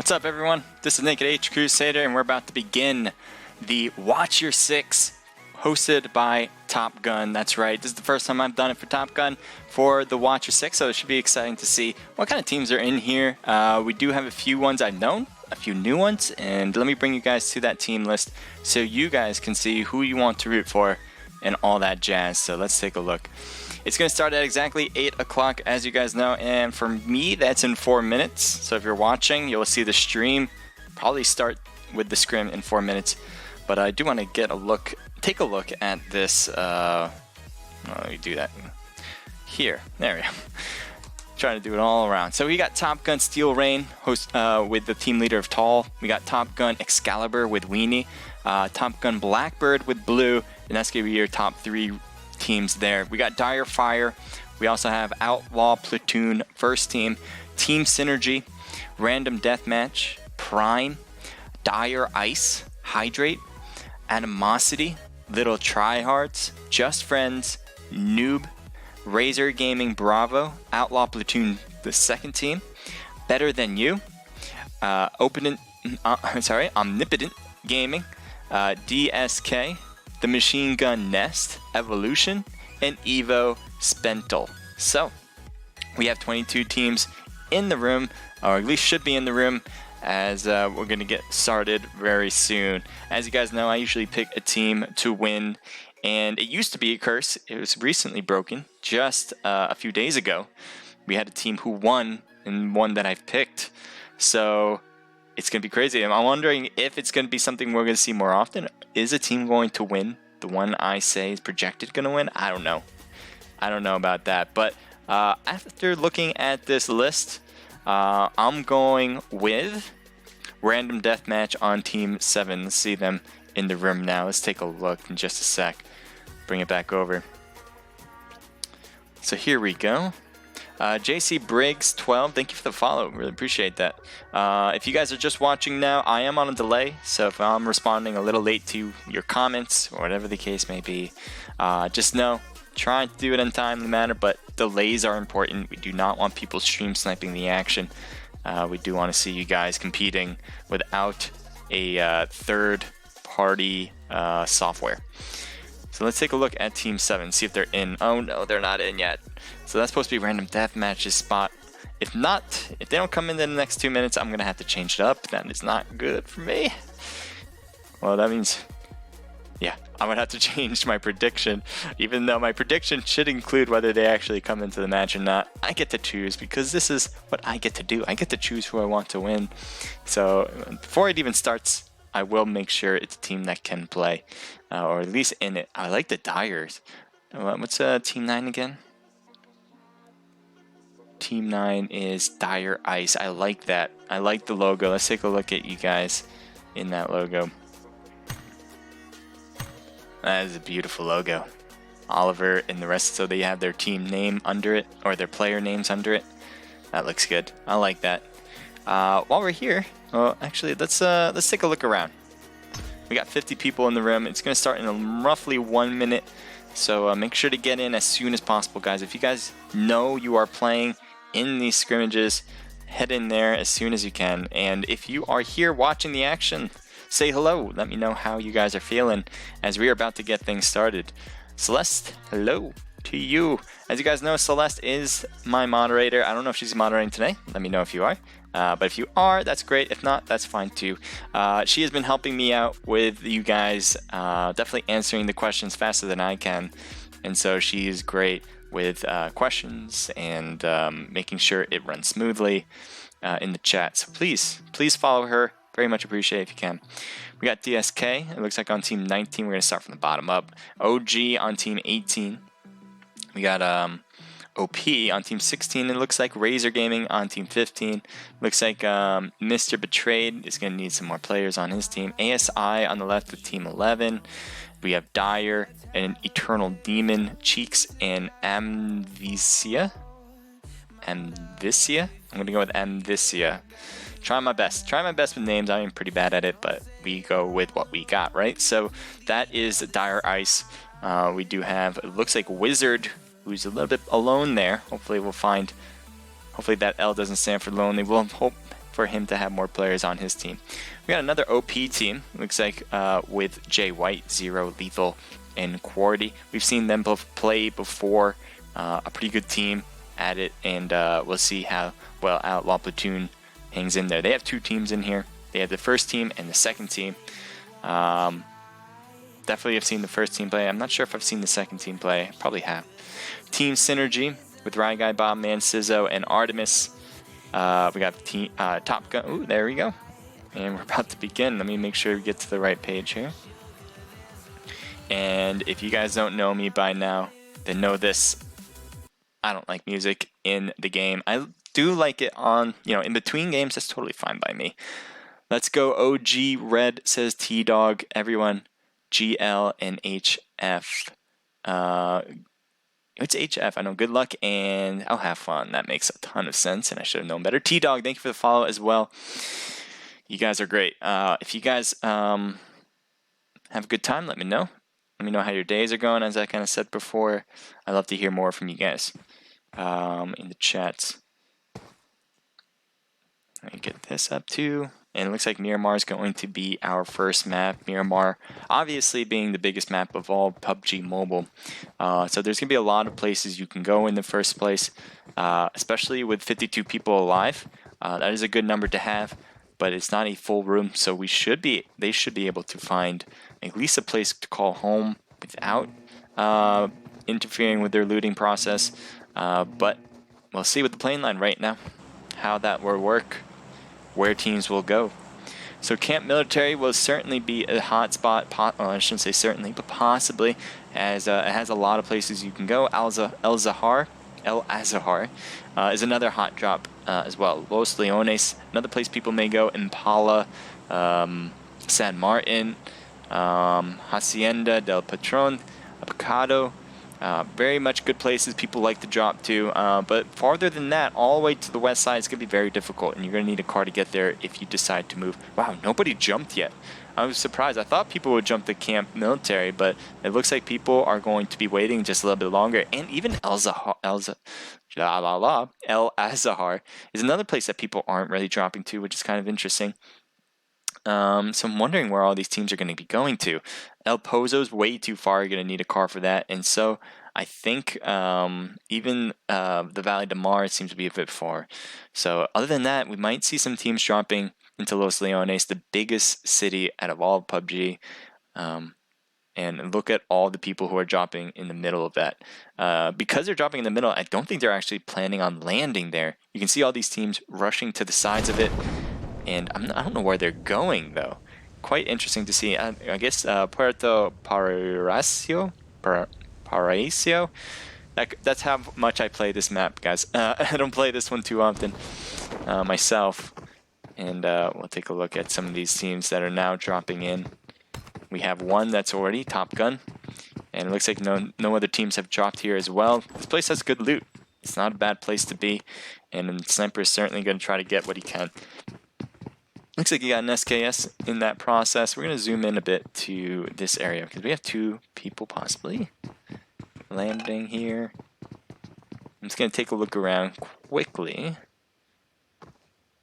What's up, everyone? This is Naked H Crusader, and we're about to begin the Watch Your Six, hosted by Top Gun. That's right, this is the first time I've done it for Top Gun for the Watch Your Six, so it should be exciting to see what kind of teams are in here. We do have a few ones I've known, a few new ones, and let me bring you guys to that team list so you guys can see who you want to root for and all that jazz. So let's take a look. It's going to start at exactly 8 o'clock, as you guys know, and for me, that's in 4 minutes. So if you're watching, you'll see the stream probably start with the scrim in 4 minutes. But I do want to take a look at this. Let me do that here. There we go. Trying to do it all around. So we got Top Gun Steel Rain host with the team leader of Tall. We got Top Gun Excalibur with Weenie. Top Gun Blackbird with Blue, and that's going to be your top 3 teams there. We got Dire Fire. We also have Outlaw Platoon First Team, Team Synergy, Random Deathmatch, Prime, Dire Ice, Hydrate, Animosity, Little Tryhards, Just Friends, Noob, Razor Gaming Bravo, Outlaw Platoon the second team, Better Than You, Omnipotent Gaming, DSK, The Machine Gun Nest, Evolution, and Evo Spentel. So we have 22 teams in the room, or at least should be in the room, as we're going to get started very soon. As you guys know, I usually pick a team to win, and it used to be a curse. It was recently broken just a few days ago. We had a team who won, and one that I've picked. So it's going to be crazy. I'm wondering if it's going to be something we're going to see more often. Is a team going to win? The one I say is projected going to win? I don't know. I don't know about that. But after looking at this list, I'm going with Random Deathmatch on Team 7. Let's see them in the room now. Let's take a look in just a sec. Bring it back over. So here we go. JC Briggs 12, thank you for the follow. Really appreciate that. If you guys are just watching now, I am on a delay, so if I'm responding a little late to your comments or whatever the case may be, just know, trying to do it in a timely manner, but delays are important. We do not want people stream sniping the action. We do want to see you guys competing without a third-party software. So let's take a look at Team 7, see if they're in. Oh no, they're not in yet. So that's supposed to be Random Deathmatch's spot. If not, if they don't come in the next 2 minutes, I'm going to have to change it up. That is not good for me. Well, that means, yeah, I'm going to have to change my prediction. Even though my prediction should include whether they actually come into the match or not. I get to choose because this is what I get to do. I get to choose who I want to win. So before it even starts, I will make sure it's a team that can play, or at least in it. I like the Dyers. What's Team 9 again? Team 9 is Dire Ice. I like that. I like the logo. Let's take a look at you guys in that logo. That is a beautiful logo. Oliver and the rest, so they have their team name under it, or their player names under it. That looks good. I like that. While we're here, well, actually, let's take a look around. We got 50 people in the room. It's going to start in roughly 1 minute, so make sure to get in as soon as possible, guys. If you guys know you are playing in these scrimmages, head in there as soon as you can. And if you are here watching the action, say hello. Let me know how you guys are feeling as we are about to get things started. Celeste, hello to you. As you guys know, Celeste is my moderator. I don't know if she's moderating today. Let me know if you are. But if you are, that's great. If not, that's fine too. She has been helping me out with you guys, definitely answering the questions faster than I can. And so she is great with questions and making sure it runs smoothly in the chat. So please follow her. Very much appreciate it if you can. We got DSK. It looks like on Team 19. We're going to start from the bottom up. OG on Team 18. We got OP on Team 16. It looks like Razor Gaming on Team 15. Looks like Mr. Betrayed is going to need some more players on his team. ASI on the left with Team 11. We have Dire and Eternal Demon, Cheeks, and Amvisia. I'm going to go with Amvisia. Try my best with names. I am pretty bad at it, but we go with what we got, right? So that is Dire Ice. We do have, it looks like Wizard, who's a little bit alone there. Hopefully we'll find, hopefully that L doesn't stand for lonely. We'll hope for him to have more players on his team. We got another OP team, looks like, with Jay White, Zero, Lethal, and Quarty. We've seen them both play before, a pretty good team at it, and we'll see how well Outlaw Platoon hangs in there. They have two teams in here. They have the first team and the second team. Definitely have seen the first team play. I'm not sure if I've seen the second team play. Probably have. Team Synergy with Ryguy, Bombman, Sizzo, and Artemis. We got team, Top Gun. Ooh, there we go. And we're about to begin. Let me make sure we get to the right page here. And if you guys don't know me by now, then know this. I don't like music in the game. I do like it on, in between games. That's totally fine by me. Let's go OG Red, says T-Dog. Everyone, GL and HF. It's HF. I know. Good luck and I'll have fun. That makes a ton of sense, and I should have known better. T-Dog, thank you for the follow as well. You guys are great. If you guys have a good time, let me know. Let me know how your days are going, as I kind of said before. I'd love to hear more from you guys in the chats. Let me get this up too. And it looks like Miramar is going to be our first map. Miramar, obviously being the biggest map of all PUBG Mobile. So there's going to be a lot of places you can go in the first place, especially with 52 people alive. That is a good number to have, but it's not a full room, so they should be able to find at least a place to call home without interfering with their looting process. But we'll see with the plane line right now how that will work, where teams will go. So Camp Military will certainly be a hot spot. I shouldn't say certainly, but possibly, as it has a lot of places you can go. El Azahar is another hot drop as well. Los Leones, another place people may go. Impala, San Martin, Hacienda del Patron, Apocado. Very much good places people like to drop to, but farther than that, all the way to the west side, it's going to be very difficult, and you're going to need a car to get there if you decide to move. Wow, nobody jumped yet. I was surprised. I thought people would jump to Camp Military, but it looks like people are going to be waiting just a little bit longer. And even El Azahar is another place that people aren't really dropping to, which is kind of interesting. So I'm wondering where all these teams are going to be going to. El Pozo's way too far. You're going to need a car for that. And so I think even the Valley de Mar seems to be a bit far. So other than that, we might see some teams dropping into Los Leones, the biggest city out of all of PUBG. And look at all the people who are dropping in the middle of that. Because they're dropping in the middle, I don't think they're actually planning on landing there. You can see all these teams rushing to the sides of it. And I don't know where they're going, though. Quite interesting to see. I guess Puerto Paraíso? That's how much I play this map, guys. I don't play this one too often myself. And we'll take a look at some of these teams that are now dropping in. We have one that's already Top Gun. And it looks like no other teams have dropped here as well. This place has good loot. It's not a bad place to be. And Sniper is certainly going to try to get what he can. Looks like you got an SKS in that process. We're going to zoom in a bit to this area because we have two people possibly landing here. I'm just going to take a look around quickly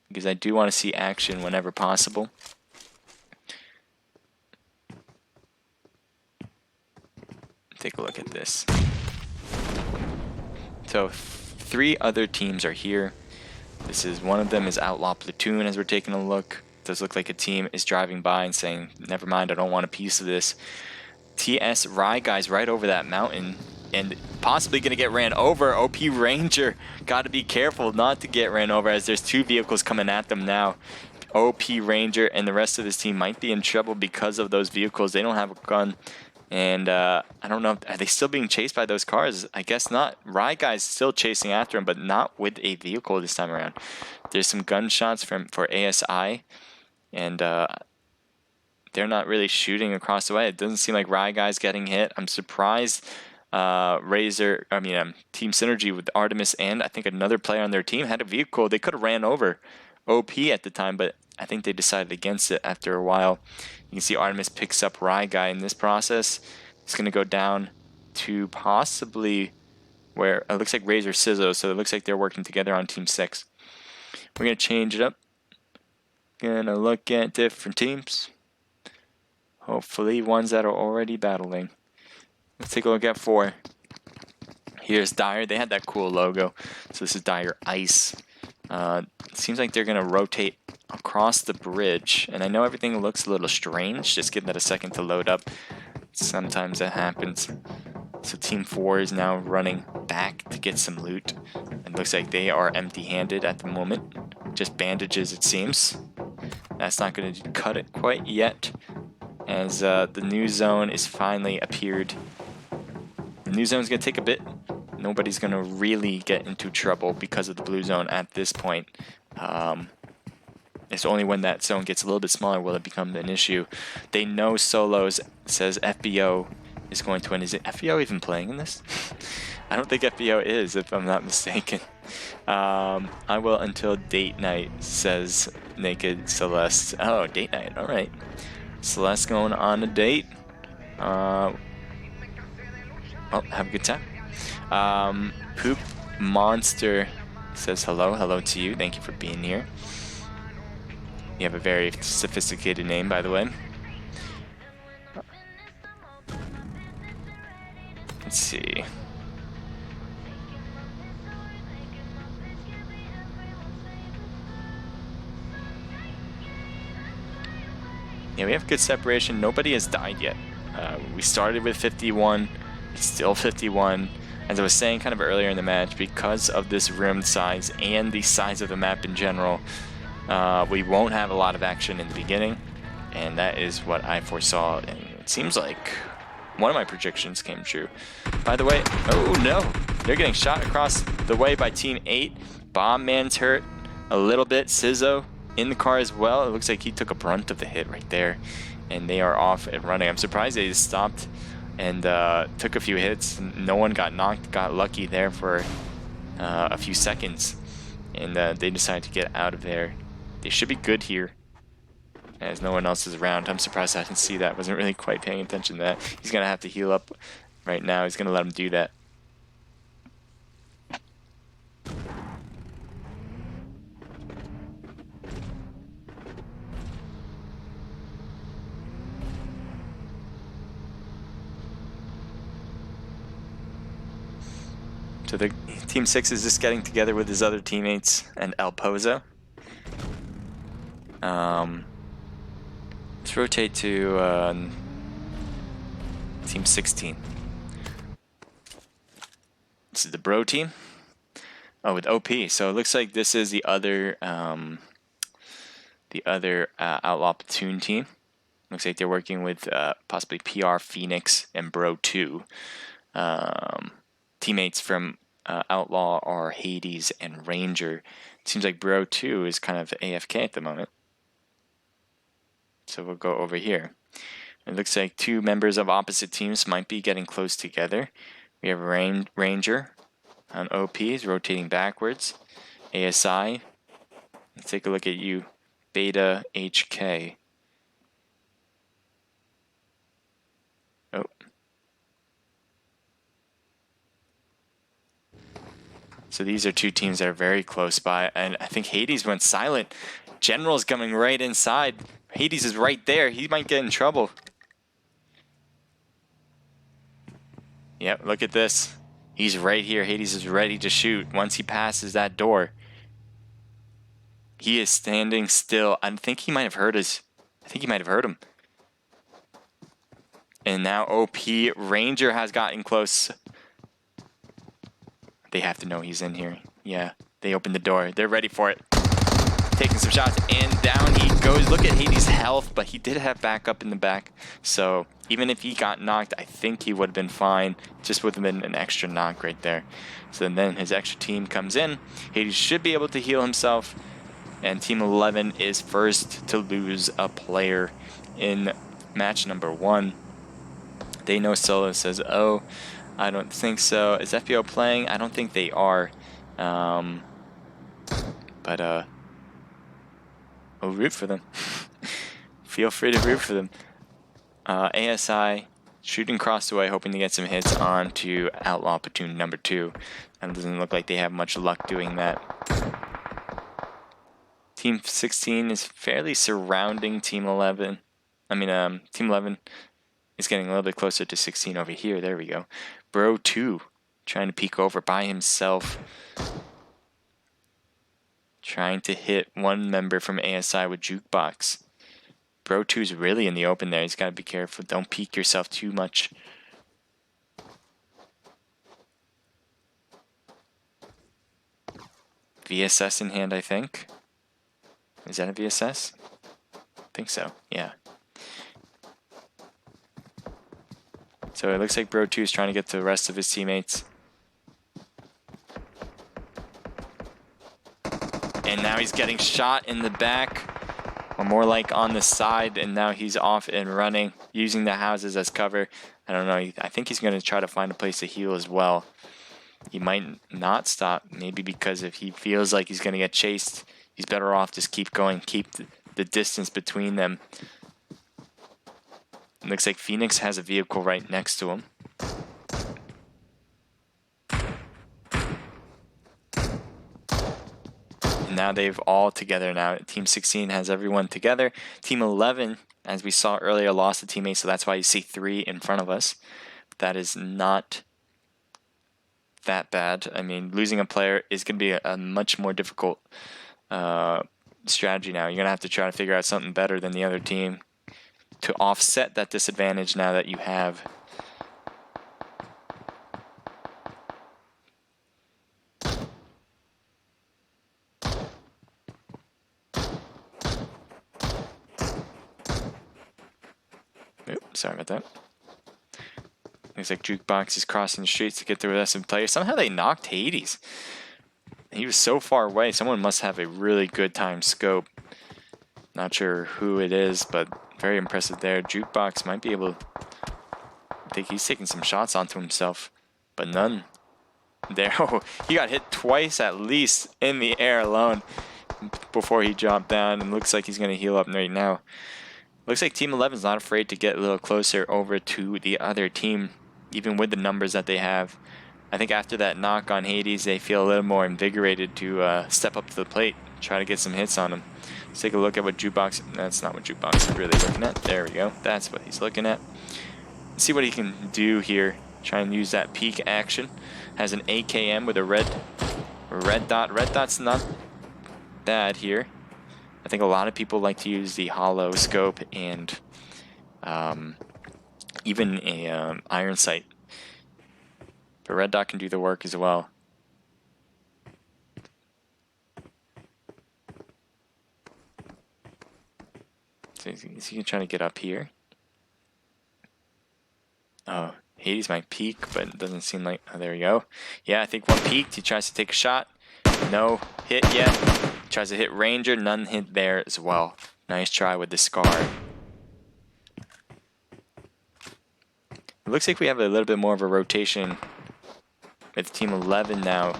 because I do want to see action whenever possible. Take a look at this. So 3 other teams are here. One of them is Outlaw Platoon as we're taking a look. It does look like a team is driving by and saying, never mind, I don't want a piece of this. TS Ryguy's right over that mountain and possibly going to get ran over. OP Ranger, got to be careful not to get ran over as there's 2 vehicles coming at them now. OP Ranger and the rest of his team might be in trouble because of those vehicles. They don't have a gun. And I don't know, are they still being chased by those cars? I guess not. Ryguy's still chasing after him, but not with a vehicle this time around. There's some gunshots for ASI, and they're not really shooting across the way. It doesn't seem like Ryguy's getting hit. I'm surprised Team Synergy with Artemis and I think another player on their team had a vehicle. They could have ran over OP at the time, but I think they decided against it after a while. You can see Artemis picks up Ryguy in this process. It's going to go down to possibly where it looks like Razor Sizzo, so it looks like they're working together on Team 6. We're going to change it up Gonna look at different teams. Hopefully ones that are already battling. Let's take a look at 4. Here's Dire. They had that cool logo. So this is Dire Ice. It seems like they're going to rotate across the bridge. And I know everything looks a little strange. Just give that a second to load up. Sometimes that happens. So Team 4 is now running back to get some loot. It looks like they are empty-handed at the moment. Just bandages, it seems. That's not going to cut it quite yet, as the new zone is finally appeared. The new zone is going to take a bit. Nobody's going to really get into trouble because of the blue zone at this point. It's only when that zone gets a little bit smaller will it become an issue. They know solos, says FBO is going to win. Is it FBO even playing in this? I don't think FBO is, if I'm not mistaken. I will until date night, says Naked Celeste. Oh, date night. All right. Celeste going on a date. Oh, have a good time. Poop Monster says hello to you. Thank you for being here. You have a very sophisticated name, by the way. Let's see. Yeah, we have good separation. Nobody has died yet. We started with 51. It's still 51. As I was saying kind of earlier in the match, because of this room size and the size of the map in general, we won't have a lot of action in the beginning. And that is what I foresaw. And it seems like one of my predictions came true. By the way, oh no! They're getting shot across the way by Team 8. Bomb Man's hurt a little bit. Sizzo in the car as well. It looks like he took a brunt of the hit right there. And they are off and running. I'm surprised they stopped and took a few hits. No one got knocked, got lucky there for a few seconds. And they decided to get out of there. They should be good here, as no one else is around. I'm surprised I didn't see that. Wasn't really quite paying attention to that. He's going to have to heal up right now. He's going to let him do that. So the Team 6 is just getting together with his other teammates and El Pozo. Let's rotate to Team 16. This is the Bro team. Oh, with OP. So it looks like this is the other Outlaw Platoon team. Looks like they're working with possibly PR Phoenix and Bro 2. Teammates from Outlaw are Hades and Ranger. It seems like Bro 2 is kind of AFK at the moment. So we'll go over here. It looks like 2 members of opposite teams might be getting close together. We have Ranger on OP is rotating backwards. ASI. Let's take a look at you. Beta HK. Oh. So these are 2 teams that are very close by, and I think Hades went silent. General's coming right inside. Hades is right there. He might get in trouble. Yep, look at this. He's right here. Hades is ready to shoot once he passes that door. He is standing still. I think he might have heard us. I think he might have heard him. And now OP Ranger has gotten close. They have to know he's in here. Yeah, they opened the door. They're ready for it. Taking some shots, and down he goes. Look at Hades' health, but he did have backup in the back. So even if he got knocked, I think he would have been fine. Just would have been an extra knock right there. So then his extra team comes in. Hades should be able to heal himself. And Team 11 is first to lose a player in match number 1. They know Solo says, oh, I don't think so. Is FBO playing? I don't think they are. We'll root for them. Feel free to root for them. ASI shooting across the way, hoping to get some hits on to Outlaw Platoon number 2. And it doesn't look like they have much luck doing that. Team 16 is fairly surrounding Team 11. Team 11 is getting a little bit closer to 16 over here. There we go. Bro 2 trying to peek over by himself. Trying to hit one member from ASI with Jukebox. Bro 2's really in the open there. He's got to be careful. Don't peek yourself too much. VSS in hand, I think. Is that a VSS? I think so, yeah. So it looks like Bro 2 is trying to get to the rest of his teammates. And now he's getting shot in the back. Or more like on the side, and now he's off and running, using the houses as cover. I don't know, I think he's going to try to find a place to heal as well. He might not stop, maybe because if he feels like he's going to get chased, he's better off just keep going, keep the distance between them. It looks like Phoenix has a vehicle right next to him. Now they've all together now. Team 16 has everyone together. Team 11, as we saw earlier, lost a teammate, so that's why you see 3 in front of us. That is not that bad. I mean, losing a player is going to be a much more difficult strategy now. You're going to have to try to figure out something better than the other team to offset that disadvantage now that you have. Sorry about that. Looks like Jukebox is crossing the streets to get the rest of the players. Somehow they knocked Hades. He was so far away. Someone must have a really good time scope. Not sure who it is, but very impressive there. Jukebox might be able to... I think he's taking some shots onto himself, but none there. Oh, he got hit twice at least in the air alone before he dropped down, and looks like he's going to heal up right now. Looks like Team 11 is not afraid to get a little closer over to the other team, even with the numbers that they have. I think after that knock on Hades, they feel a little more invigorated to step up to the plate, try to get some hits on him. Let's take a look at what Jukebox... That's not what Jukebox is really looking at. There we go. That's what he's looking at. Let's see what he can do here. Try and use that peek action. Has an AKM with a red dot. Red dot's not bad here. I think a lot of people like to use the hollow scope and even a iron sight. But red dot can do the work as well. So is he trying to get up here? Oh, Hades might peek, but it doesn't seem like... Oh, there we go. Yeah, I think one peeked. He tries to take a shot. No hit yet. Tries to hit Ranger. None hit there as well. Nice try with the Scar. It looks like we have a little bit more of a rotation with Team 11 now.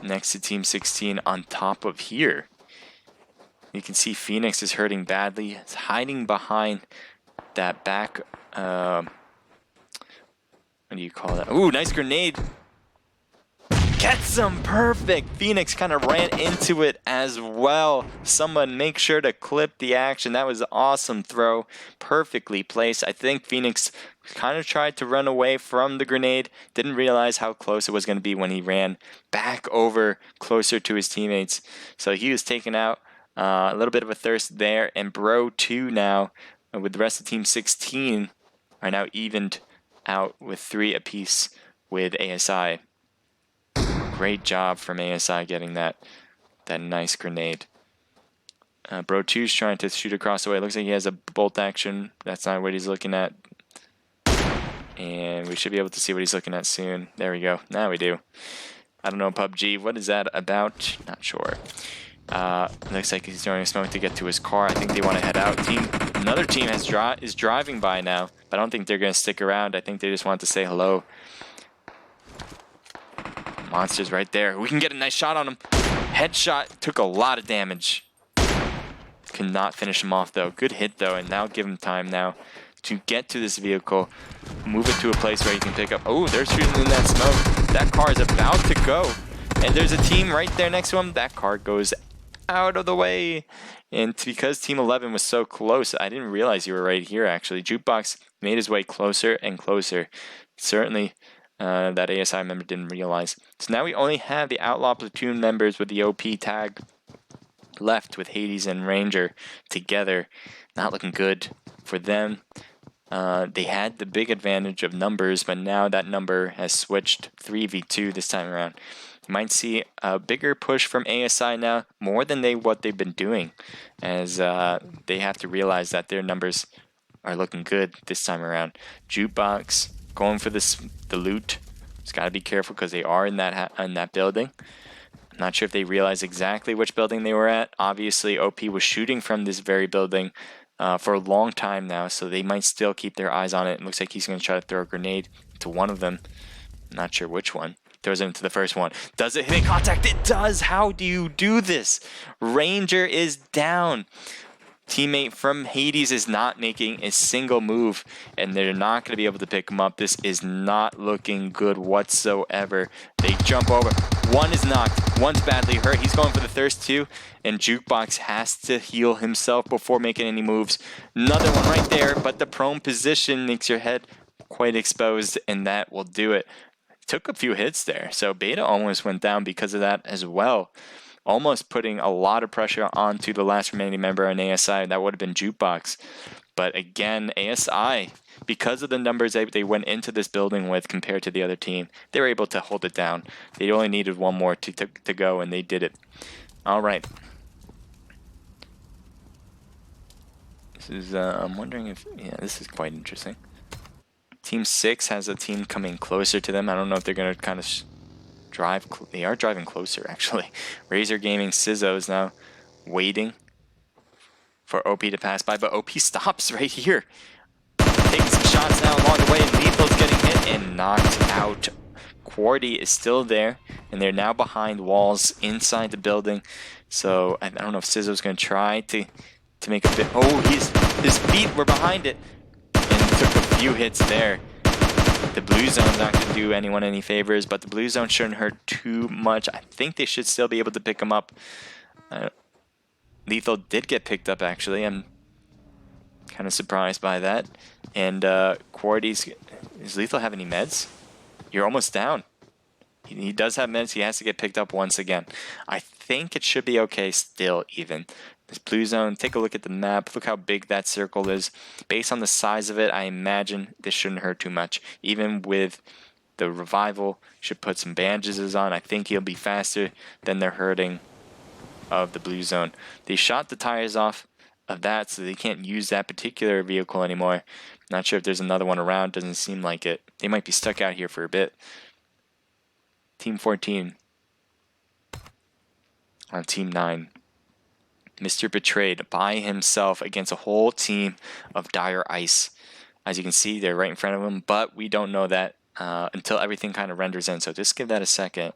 Next to Team 16 on top of here. You can see Phoenix is hurting badly. It's hiding behind that back... what do you call that? Ooh, nice grenade. Gets him, perfect. Phoenix kind of ran into it as well. Someone make sure to clip the action. That was an awesome throw. Perfectly placed. I think Phoenix kind of tried to run away from the grenade. Didn't realize how close it was going to be when he ran back over closer to his teammates. So he was taken out. A little bit of a thirst there. And Bro 2 now, with the rest of Team 16, are now evened out with 3 apiece with ASI. Great job from ASI getting that nice grenade. Bro 2's trying to shoot across the way. It looks like he has a bolt action. That's not what he's looking at. And we should be able to see what he's looking at soon. There we go. Now we do. I don't know, PUBG. What is that about? Not sure. Looks like he's throwing a smoke to get to his car. I think they want to head out. Another team is driving by now, but I don't think they're going to stick around. I think they just want to say hello. Monster's right there. We can get a nice shot on him. Headshot. Took a lot of damage. Cannot finish him off, though. Good hit, though, and now give him time now to get to this vehicle, move it to a place where you can pick up. Oh, they're shooting in that smoke. That car is about to go. And there's a team right there next to him. That car goes out of the way. And because Team 11 was so close, I didn't realize you were right here, actually. Jukebox made his way closer and closer. Certainly, that ASI member didn't realize. So now we only have the Outlaw Platoon members with the OP tag left with Hades and Ranger together. Not looking good for them. They had the big advantage of numbers, but now that number has switched 3v2 this time around. You might see a bigger push from ASI now, more than what they've been doing, as they have to realize that their numbers are looking good this time around. Jukebox going for the loot. Just gotta be careful because they are in that building. I'm not sure if they realize exactly which building they were at. Obviously, OP was shooting from this very building for a long time now, so they might still keep their eyes on it. It looks like he's going to try to throw a grenade to one of them. Not sure which one. Throws it into the first one. Does it hit contact? It does! How do you do this? Ranger is down. Teammate from Hades is not making a single move, and they're not going to be able to pick him up. This is not looking good whatsoever. They jump over. One is knocked. One's badly hurt. He's going for the thirst too, and Jukebox has to heal himself before making any moves. Another one right there, but the prone position makes your head quite exposed, and that will do it. Took a few hits there, so Beta almost went down because of that as well. Almost putting a lot of pressure onto the last remaining member on ASI. That would have been Jukebox. But again, ASI, because of the numbers they went into this building with compared to the other team, they were able to hold it down. They only needed one more to go, and they did it. All right. This is, I'm wondering if, yeah, this is quite interesting. Team 6 has a team coming closer to them. I don't know if they're going to kind of drive. They are driving closer, actually. Razor Gaming Sizzo is now waiting for OP to pass by, but OP stops right here. Taking some shots now along the way, and Lethal's getting hit and knocked out. Quarty is still there, and they're now behind walls inside the building. So I don't know if Sizzo's going to try to make a bit. Oh, his feet were behind it, and took a few hits there. The blue zone's not going to do anyone any favors, but the blue zone shouldn't hurt too much. I think they should still be able to pick him up. Lethal did get picked up, actually. I'm kind of surprised by that. And Quarty's... Does Lethal have any meds? You're almost down. He does have meds. He has to get picked up once again. I think it should be okay still, even. This blue zone, take a look at the map. Look how big that circle is. Based on the size of it, I imagine this shouldn't hurt too much. Even with the revival, should put some bandages on. I think he'll be faster than the hurting of the blue zone. They shot the tires off of that, so they can't use that particular vehicle anymore. Not sure if there's another one around. Doesn't seem like it. They might be stuck out here for a bit. Team 14 on Team 9. Mr. Betrayed by himself against a whole team of Dire Ice. As you can see, they're right in front of him, but we don't know that until everything kind of renders in. So just give that a second,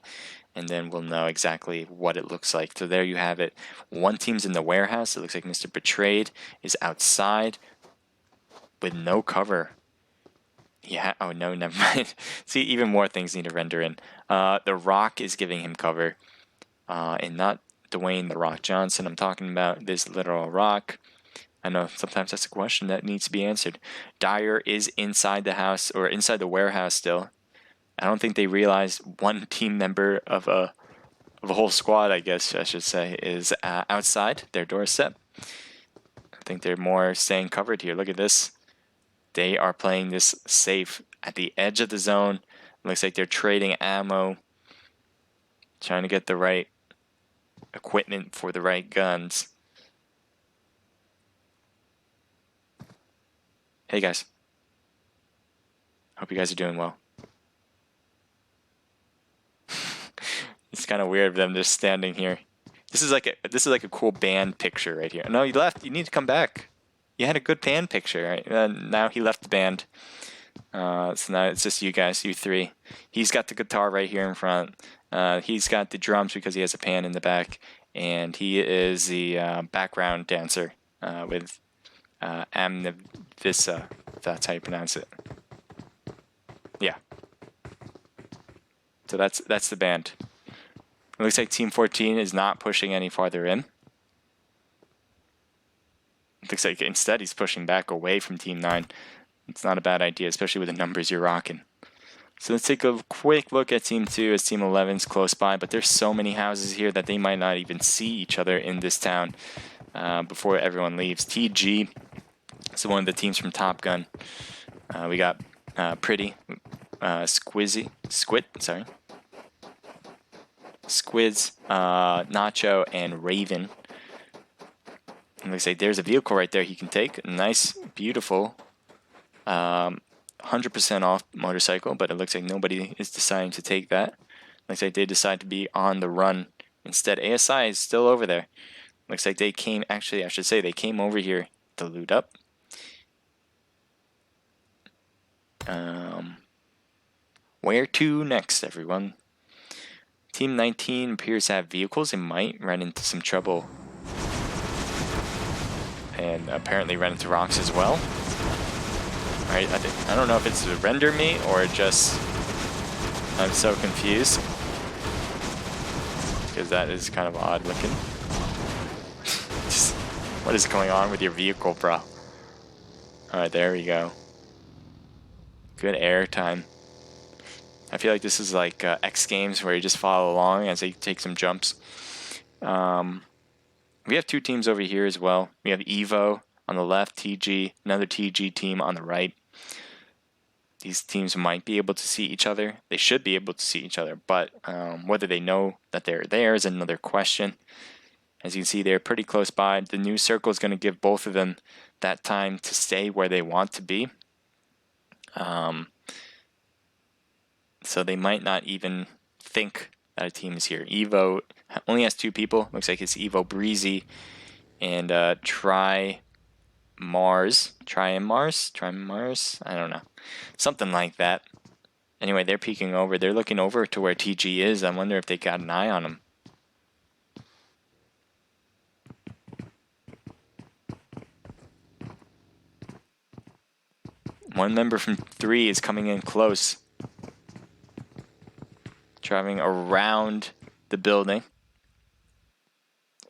and then we'll know exactly what it looks like. So there you have it. One team's in the warehouse. It looks like Mr. Betrayed is outside with no cover. Yeah, oh no, never mind. See, even more things need to render in. The Rock is giving him cover, and not Dwayne The Rock Johnson. I'm talking about this literal Rock. I know sometimes that's a question that needs to be answered. Dyer is inside the house, or inside the warehouse still. I don't think they realize one team member of a whole squad, I guess I should say, is outside their doorstep. I think they're more staying covered here. Look at this. They are playing this safe at the edge of the zone. Looks like they're trading ammo, trying to get the right equipment for the right guns. Hey guys, hope you guys are doing well. It's kind of weird of them just standing here. This is like a cool band picture right here. No, you left. You need to come back. You had a good band picture, right? Now he left the band. So now it's just you guys, you three. He's got the guitar right here in front. He's got the drums because he has a pan in the back. And he is the background dancer with Amnevisa, if that's how you pronounce it. Yeah. So that's the band. It looks like Team 14 is not pushing any farther in. It looks like instead he's pushing back away from Team 9. It's not a bad idea, especially with the numbers you're rocking. So let's take a quick look at Team 2 as Team 11's close by, but there's so many houses here that they might not even see each other in this town before everyone leaves. TG, so one of the teams from Top Gun. We got Pretty, Squizz, Nacho, and Raven. It looks like there's a vehicle right there he can take. Nice, beautiful, 100% off motorcycle, but it looks like nobody is deciding to take that. Looks like they decide to be on the run instead. ASI is still over there. Looks like they came, actually I should say they came over here to loot up. Where to next, everyone? Team 19 appears to have vehicles. They might run into some trouble. And apparently run into rocks as well. Alright, I don't know if it's to render me or just I'm so confused. Because that is kind of odd looking. Just, what is going on with your vehicle, bro? Alright, there we go. Good air time. I feel like this is like X Games where you just follow along as they take some jumps. We have two teams over here as well. We have Evo on the left, TG, another TG team on the right. These teams might be able to see each other. They should be able to see each other, but whether they know that they're there is another question. As you can see, they're pretty close by. The new circle is going to give both of them that time to stay where they want to be. So they might not even think that a team is here. Evo only has two people. Looks like it's Evo Breezy and Try Mars. I don't know. Something like that. Anyway, they're peeking over. They're looking over to where TG is. I wonder if they got an eye on him. One member from 3 is coming in close. Driving around the building.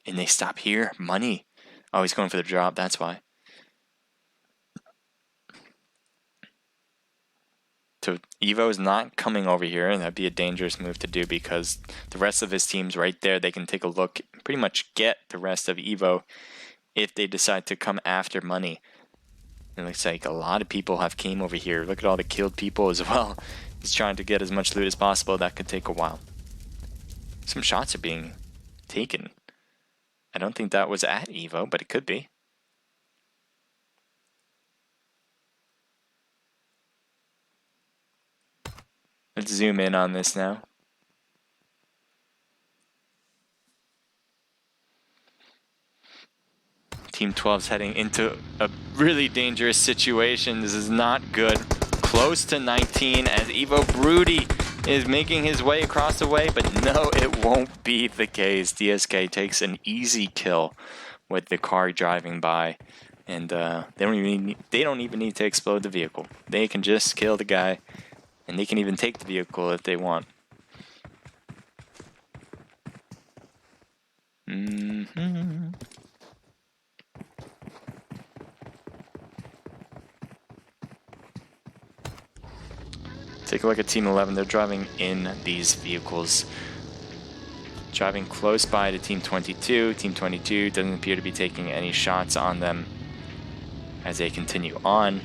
And they stop here. Money. Oh, he's going for the drop. That's why. So Evo is not coming over here, and that'd be a dangerous move to do because the rest of his team's right there. They can take a look, pretty much get the rest of Evo if they decide to come after money. It looks like a lot of people have came over here. Look at all the killed people as well. He's trying to get as much loot as possible. That could take a while. Some shots are being taken. I don't think that was at Evo, but it could be. Let's zoom in on this now. Team 12's heading into a really dangerous situation. This is not good. Close to 19 as Evo Broody is making his way across the way, but no, it won't be the case. DSK takes an easy kill with the car driving by, and they don't even need to explode the vehicle. They can just kill the guy, and they can even take the vehicle if they want. Take a look at Team 11. They're driving in these vehicles. Driving close by to Team 22. Team 22 doesn't appear to be taking any shots on them as they continue on.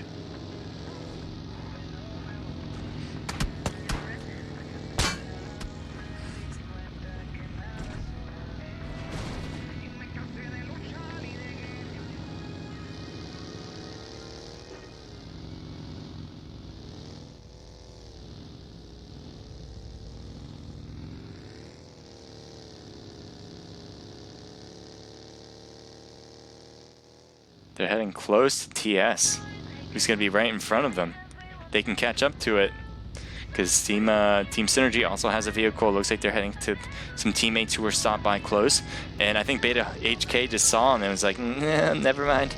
They're heading close to TS, who's going to be right in front of them. They can catch up to it because Team Synergy also has a vehicle. Looks like they're heading to some teammates who were stopped by close. And I think Beta HK just saw him and was like, nah, never mind.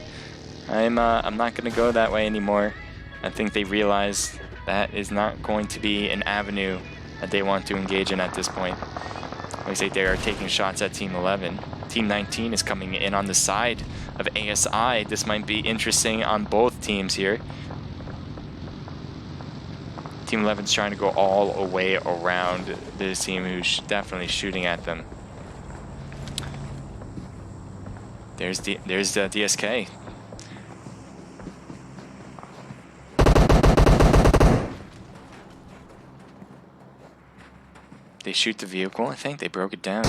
I'm not going to go that way anymore. I think they realize that is not going to be an avenue that they want to engage in at this point. Looks like they are taking shots at Team 11. Team 19 is coming in on the side of ASI. This might be interesting on both teams here. Team 11 is trying to go all the way around this team who's definitely shooting at them. There's DSK. They shoot the vehicle. I think they broke it down.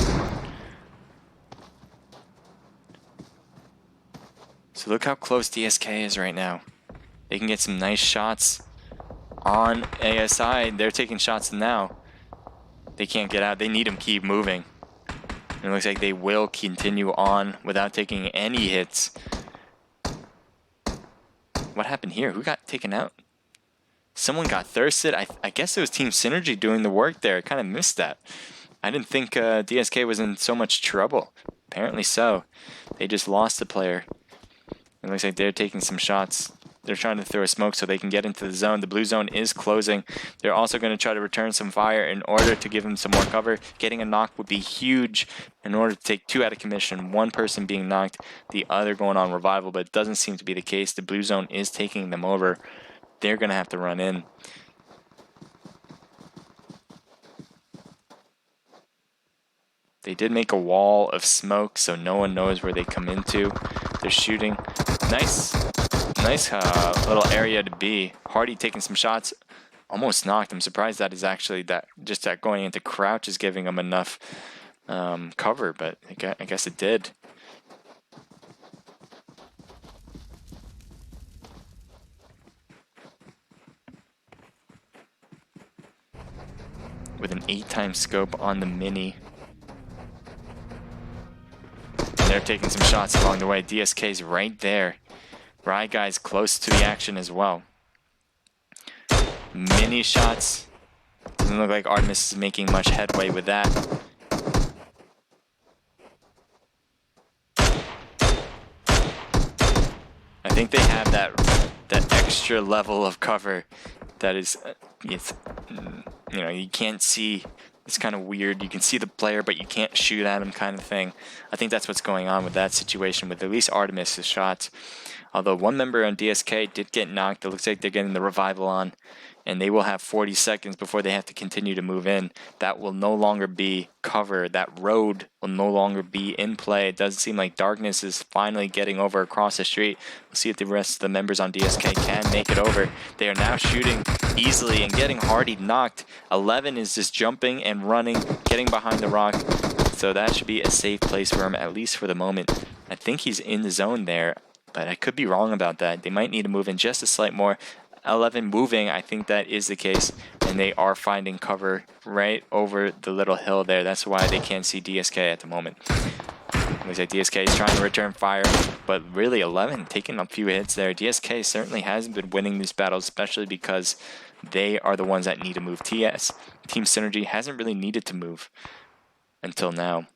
So look how close DSK is right now. They can get some nice shots on ASI. They're taking shots now. They can't get out. They need them to keep moving. And it looks like they will continue on without taking any hits. What happened here? Who got taken out? Someone got thirsted. I guess it was Team Synergy doing the work there. I kind of missed that. I didn't think DSK was in so much trouble. Apparently so. They just lost the player. It looks like they're taking some shots. They're trying to throw a smoke so they can get into the zone. The blue zone is closing. They're also going to try to return some fire in order to give them some more cover. Getting a knock would be huge in order to take 2 out of commission. One person being knocked, the other going on revival, but it doesn't seem to be the case. The blue zone is taking them over. They're going to have to run in. They did make a wall of smoke, so no one knows where they come into. They're shooting. Nice little area to be. Hardy taking some shots. Almost knocked. I'm surprised that is actually that going into crouch is giving them enough cover, but I guess it did. With an 8x scope on the Mini. And they're taking some shots along the way. DSK's right there. Rye Guy's close to the action as well. Mini shots. Doesn't look like Artemis is making much headway with that. I think they have that extra level of cover that is, you can't see. It's kind of weird. You can see the player, but you can't shoot at him kind of thing. I think that's what's going on with that situation with at least Artemis' shots. Although one member on DSK did get knocked. It looks like they're getting the revival on. And they will have 40 seconds before they have to continue to move in. That will no longer be cover. That road will no longer be in play. It does seem like Darkness is finally getting over across the street. We'll see if the rest of the members on DSK can make it over. They are now shooting easily and getting Hardy knocked. 11 is just jumping and running, getting behind the rock. So that should be a safe place for him, at least for the moment. I think he's in the zone there, but I could be wrong about that. They might need to move in just a slight more. 11 moving, I think that is the case, and they are finding cover right over the little hill there. That's why they can't see DSK at the moment. Looks like DSK is trying to return fire, but really 11 taking a few hits there. DSK certainly hasn't been winning these battles, especially because they are the ones that need to move. Team Synergy hasn't really needed to move until now.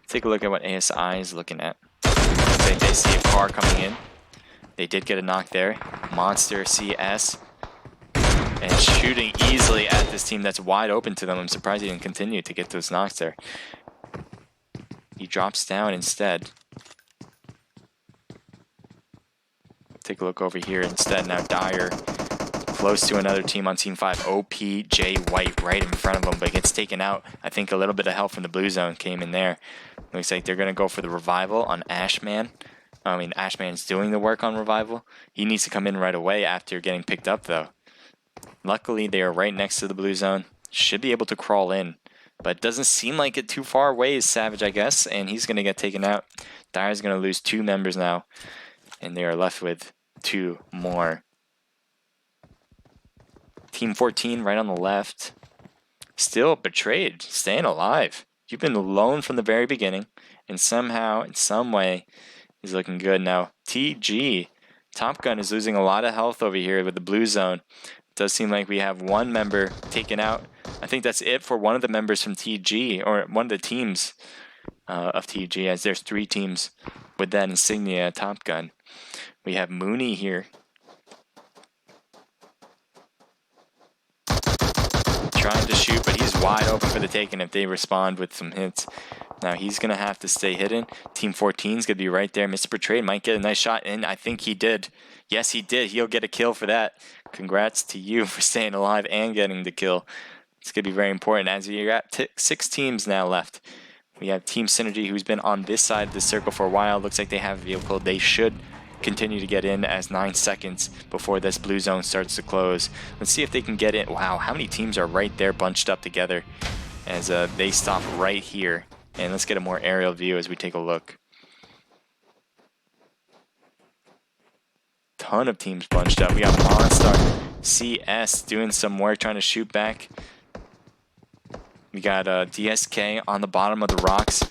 Take a look at what ASI is looking at. They see a car coming in. They did get a knock there. Monster CS. And shooting easily at this team that's wide open to them. I'm surprised he didn't continue to get those knocks there. He drops down instead. Take a look over here instead. Now Dyer close to another team on Team 5. OPJ White right in front of him, but gets taken out. I think a little bit of help from the blue zone came in there. Looks like they're going to go for the revival on Ashman. Ashman's doing the work on revival. He needs to come in right away after getting picked up, though. Luckily, they are right next to the blue zone. Should be able to crawl in. But it doesn't seem like it too far away is Savage, I guess. And he's going to get taken out. Dyer's going to lose 2 members now. And they are left with 2 more. Team 14 right on the left. Still betrayed. Staying alive. You've been alone from the very beginning. And somehow, in some way, he's looking good now. TG. Top Gun is losing a lot of health over here with the blue zone. It does seem like we have 1 member taken out. I think that's it for one of the members from TG, or one of the teams. of TUG, as there's 3 teams with that insignia Top Gun. We have Mooney here. Trying to shoot, but he's wide open for the taking if they respond with some hits. Now he's going to have to stay hidden. Team 14 is going to be right there. Mr. Betrayed might get a nice shot, and I think he did. Yes, he did. He'll get a kill for that. Congrats to you for staying alive and getting the kill. It's going to be very important, as we got 6 teams now left. We have Team Synergy, who's been on this side of the circle for a while. Looks like they have a vehicle. They should continue to get in, as 9 seconds before this blue zone starts to close. Let's see if they can get in. Wow, how many teams are right there bunched up together as they stop right here. And let's get a more aerial view as we take a look. Ton of teams bunched up. We got Monstar CS doing some work, trying to shoot back. We got DSK on the bottom of the rocks.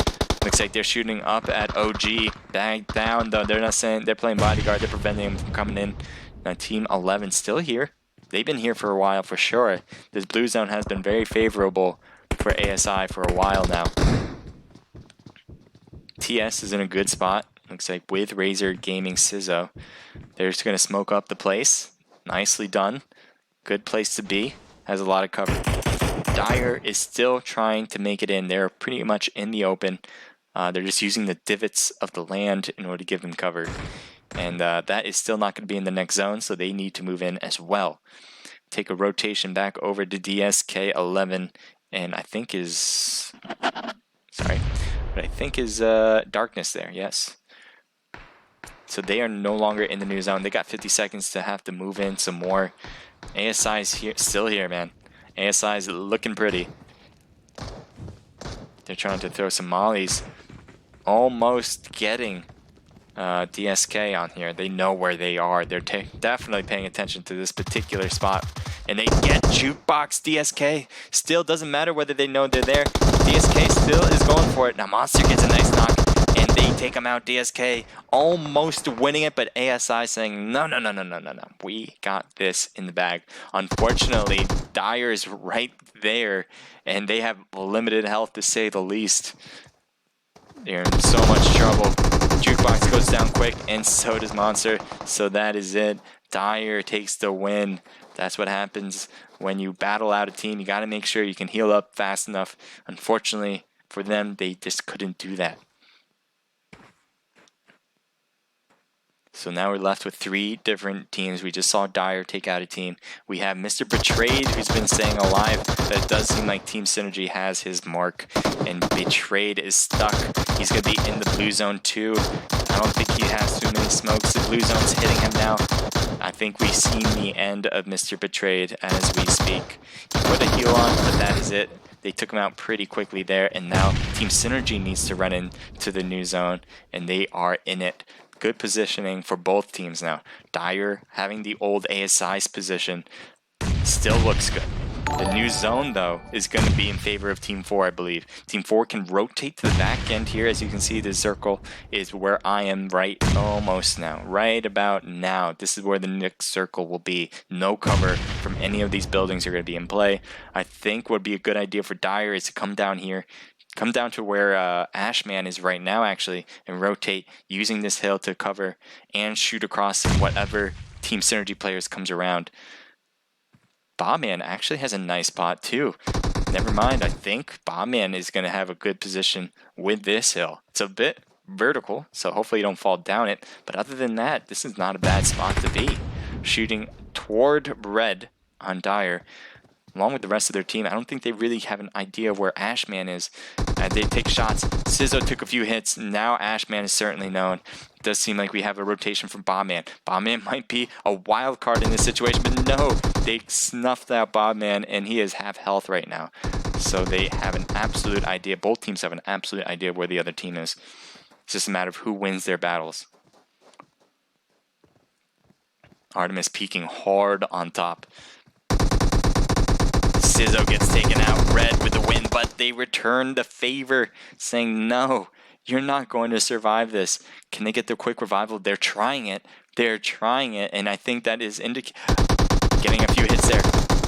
Looks like they're shooting up at OG. Back down though. They're not saying they're playing bodyguard. They're preventing them from coming in. Now Team 11 still here. They've been here for a while for sure. This blue zone has been very favorable for ASI for a while now. TS is in a good spot. Looks like with Razor Gaming Sizzo. They're just going to smoke up the place. Nicely done. Good place to be. Has a lot of cover. Dire is still trying to make it in. They're pretty much in the open. They're just using the divots of the land in order to give them cover. And that is still not going to be in the next zone, so they need to move in as well. Take a rotation back over to DSK 11, and I think is... Sorry. But I think is Darkness there, yes. So they are no longer in the new zone. They got 50 seconds to have to move in some more. ASI is here, still here, man. ASI is looking pretty. They're trying to throw some mollies. Almost getting DSK on here. They know where they are. They're definitely paying attention to this particular spot. And they get Jukebox DSK. Still doesn't matter whether they know they're there. DSK still is going for it. Now Monster gets a nice knock. And they take him out. DSK almost winning it. But ASI saying, no. We got this in the bag. Unfortunately, Dire is right there. And they have limited health, to say the least. They're in so much trouble. Jukebox goes down quick, and so does Monster. So that is it. Dire takes the win. That's what happens when you battle out a team. You got to make sure you can heal up fast enough. Unfortunately for them, they just couldn't do that. So now we're left with 3 different teams. We just saw Dire take out a team. We have Mr. Betrayed, who's been staying alive, but it does seem like Team Synergy has his mark. And Betrayed is stuck. He's going to be in the blue zone too. I don't think he has too many smokes. The blue zone's hitting him now. I think we've seen the end of Mr. Betrayed as we speak. He put a heal on, but that is it. They took him out pretty quickly there, and now Team Synergy needs to run into the new zone, and they are in it. Good positioning for both teams now. Dire having the old ASI's position still looks good. The new zone, though, is going to be in favor of Team 4, I believe. Team 4 can rotate to the back end here. As you can see, the circle is where I am right almost now. Right about now. This is where the next circle will be. No cover from any of these buildings are going to be in play. I think what would be a good idea for Dire is to come down here. Come down to where Ashman is right now, actually, and rotate using this hill to cover and shoot across whatever Team Synergy players comes around. Bobman actually has a nice spot too. Never mind, I think Bobman is going to have a good position with this hill. It's a bit vertical, so hopefully you don't fall down it. But other than that, this is not a bad spot to be. Shooting toward red on Dire. Along with the rest of their team, I don't think they really have an idea of where Ashman is. They take shots. Sizzo took a few hits. Now Ashman is certainly known. It does seem like we have a rotation from Bobman. Bobman might be a wild card in this situation, but no, they snuffed out Bobman, and he is half health right now. So they have an absolute idea. Both teams have an absolute idea of where the other team is. It's just a matter of who wins their battles. Artemis peeking hard on top. Sizzo gets taken out, red with the win, but they return the favor, saying, no, you're not going to survive this. Can they get their quick revival? They're trying it. They're trying it, and I think that is getting a few hits there.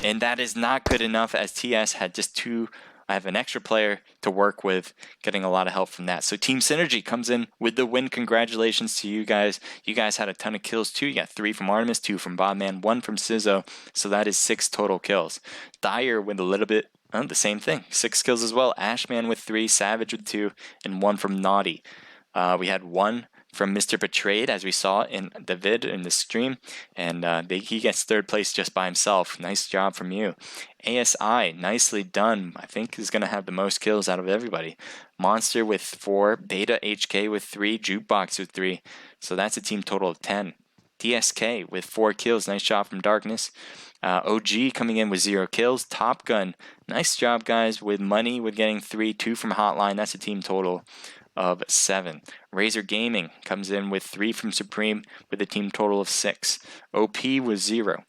And that is not good enough, as TS had just 2 I have an extra player to work with, getting a lot of help from that. So Team Synergy comes in with the win. Congratulations to you guys. You guys had a ton of kills too. You got 3 from Artemis, 2 from Bobman, 1 from Sizzo. So that is 6 total kills. Dyer with a little bit, the same thing, 6 kills as well. Ashman with 3, Savage with 2, and 1 from Naughty. We had 1 from Mr. Betrayed, as we saw in the vid, in the stream, and he gets 3rd place just by himself. Nice job from you. ASI, nicely done. I think is going to have the most kills out of everybody. Monster with 4, Beta HK with 3, Jukebox with 3, so that's a team total of 10. DSK with 4 kills, nice job from Darkness. OG coming in with 0 kills. Top Gun, nice job guys with Money with getting 3, 2 from Hotline, that's a team total of 7. Razor Gaming comes in with 3 from Supreme with a team total of 6. OP with 0.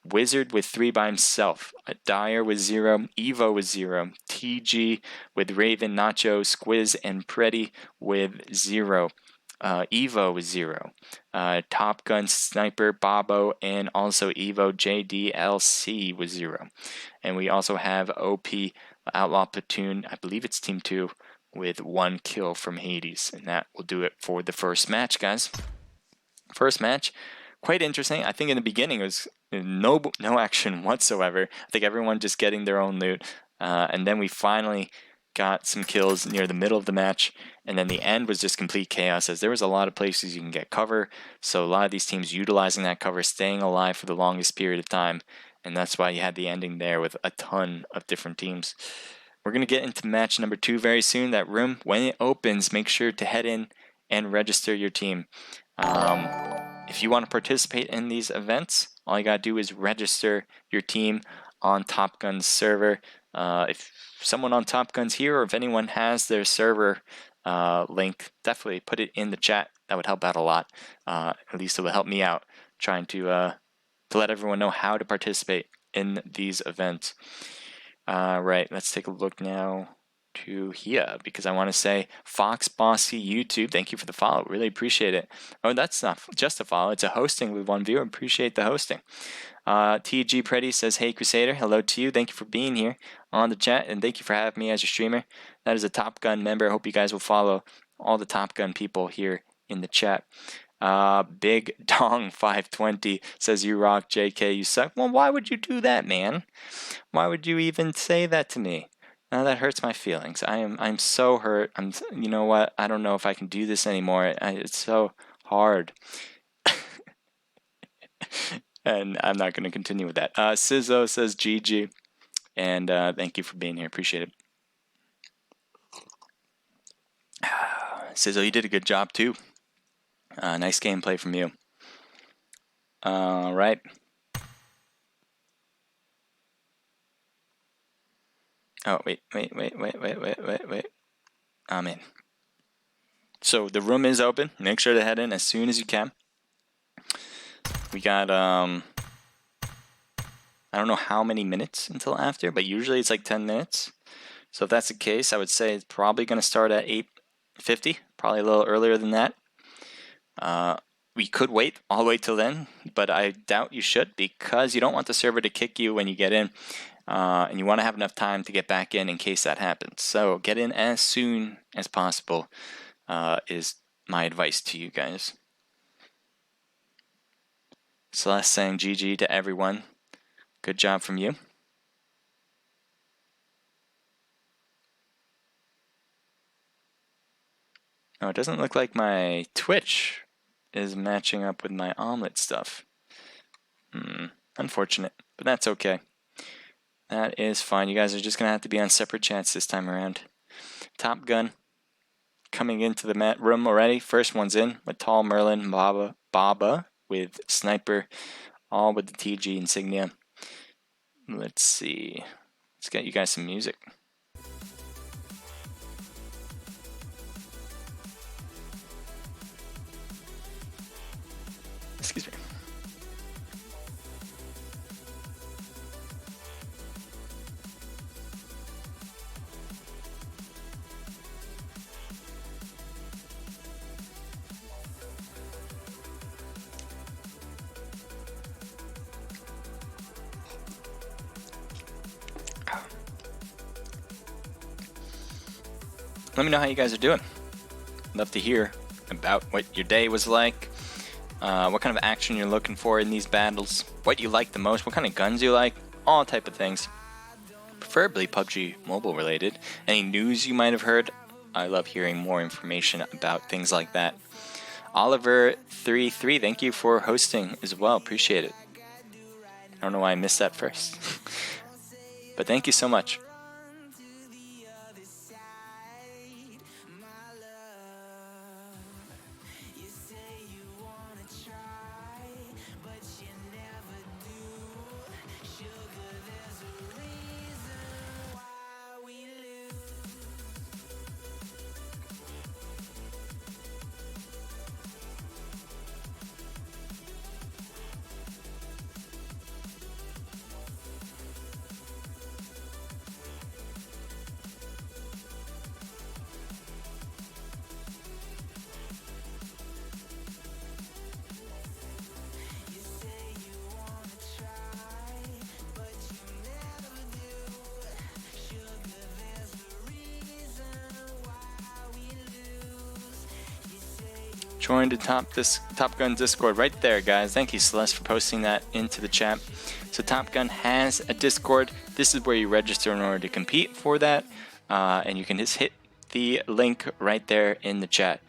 Wizard with 3 by himself. Dyer with 0. Evo with 0. TG with Raven, Nacho, Squiz, and Pretty with 0. Evo with 0. Top Gun, Sniper, Bobo, and also Evo JDLC with 0. And we also have OP, Outlaw Platoon, I believe it's Team 2, with 1 kill from Hades. And that will do it for the first match, guys. First match, quite interesting. I think in the beginning it was no action whatsoever. I think everyone just getting their own loot. And then we finally got some kills near the middle of the match, and then the end was just complete chaos, as there was a lot of places you can get cover, so a lot of these teams utilizing that cover, staying alive for the longest period of time, and that's why you had the ending there with a ton of different teams. We're going to get into match number 2 very soon. That room, when it opens, make sure to head in and register your team. If you want to participate in these events, all you got to do is register your team on Top Gun's server. If someone on Top Gun's here, or if anyone has their server link, definitely put it in the chat. That would help out a lot. At least it will help me out trying to let everyone know how to participate in these events. Right, let's take a look now to here, because I want to say Fox Bossy YouTube, thank you for the follow, really appreciate it. Oh, that's not just a follow, it's a hosting with 1 viewer. Appreciate the hosting. TG Pretty says, hey Crusader, hello to you, thank you for being here on the chat, and thank you for having me as your streamer. That is a Top Gun member. I hope you guys will follow all the Top Gun people here in the chat. Big Dong 520 says, you rock, JK, you suck. Well, why would you do that, man? Why would you even say that to me? That hurts my feelings. I'm so hurt. You know what? I don't know if I can do this anymore. It's so hard. And I'm not going to continue with that. Sizzo says GG, and thank you for being here. Appreciate it. Sizzo, you did a good job too. Nice gameplay from you. All right. Oh, wait. I'm in. So the room is open. Make sure to head in as soon as you can. We got, I don't know how many minutes until after, but usually it's like 10 minutes. So if that's the case, I would say it's probably going to start at 8:50, probably a little earlier than that. We could wait all the way till then, but I doubt you should, because you don't want the server to kick you when you get in, and you want to have enough time to get back in case that happens. So get in as soon as possible is my advice to you guys. Celeste saying GG to everyone. Good job from you. Oh, it doesn't look like my Twitch is matching up with my Omlet stuff. Unfortunate, but that's okay. That is fine. You guys are just going to have to be on separate chats this time around. Top Gun coming into the room already. First one's in with Tall Merlin, Baba with Sniper, all with the TG insignia. Let's see. Let's get you guys some music. Excuse me. Let me know how you guys are doing. Love to hear about what your day was like, what kind of action you're looking for in these battles, what you like the most, what kind of guns you like, all type of things. Preferably PUBG mobile related. Any news you might have heard, I love hearing more information about things like that. Oliver33, thank you for hosting as well. Appreciate it. I don't know why I missed that first. But thank you so much. Join the Top Gun Discord right there, guys. Thank you, Celeste, for posting that into the chat. So Top Gun has a Discord. This is where you register in order to compete for that, and you can just hit the link right there in the chat.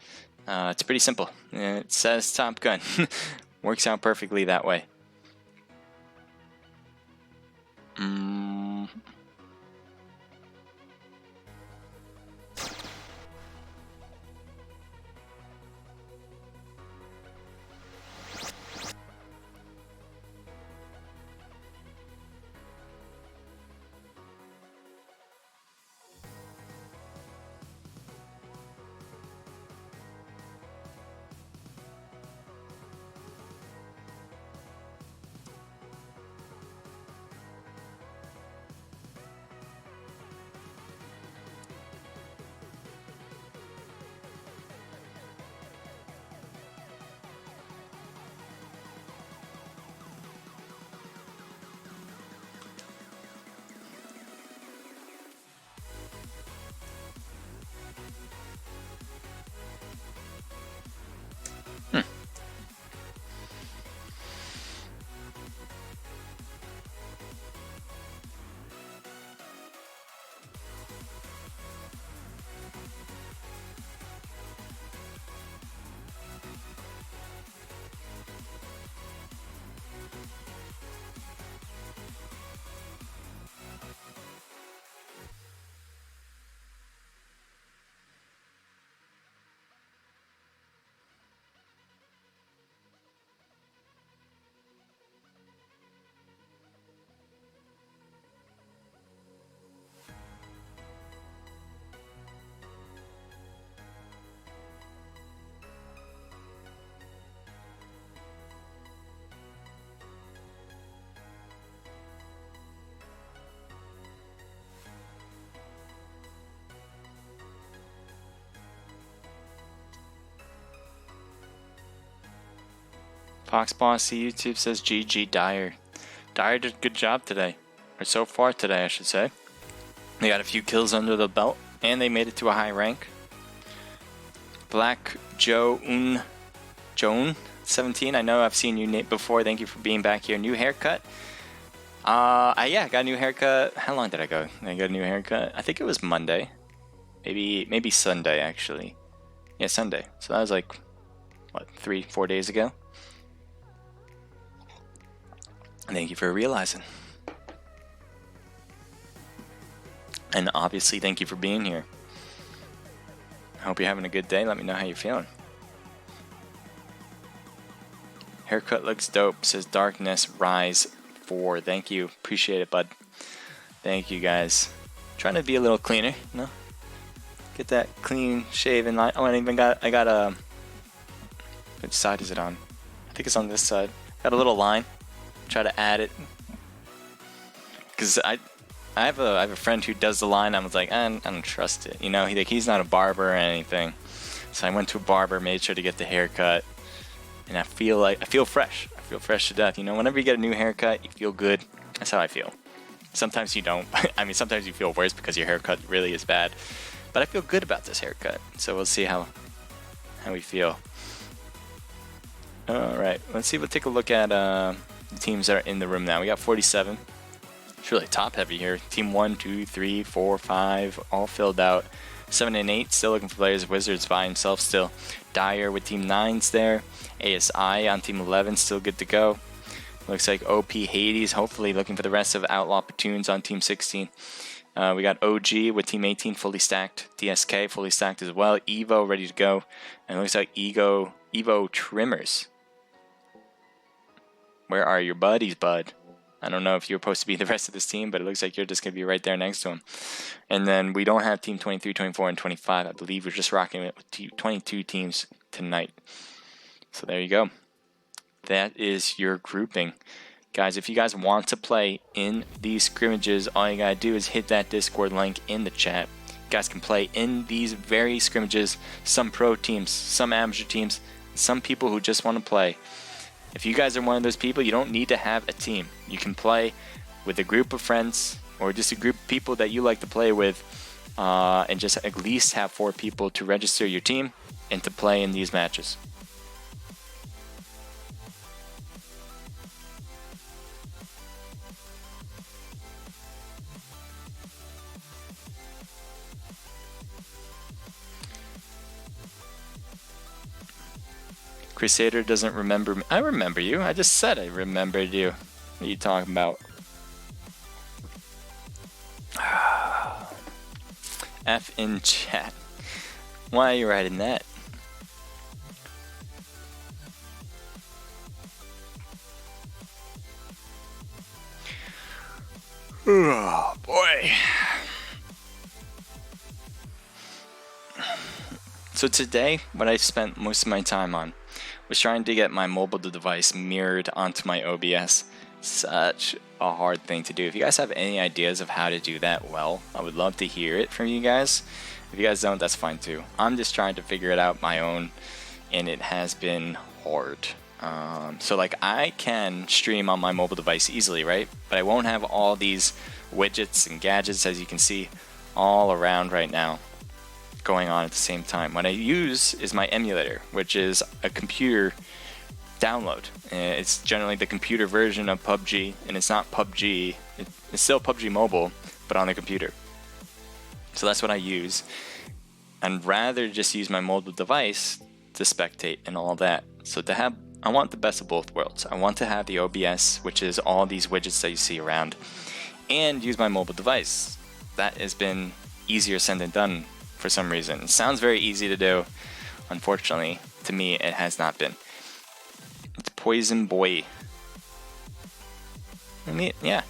It's pretty simple. It says Top Gun. Works out perfectly that way. Fox Bossy YouTube says GG Dyer. Dyer did a good job today. Or so far today, I should say. They got a few kills under the belt, and they made it to a high rank. Black Joan 17, I know I've seen you before. Thank you for being back here. New haircut. Yeah, I got a new haircut. How long did I go? I got a new haircut. I think it was Monday. Maybe Sunday, actually. Yeah, Sunday. So that was like, what, 3-4 days ago? Thank you for realizing. And obviously, thank you for being here. I hope you're having a good day. Let me know how you're feeling. Haircut looks dope, says Darkness Rise 4. Thank you. Appreciate it, bud. Thank you, guys. Trying to be a little cleaner, you know? Get that clean shaven line. Oh, and I got a... Which side is it on? I think it's on this side. Got a little line. Try to add it. Because I have a friend who does the line. I was like, I don't trust it. You know, he's not a barber or anything. So I went to a barber, made sure to get the haircut. And I feel fresh. I feel fresh to death. You know, whenever you get a new haircut, you feel good. That's how I feel. Sometimes you don't. I mean, sometimes you feel worse because your haircut really is bad. But I feel good about this haircut, so we'll see how we feel. All right, let's see. We'll take a look at the teams that are in the room now. We got 47. It's really top heavy here. Team 1, 2, 3, 4, 5, all filled out. 7 and 8, still looking for players. Wizards by himself still. Dyer with Team 9's there. ASI on Team 11, still good to go. Looks like OP Hades, hopefully looking for the rest of Outlaw Platoons on Team 16. We got OG with Team 18 fully stacked. DSK fully stacked as well. Evo ready to go. And it looks like Evo Trimmers. Where are your buddies, bud? I don't know if you're supposed to be the rest of this team, but it looks like you're just going to be right there next to him. And then we don't have Team 23, 24, and 25. I believe we're just rocking it with 22 teams tonight. So there you go. That is your grouping. Guys, if you guys want to play in these scrimmages, all you got to do is hit that Discord link in the chat. You guys can play in these very scrimmages. Some pro teams, some amateur teams, some people who just want to play. If you guys are one of those people, you don't need to have a team. You can play with a group of friends or just a group of people that you like to play with and just at least have 4 people to register your team and to play in these matches. Crusader doesn't remember me. I remember you. I just said I remembered you. What are you talking about? F in chat. Why are you writing that? Oh boy. So today, what I spent most of my time on was trying to get my mobile device mirrored onto my OBS. Such a hard thing to do. If you guys have any ideas of how to do that well, I would love to hear it from you guys. If you guys don't, that's fine too. I'm just trying to figure it out my own, and it has been hard. So like I can stream on my mobile device easily, right? But I won't have all these widgets and gadgets, as you can see, all around right now going on at the same time. What I use is my emulator, which is a computer download. It's generally the computer version of PUBG, and it's not PUBG. It's still PUBG Mobile, but on the computer. So that's what I use. And rather just use my mobile device to spectate and all that. So to have, I want the best of both worlds. I want to have the OBS, which is all these widgets that you see around, and use my mobile device. That has been easier said than done for some reason. It sounds very easy to do. Unfortunately, to me, it has not been. It's Poison Boy. I mean, yeah.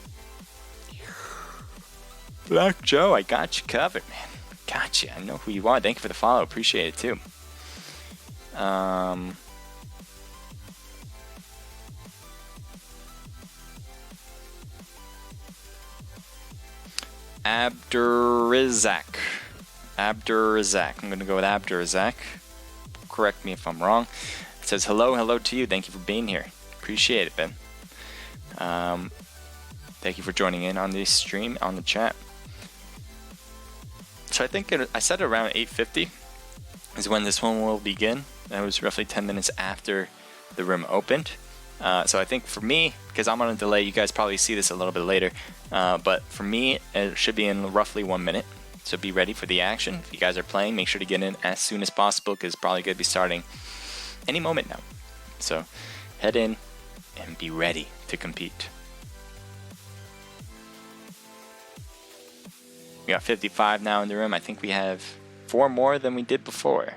Black Joe, I got you covered, man. Gotcha. I know who you are. Thank you for the follow. Appreciate it too. Abdurazak. I'm going to go with Abdurazak. Correct me if I'm wrong. It says hello to you. Thank you for being here. Appreciate it, Ben. Thank you for joining in on this stream on the chat. So I think I said around 8:50 is when this one will begin. That was roughly 10 minutes after the room opened. So I think for me, because I'm on a delay, you guys probably see this a little bit later. But for me, it should be in roughly 1 minute. So be ready for the action. If you guys are playing, make sure to get in as soon as possible, because it's probably going to be starting any moment now. So head in and be ready to compete. We got 55 now in the room. I think we have 4 more than we did before.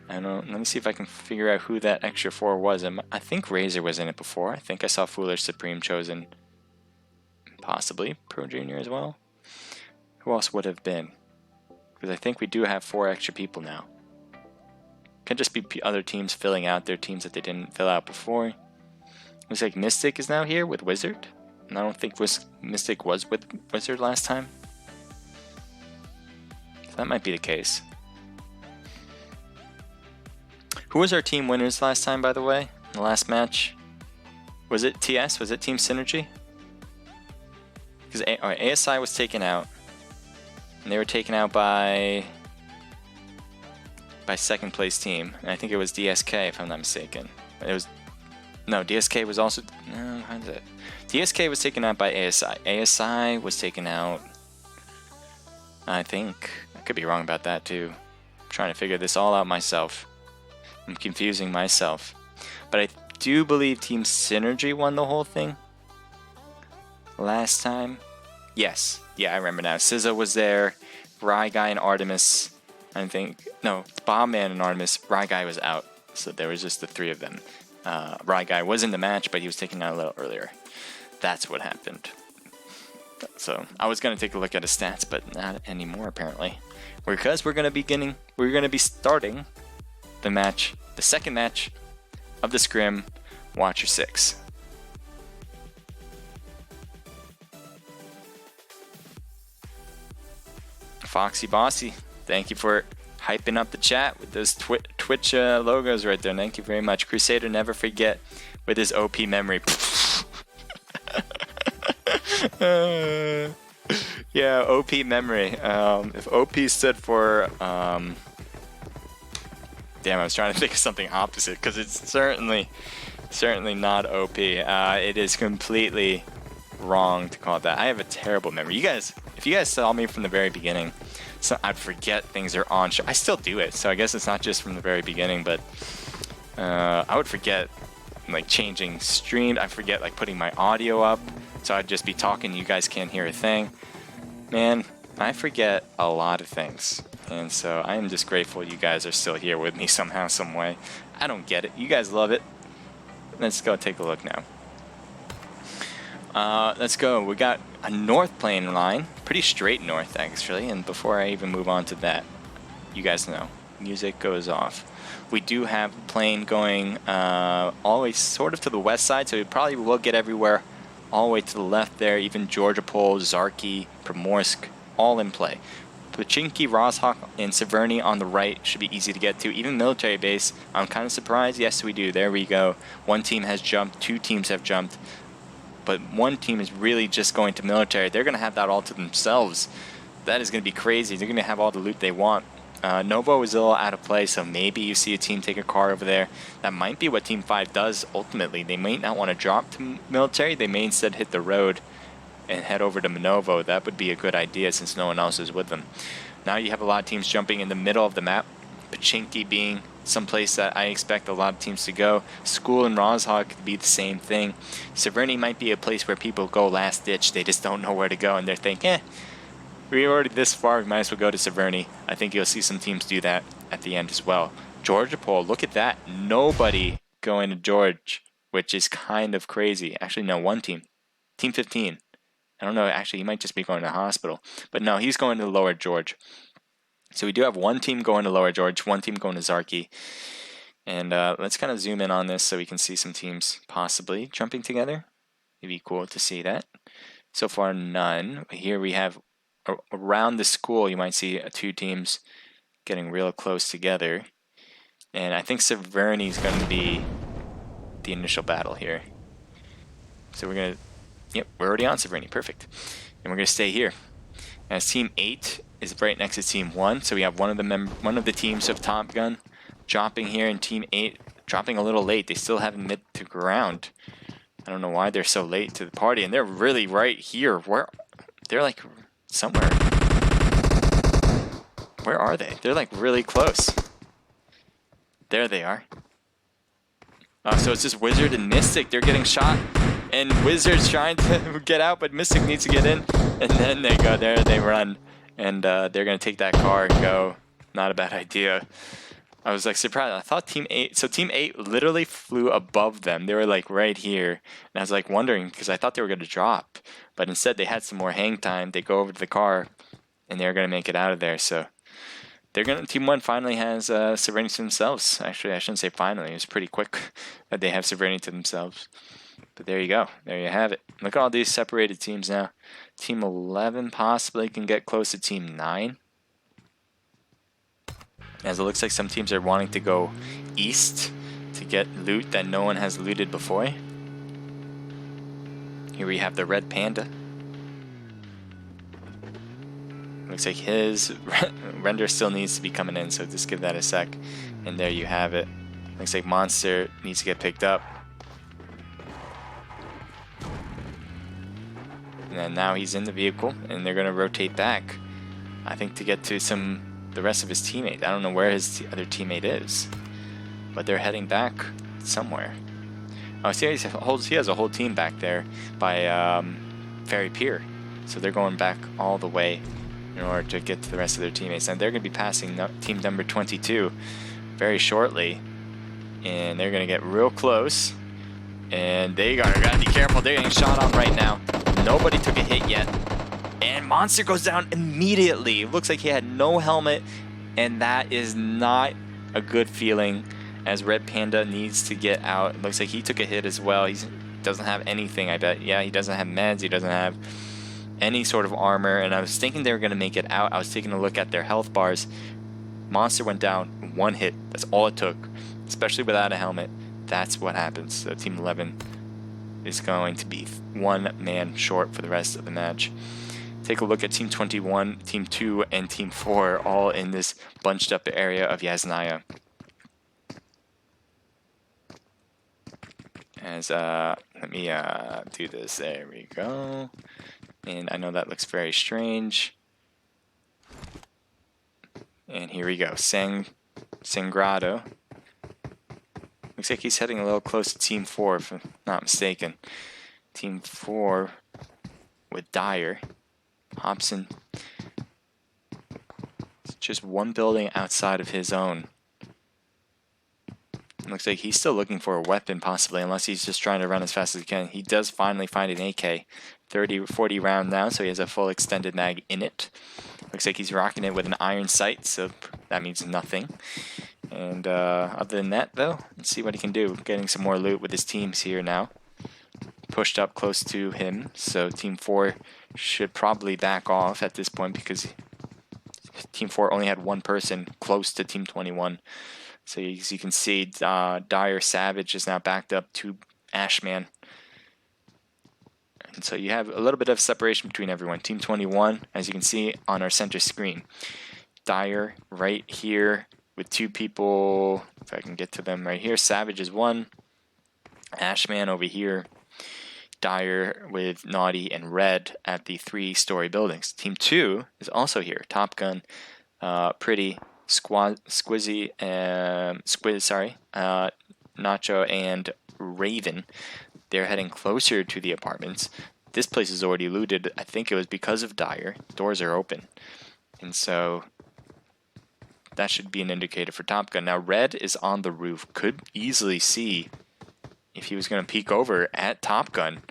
I don't. Let me see if I can figure out who that extra 4 was. I think Razor was in it before. I think I saw Foolish Supreme chosen. Possibly Pro Junior as well. Who else would have been? Because I think we do have 4 extra people now. Could just be other teams filling out their teams that they didn't fill out before. Looks like Mystic is now here with Wizard. And I don't think Mystic was with Wizard last time. So that might be the case. Who was our team winners last time, by the way? In the last match? Was it TS? Was it Team Synergy? Because ASI was taken out. and they were taken out by second place team, and I think it was DSK if I'm not mistaken. It was DSK was also how is it? DSK was taken out by ASI. ASI was taken out, I think. I could be wrong about that too. I'm trying to figure this all out myself. I'm confusing myself. But I do believe Team Synergy won the whole thing last time. Yes. Yeah, I remember now. SZA was there, Rye Guy and Artemis. I think, no, Bomb Man and Artemis. Rye Guy was out. So there was just the three of them. Rye Guy was in the match, but he was taken out a little earlier. That's what happened. So I was gonna take a look at his stats, but not anymore apparently, because we're gonna be starting the second match of the scrim, Watcher 6. Foxy Bossy, thank you for hyping up the chat with those Twitch logos right there. Thank you very much. Crusader never forget with his OP memory. Yeah, OP memory. If OP stood for damn, I was trying to think of something opposite, because it's certainly not OP. It is completely wrong to call it that. I have a terrible memory. If you guys saw me from the very beginning, so I'd forget things are on show. I still do it, so I guess it's not just from the very beginning, but I would forget like changing stream. I forget like putting my audio up, so I'd just be talking, you guys can't hear a thing. Man, I forget a lot of things, and so I am just grateful you guys are still here with me somehow, some way. I don't get it. You guys love it. Let's go take a look now. Let's go. We got a north plane line, pretty straight north actually, and before I even move on to that, you guys know, music goes off. We do have a plane going all the way sort of to the west side, so we probably will get everywhere all the way to the left there, even Georgiapol, Zarki, Primorsk, all in play. Pochinki, Rozhok, and Severny on the right should be easy to get to. Even military base, I'm kind of surprised. Yes, we do. There we go. One team has jumped, two teams have jumped, but one team is really just going to military. They're going to have that all to themselves. That is going to be crazy. They're going to have all the loot they want. Novo is a little out of play, so maybe you see a team take a car over there. That might be what Team 5 does ultimately. They might not want to drop to military. They may instead hit the road and head over to Minovo. That would be a good idea since no one else is with them. Now you have a lot of teams jumping in the middle of the map. Pochinki being someplace that I expect a lot of teams to go. School and Rozhok could be the same thing. Severny might be a place where people go last ditch. They just don't know where to go, and they're thinking, we're already this far, we might as well go to Severny. I think you'll see some teams do that at the end as well. Georgiapol, look at that. Nobody going to George, which is kind of crazy. Actually, no, one team. Team 15. I don't know, actually, he might just be going to the hospital. But no, he's going to Lower George. So we do have one team going to Lower George, one team going to Zarki. And let's kind of zoom in on this so we can see some teams possibly jumping together. It'd be cool to see that. So far, none. Here we have around the school, you might see two teams getting real close together. And I think Severny is going to be the initial battle here. So we're going to, yep, we're already on Severny, perfect. And we're going to stay here. As Team 8 is right next to Team 1, so we have one of the teams of Top Gun dropping here, and Team 8 dropping a little late. They still haven't made to ground. I don't know why they're so late to the party, and they're really right here. They're like somewhere. Where are they? They're like really close. There they are. So it's just Wizard and Mystic. They're getting shot, and Wizard's trying to get out, but Mystic needs to get in. And then they go there, they run, and they're going to take that car and go. Not a bad idea. I was like surprised. I thought Team 8, so Team 8 literally flew above them. They were like right here. And I was like wondering because I thought they were going to drop. But instead they had some more hang time. They go over to the car and they're going to make it out of there. So they're going to, Team 1 finally has Severny to themselves. Actually, I shouldn't say finally. It was pretty quick that they have Severny to themselves. But there you go. There you have it. Look at all these separated teams now. Team 11 possibly can get close to Team 9. As it looks like some teams are wanting to go east to get loot that no one has looted before. Here we have the Red Panda. Looks like his render still needs to be coming in, so just give that a sec. And there you have it. Looks like Monster needs to get picked up. And then now he's in the vehicle, and they're going to rotate back, I think, to get to the rest of his teammates. I don't know where his other teammate is, but they're heading back somewhere. Oh, see, he has a whole team back there by Ferry Pier. So they're going back all the way in order to get to the rest of their teammates. And they're going to be passing team number 22 very shortly. And they're going to get real close. And they gotta be careful. They're getting shot on right now. Nobody took a hit yet. And Monster goes down immediately. It looks like he had no helmet. And that is not a good feeling, as Red Panda needs to get out. It looks like he took a hit as well. He doesn't have anything, I bet. Yeah, he doesn't have meds. He doesn't have any sort of armor. And I was thinking they were going to make it out. I was taking a look at their health bars. Monster went down, one hit. That's all it took. Especially without a helmet. That's what happens. So Team 11 is going to be one man short for the rest of the match. Take a look at Team 21, Team 2, and Team 4 all in this bunched up area of Yasnaya. As let me do this. There we go. And I know that looks very strange. And here we go. Sangrado. Looks like he's heading a little close to Team 4, if I'm not mistaken. Team 4 with Dyer. Hobson. It's just one building outside of his own. Looks like he's still looking for a weapon, possibly, unless he's just trying to run as fast as he can. He does finally find an AK. 30-40 round now, so he has a full extended mag in it. Looks like he's rocking it with an iron sight, so that means nothing. And other than that, though, let's see what he can do. Getting some more loot with his teams here now. Pushed up close to him, so Team 4 should probably back off at this point because Team 4 only had one person close to Team 21. So as you can see, Dyer Savage is now backed up to Ashman. And so you have a little bit of separation between everyone. Team 21, as you can see on our center screen. Dyer right here with two people, if I can get to them right here. Savage is one. Ashman over here. Dyer with Naughty and Red at the 3-story buildings. Team 2 is also here. Top Gun, Pretty, Squizzy, Nacho, and Raven. They're heading closer to the apartments. This place is already looted. I think it was because of Dyer. Doors are open. And so that should be an indicator for Top Gun. Now Red is on the roof. Could easily see if he was going to peek over at Top Gun.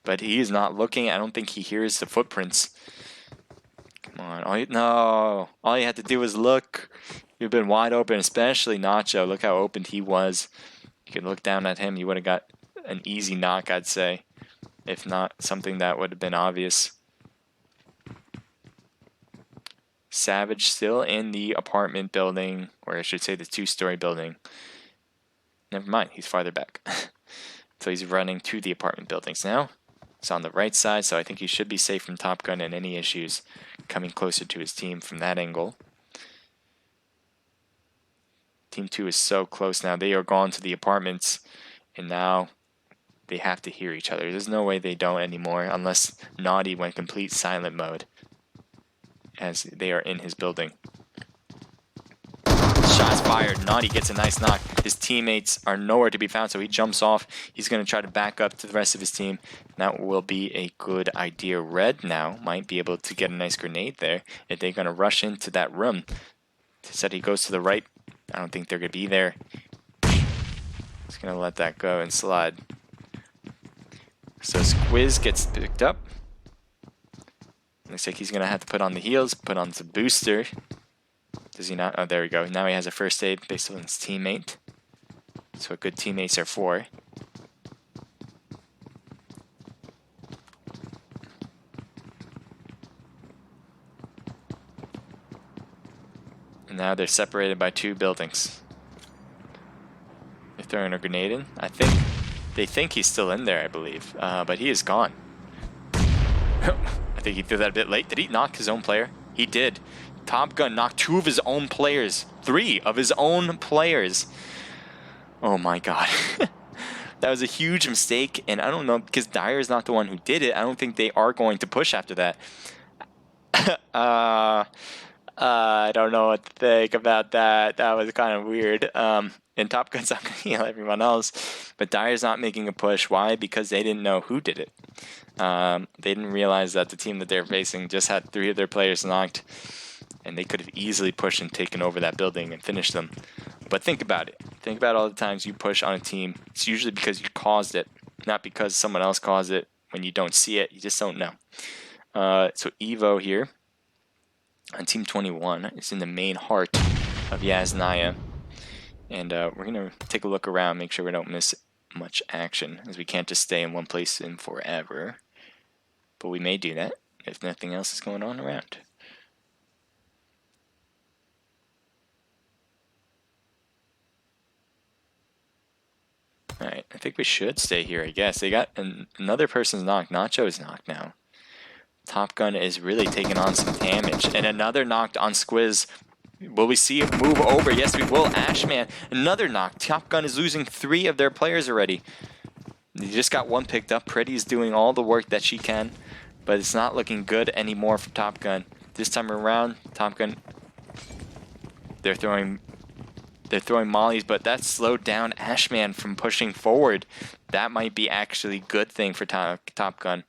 But he is not looking. I don't think he hears the footprints. Come on. All you had to do was look. You've been wide open, especially Nacho. Look how open he was. You could look down at him. You would have got an easy knock, I'd say. If not, something that would have been obvious. Savage still in the apartment building, or I should say the 2-story building. Never mind, he's farther back. So he's running to the apartment buildings now. It's on the right side, so I think he should be safe from Top Gun and any issues coming closer to his team from that angle. Team 2 is so close now. They are gone to the apartments, and now they have to hear each other. There's no way they don't anymore, unless Naughty went complete silent mode as they are in his building. Shots fired. Naughty gets a nice knock. His teammates are nowhere to be found, so he jumps off. He's going to try to back up to the rest of his team. That will be a good idea. Red now might be able to get a nice grenade there if they're going to rush into that room. Said he goes to the right. I don't think they're going to be there. He's going to let that go and slide. So Squiz gets picked up. Looks like he's going to have to put on the heels, put on the booster. Does he not? Oh, there we go. Now he has a first aid based on his teammate. That's what good teammates are for. And now they're separated by 2 buildings. They're throwing a grenade in. They think he's still in there, I believe. But he is gone. I think he threw that a bit late. Did he knock his own player? He did. Top Gun knocked 2 of his own players. 3 of his own players. Oh my god. That was a huge mistake, and I don't know, because Dyer is not the one who did it. I don't think they are going to push after that. I don't know what to think about that. That was kind of weird. And Top Gun's not going to heal everyone else, but Dyer's not making a push. Why? Because they didn't know who did it. They didn't realize that the team that they're facing just had 3 of their players knocked, and they could have easily pushed and taken over that building and finished them. But think about it. Think about all the times you push on a team. It's usually because you caused it, not because someone else caused it. When you don't see it, you just don't know. So Evo here on Team 21 is in the main heart of Yasnaya. And we're going to take a look around, make sure we don't miss much action, as we can't just stay in one place in forever. But we may do that if nothing else is going on around. Alright, I think we should stay here, I guess. They got another person's knocked. Nacho's knocked now. Top Gun is really taking on some damage. And another knocked on Squiz. Will we see it move over? Yes, we will. Ashman, another knock. Top Gun is losing 3 of their players already. They just got 1 picked up. Pretty's doing all the work that she can, but it's not looking good anymore for Top Gun. This time around, Top Gun, they're throwing mollies, but that slowed down Ashman from pushing forward. That might be actually a good thing for Top Gun,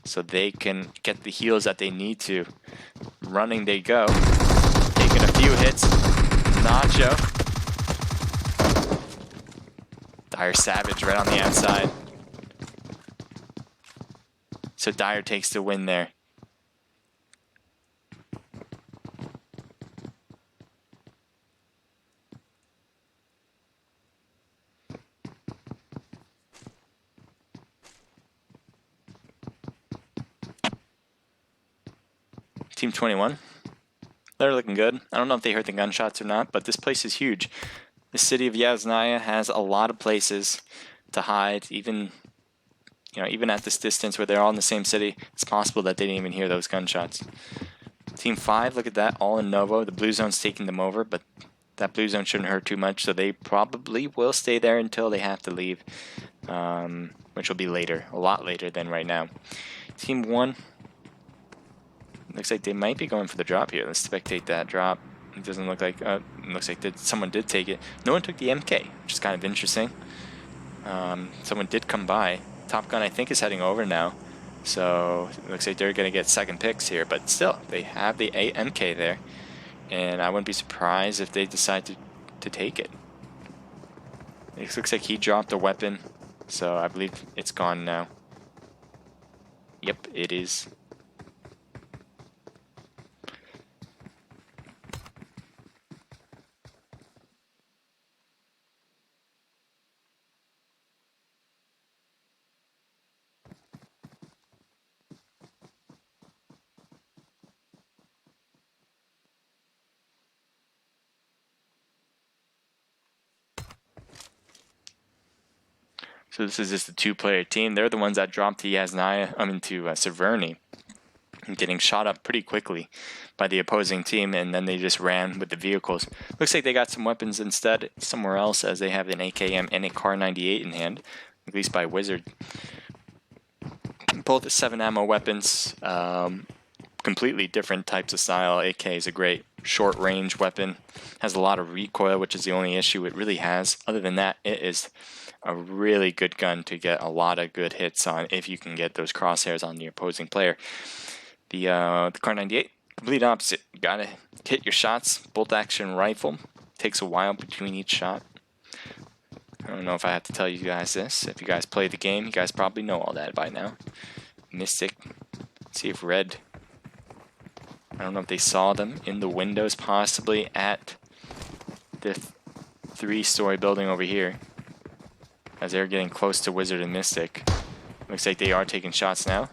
so they can get the heals that they need to. Running they go. Taking a few hits. Nacho. Dyer Savage right on the outside. So Dyer takes the win there. Team 21, they're looking good. I don't know if they heard the gunshots or not, but this place is huge. The city of Yasnaya has a lot of places to hide. Even at this distance where they're all in the same city, it's possible that they didn't even hear those gunshots. Team 5, look at that, all in Novo. The blue zone's taking them over, but that blue zone shouldn't hurt too much, so they probably will stay there until they have to leave, which will be later, a lot later than right now. Team 1. Looks like they might be going for the drop here. Let's spectate that drop. It doesn't look like... it looks like someone did take it. No one took the MK, which is kind of interesting. Someone did come by. Top Gun, I think, is heading over now. So it looks like they're going to get second picks here. But still, they have the MK there. And I wouldn't be surprised if they decide to take it. It looks like he dropped a weapon. So I believe it's gone now. Yep, it is. So this is just a 2-player team. They're the ones that dropped to Yasnaya, to Severny, and getting shot up pretty quickly by the opposing team, and then they just ran with the vehicles. Looks like they got some weapons instead somewhere else, as they have an AKM and a Car 98 in hand, at least by Wizard. Both 7 ammo weapons, completely different types of style. AK is a great short-range weapon, has a lot of recoil, which is the only issue it really has. Other than that, it is a really good gun to get a lot of good hits on if you can get those crosshairs on the opposing player. The Car 98, complete opposite. You gotta hit your shots. Bolt action rifle takes a while between each shot. I don't know if I have to tell you guys this. If you guys play the game, you guys probably know all that by now. Mystic. Let's see if Red. I don't know if they saw them in the windows, possibly at the 3-story building over here, as they're getting close to Wizard and Mystic. Looks like they are taking shots now.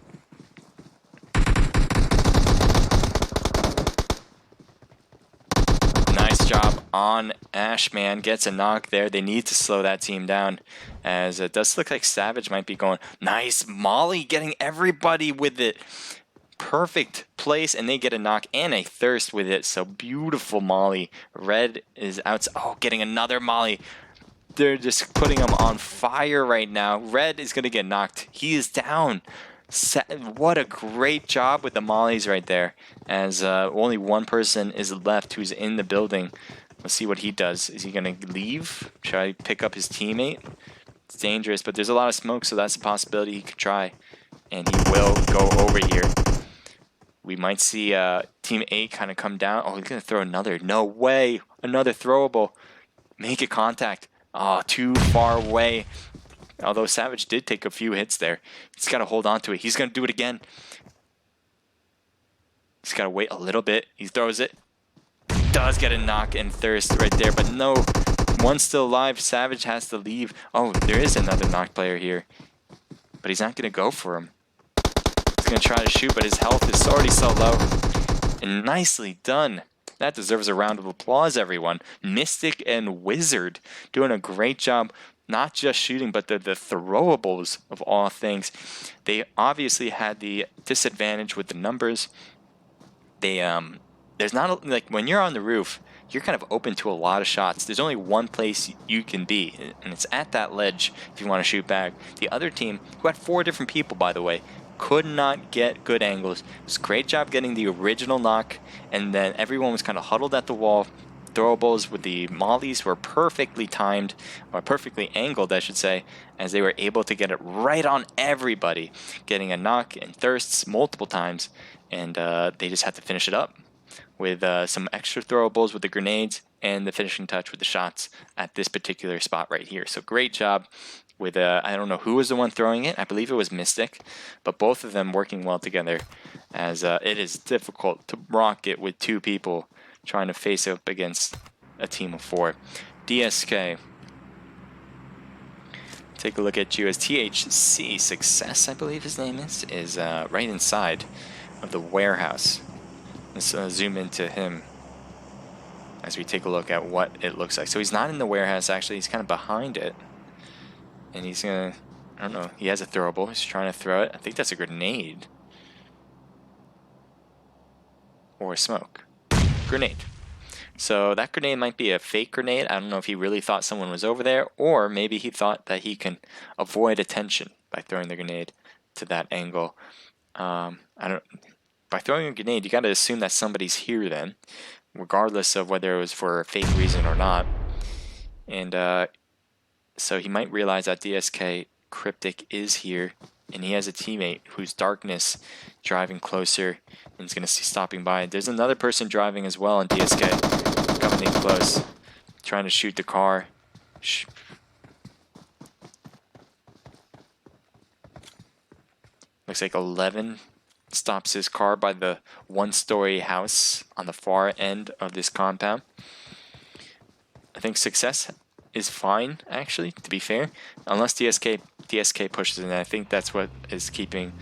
Nice job on Ashman. Gets a knock there. They need to slow that team down, as it does look like Savage might be going. Nice Molly, getting everybody with it. Perfect place, and they get a knock and a thirst with it. So beautiful molly. Red is out. Oh, getting another molly. They're just putting him on fire right now. Red is going to get knocked. He is down. What a great job with the mollies right there. As only one person is left who's in the building. Let's see what he does. Is he going to leave? Try to pick up his teammate? It's dangerous, but there's a lot of smoke, so that's a possibility he could try. And he will go over here. We might see Team A kind of come down. Oh, he's going to throw another. No way. Another throwable. Make it contact. Oh, too far away. Although Savage did take a few hits there. He's got to hold on to it. He's going to do it again. He's got to wait a little bit. He throws it. Does get a knock and thirst right there, but no. One's still alive. Savage has to leave. Oh, there is another knock player here. But he's not going to go for him. He's going to try to shoot, but his health is already so low. And nicely done. That deserves a round of applause, everyone. Mystic and Wizard doing a great job, not just shooting, but the throwables of all things. They obviously had the disadvantage with the numbers. There's not, like, when you're on the roof, you're kind of open to a lot of shots. There's only one place you can be, and it's at that ledge if you want to shoot back. The other team, who had 4 different people, by the way, could not get good angles. It was a great job getting the original knock, and then everyone was kind of huddled at the wall. Throwables with the mollies were perfectly timed, or perfectly angled, I should say, as they were able to get it right on everybody, getting a knock and thirsts multiple times, and they just had to finish it up with some extra throwables with the grenades and the finishing touch with the shots at this particular spot right here. So great job with, I don't know who was the one throwing it. I believe it was Mystic, but both of them working well together, as it is difficult to rock it with 2 people trying to face up against a team of 4. DSK, take a look at you as THC Success, I believe his name is right inside of the warehouse. Let's zoom into him as we take a look at what it looks like. So he's not in the warehouse, actually. He's kind of behind it. And he's going to, I don't know, he has a throwable. He's trying to throw it. I think that's a grenade. Or a smoke. Grenade. So that grenade might be a fake grenade. I don't know if he really thought someone was over there, or maybe he thought that he can avoid attention by throwing the grenade to that angle. By throwing a grenade, you got to assume that somebody's here then, regardless of whether it was for a fake reason or not. And so he might realize that DSK Cryptic is here, and he has a teammate who's Darkness driving closer, and he's going to see stopping by. There's another person driving as well, and DSK coming in close, trying to shoot the car. Looks like 11 stops his car by the 1-story house on the far end of this compound. I think Success is fine, actually, to be fair, unless DSK pushes in. I think that's what is keeping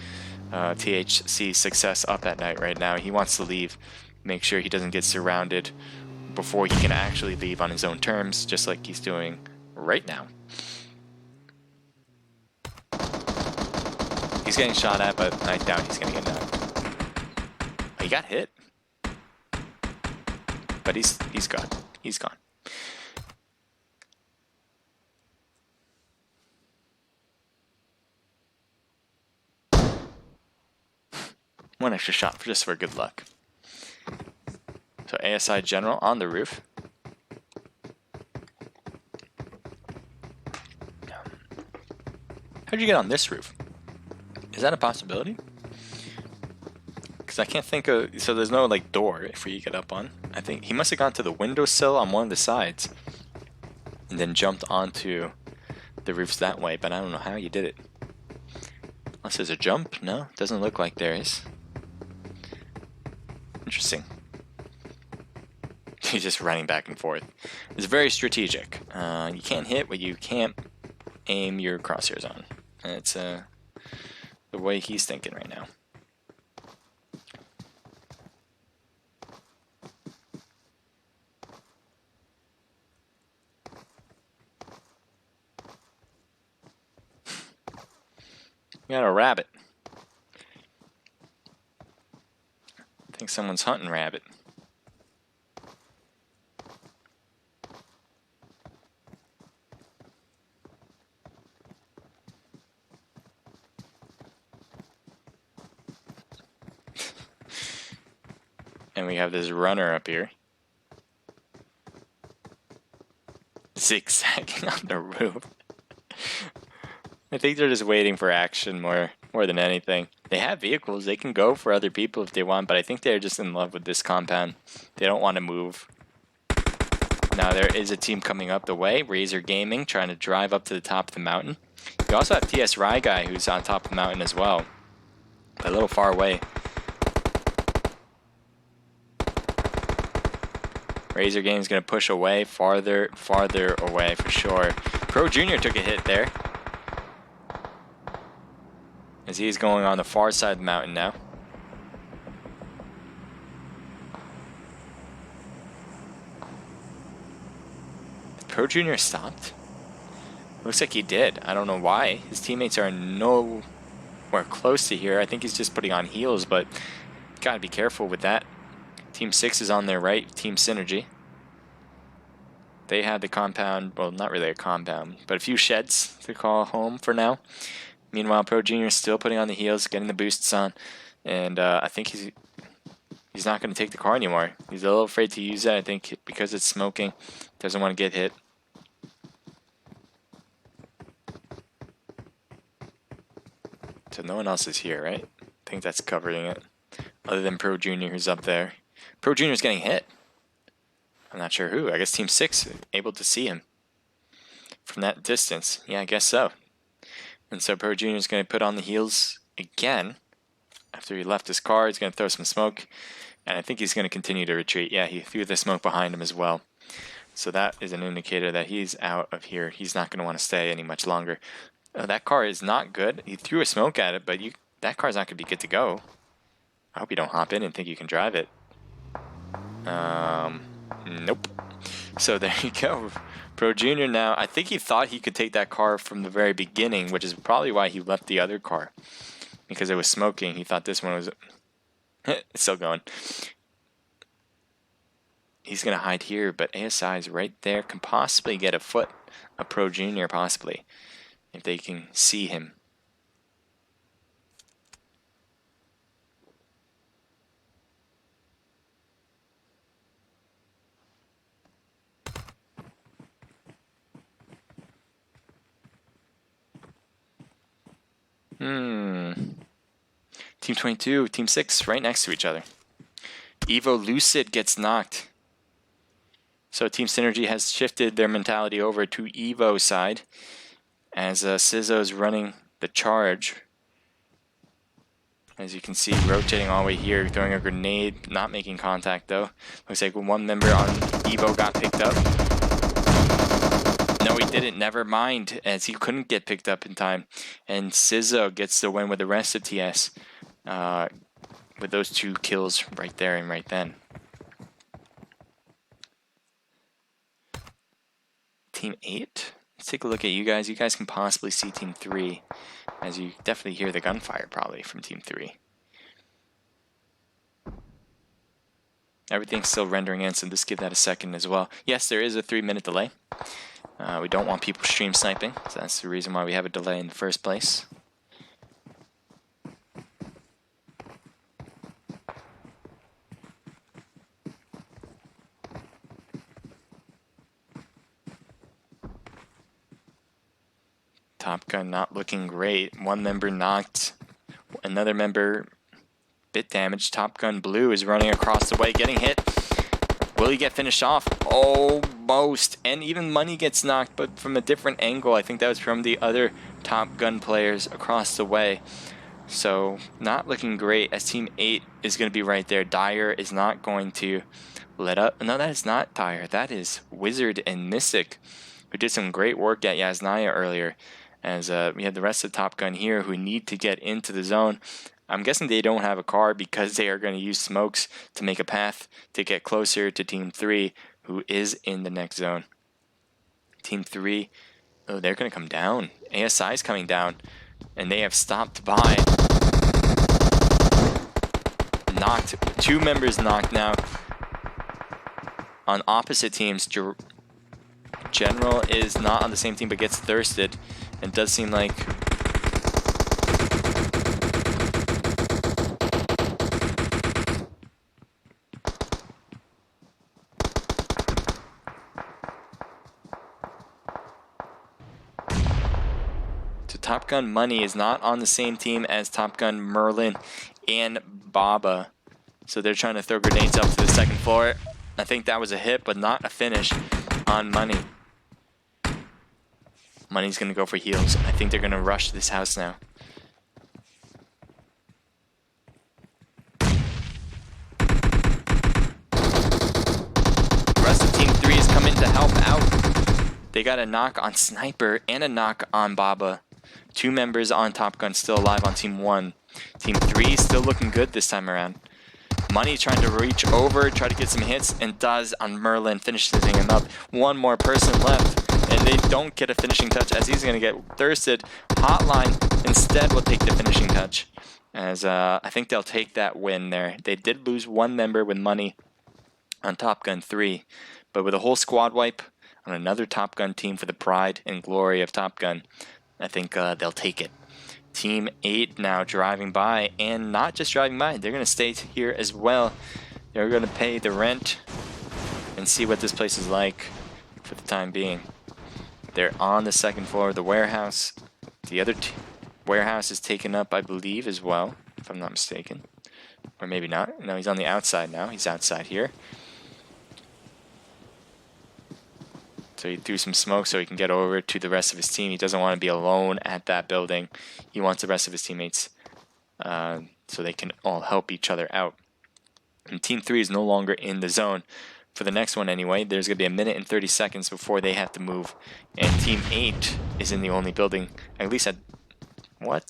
THC Success up at night right now. He wants to leave, make sure he doesn't get surrounded before he can actually leave on his own terms, just like he's doing right now. He's getting shot at, but I doubt he's going to get knocked. Oh, he got hit, but he's gone. He's gone. One extra shot just for good luck. So ASI General on the roof. How'd you get on this roof? Is that a possibility? Because I can't think of... So there's no, like, door for you to get up on. I think he must have gone to the windowsill on one of the sides and then jumped onto the roofs that way, but I don't know how you did it. Unless there's a jump? No, doesn't look like there is. Interesting. He's just running back and forth. It's very strategic. You can't hit what you can't aim your crosshairs on. And it's the way he's thinking right now. We got a rabbit. I think someone's hunting rabbit. And we have this runner up here. Zigzagging on the roof. I think they're just waiting for action more than anything. They have vehicles. They can go for other people if they want, but I think they're just in love with this compound. They don't want to move. Now there is a team coming up the way. Razor Gaming trying to drive up to the top of the mountain. You also have TS Rye Guy who's on top of the mountain as well. But a little far away. Razor Gaming's going to push away, farther away for sure. Pro Junior took a hit there, as he's going on the far side of the mountain now. Pro Junior stopped? Looks like he did. I don't know why. His teammates are nowhere close to here. I think he's just putting on heals, but gotta be careful with that. Team 6 is on their right, Team Synergy. They have the compound, well, not really a compound, but a few sheds to call home for now. Meanwhile, Pro Junior is still putting on the heals, getting the boosts on, and I think he's not going to take the car anymore. He's a little afraid to use it, I think, because it's smoking. Doesn't want to get hit. So no one else is here, right? I think that's covering it. Other than Pro Junior, who's up there. Pro Junior's getting hit. I'm not sure who. I guess Team 6 able to see him from that distance. Yeah, I guess so. And so Pro Junior's going to put on the heels again. After he left his car, he's going to throw some smoke. And I think he's going to continue to retreat. Yeah, he threw the smoke behind him as well. So that is an indicator that he's out of here. He's not going to want to stay any much longer. That car is not good. He threw a smoke at it, but that car's not going to be good to go. I hope you don't hop in and think you can drive it. Nope. So there you go. Pro Junior now, I think he thought he could take that car from the very beginning, which is probably why he left the other car. Because it was smoking. He thought this one was... It's still going. He's going to hide here, but ASI is right there. Can possibly get a foot of Pro Junior, possibly. If they can see him. Team 22, Team 6, right next to each other. Evo Lucid gets knocked. So Team Synergy has shifted their mentality over to Evo side. As Sizzo's running the charge. As you can see, rotating all the way here, throwing a grenade, not making contact though. Looks like one member on Evo got picked up. No, he didn't. Never mind, as he couldn't get picked up in time. And Sizzo gets the win with the rest of TS. With those 2 kills right there and right then. Team 8? Let's take a look at you guys. You guys can possibly see Team 3, as you definitely hear the gunfire probably from Team 3. Everything's still rendering in, so just give that a second as well. Yes, there is a 3-minute delay. We don't want people stream sniping, so that's the reason why we have a delay in the first place. Top Gun not looking great. One member knocked. Another member bit damaged. Top Gun Blue is running across the way, getting hit. Will he get finished off? Almost. And even Money gets knocked, but from a different angle. I think that was from the other Top Gun players across the way. So not looking great, as Team 8 is going to be right there. Dyer is not going to let up. No, that is not Dyer. That is Wizard and Mystic, who did some great work at Yasnaya earlier. As we have the rest of Top Gun here who need to get into the zone. I'm guessing they don't have a car because they are going to use smokes to make a path to get closer to Team 3, who is in the next zone. Team 3, oh, they're going to come down. ASI is coming down, and they have stopped by. Not knocked. 2 members knocked now. On opposite teams, General is not on the same team but gets thirsted. And does seem like... So Top Gun Money is not on the same team as Top Gun Merlin and Baba. So they're trying to throw grenades up to the second floor. I think that was a hit, but not a finish on Money. Money's going to go for heals. I think they're going to rush this house now. The rest of Team 3 is coming to help out. They got a knock on Sniper and a knock on Baba. 2 members on Top Gun still alive on Team 1. Team 3 still looking good this time around. Money trying to reach over, try to get some hits, and does on Merlin, finishing him up. 1 more person left, and they don't get a finishing touch as he's going to get thirsted. Hotline instead will take the finishing touch, as I think they'll take that win there. They did lose 1 member with Money on Top Gun 3, but with a whole squad wipe on another Top Gun team for the pride and glory of Top Gun, I think they'll take it. Team 8 now driving by, and not just driving by, they're going to stay here as well. They're going to pay the rent and see what this place is like for the time being. They're on the second floor of the warehouse. The other warehouse is taken up, I believe, as well, if I'm not mistaken. Or maybe not. No, he's on the outside now. He's outside here. So he threw some smoke so he can get over to the rest of his team. He doesn't want to be alone at that building. He wants the rest of his teammates so they can all help each other out. And Team 3 is no longer in the zone. For the next one anyway, there's going to be 1 minute and 30 seconds before they have to move. And Team 8 is in the only building. At least at... What?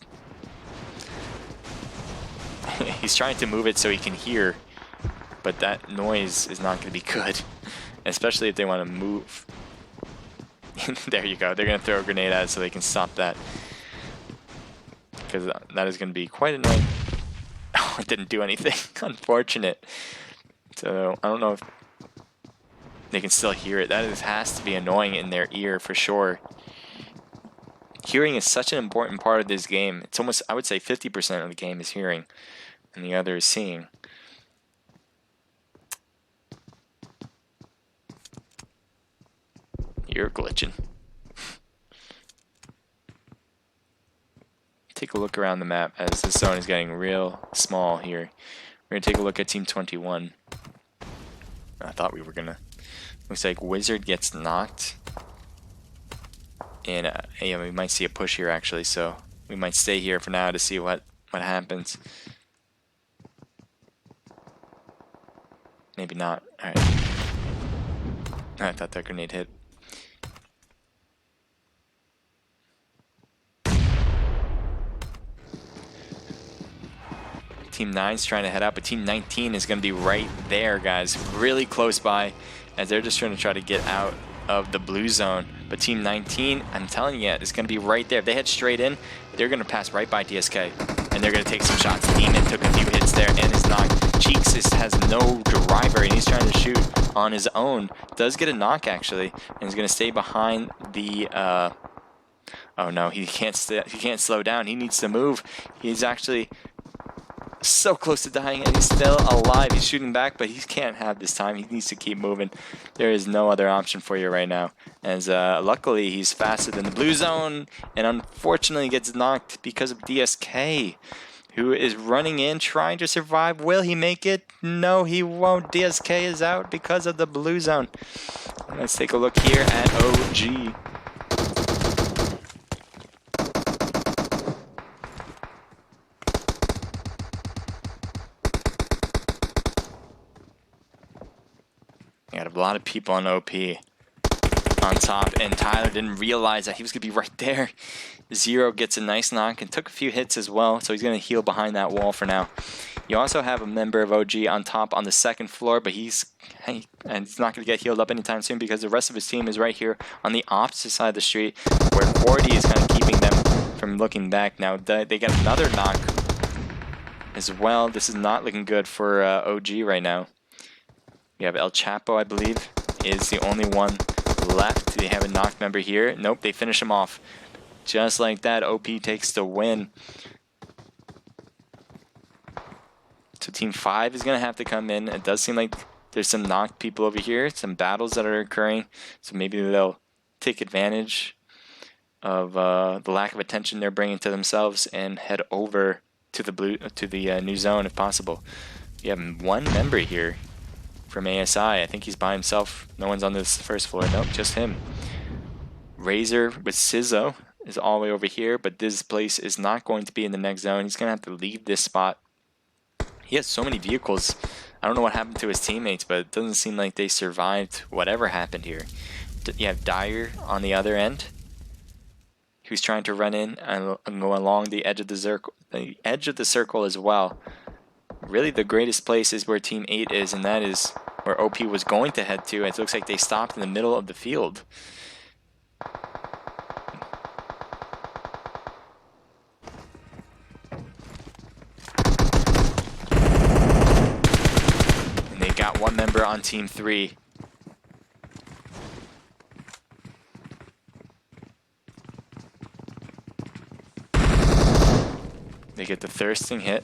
He's trying to move it so he can hear. But that noise is not going to be good. Especially if they want to move. There you go. They're going to throw a grenade at it so they can stop that. Because that is going to be quite annoying. Oh, it didn't do anything. Unfortunate. So, I don't know if they can still hear it. That has to be annoying in their ear for sure. Hearing is such an important part of this game. It's almost, I would say 50% of the game is hearing. And the other is seeing. You're glitching. Take a look around the map as the zone is getting real small here. We're going to take a look at Team 21. I thought we were going to... Looks like Wizard gets knocked. And yeah, we might see a push here actually, so we might stay here for now to see what happens. Maybe not. Alright. I thought that grenade hit. Team 9's trying to head out, but Team 19 is going to be right there, guys. Really close by, as they're just trying to get out of the blue zone. But Team 19, I'm telling you, is going to be right there. If they head straight in, they're going to pass right by DSK, and they're going to take some shots. Demon took a few hits there and is knocked. Cheeks has no driver, and he's trying to shoot on his own. Does get a knock, actually, and he's going to stay behind the... Oh, no, he can't slow down. He needs to move. He's actually... so close to dying, and he's still alive. He's shooting back, but he can't have this time. He needs to keep moving. There is no other option for you right now, as luckily he's faster than the blue zone, and unfortunately gets knocked because of DSK, who is running in trying to survive. Will he make it? No, he won't. DSK is out because of the blue zone. Let's take a look here at OG. Got a lot of people on OP on top, and Tyler didn't realize that he was going to be right there. Zero gets a nice knock and took a few hits as well, so he's going to heal behind that wall for now. You also have a member of OG on top on the second floor, but he's not going to get healed up anytime soon because the rest of his team is right here on the opposite side of the street, where 40 is kind of keeping them from looking back. Now they get another knock as well. This is not looking good for OG right now. We have El Chapo, I believe, is the only one left. They have a knocked member here. Nope, they finish him off. Just like that, OP takes the win. So Team 5 is going to have to come in. It does seem like there's some knocked people over here, some battles that are occurring. So maybe they'll take advantage of the lack of attention they're bringing to themselves and head over to the new zone if possible. We have one member here from ASI. I think he's by himself. No one's on this first floor. Nope, just him. Razor with Sizzo is all the way over here, but this place is not going to be in the next zone. He's going to have to leave this spot. He has so many vehicles. I don't know what happened to his teammates, but it doesn't seem like they survived whatever happened here. You have Dyer on the other end, who's trying to run in and go along the edge of the circle as well. Really, the greatest place is where Team 8 is, and that is where OP was going to head to. It looks like they stopped in the middle of the field. And they got one member on Team 3. They get the thirsting hit.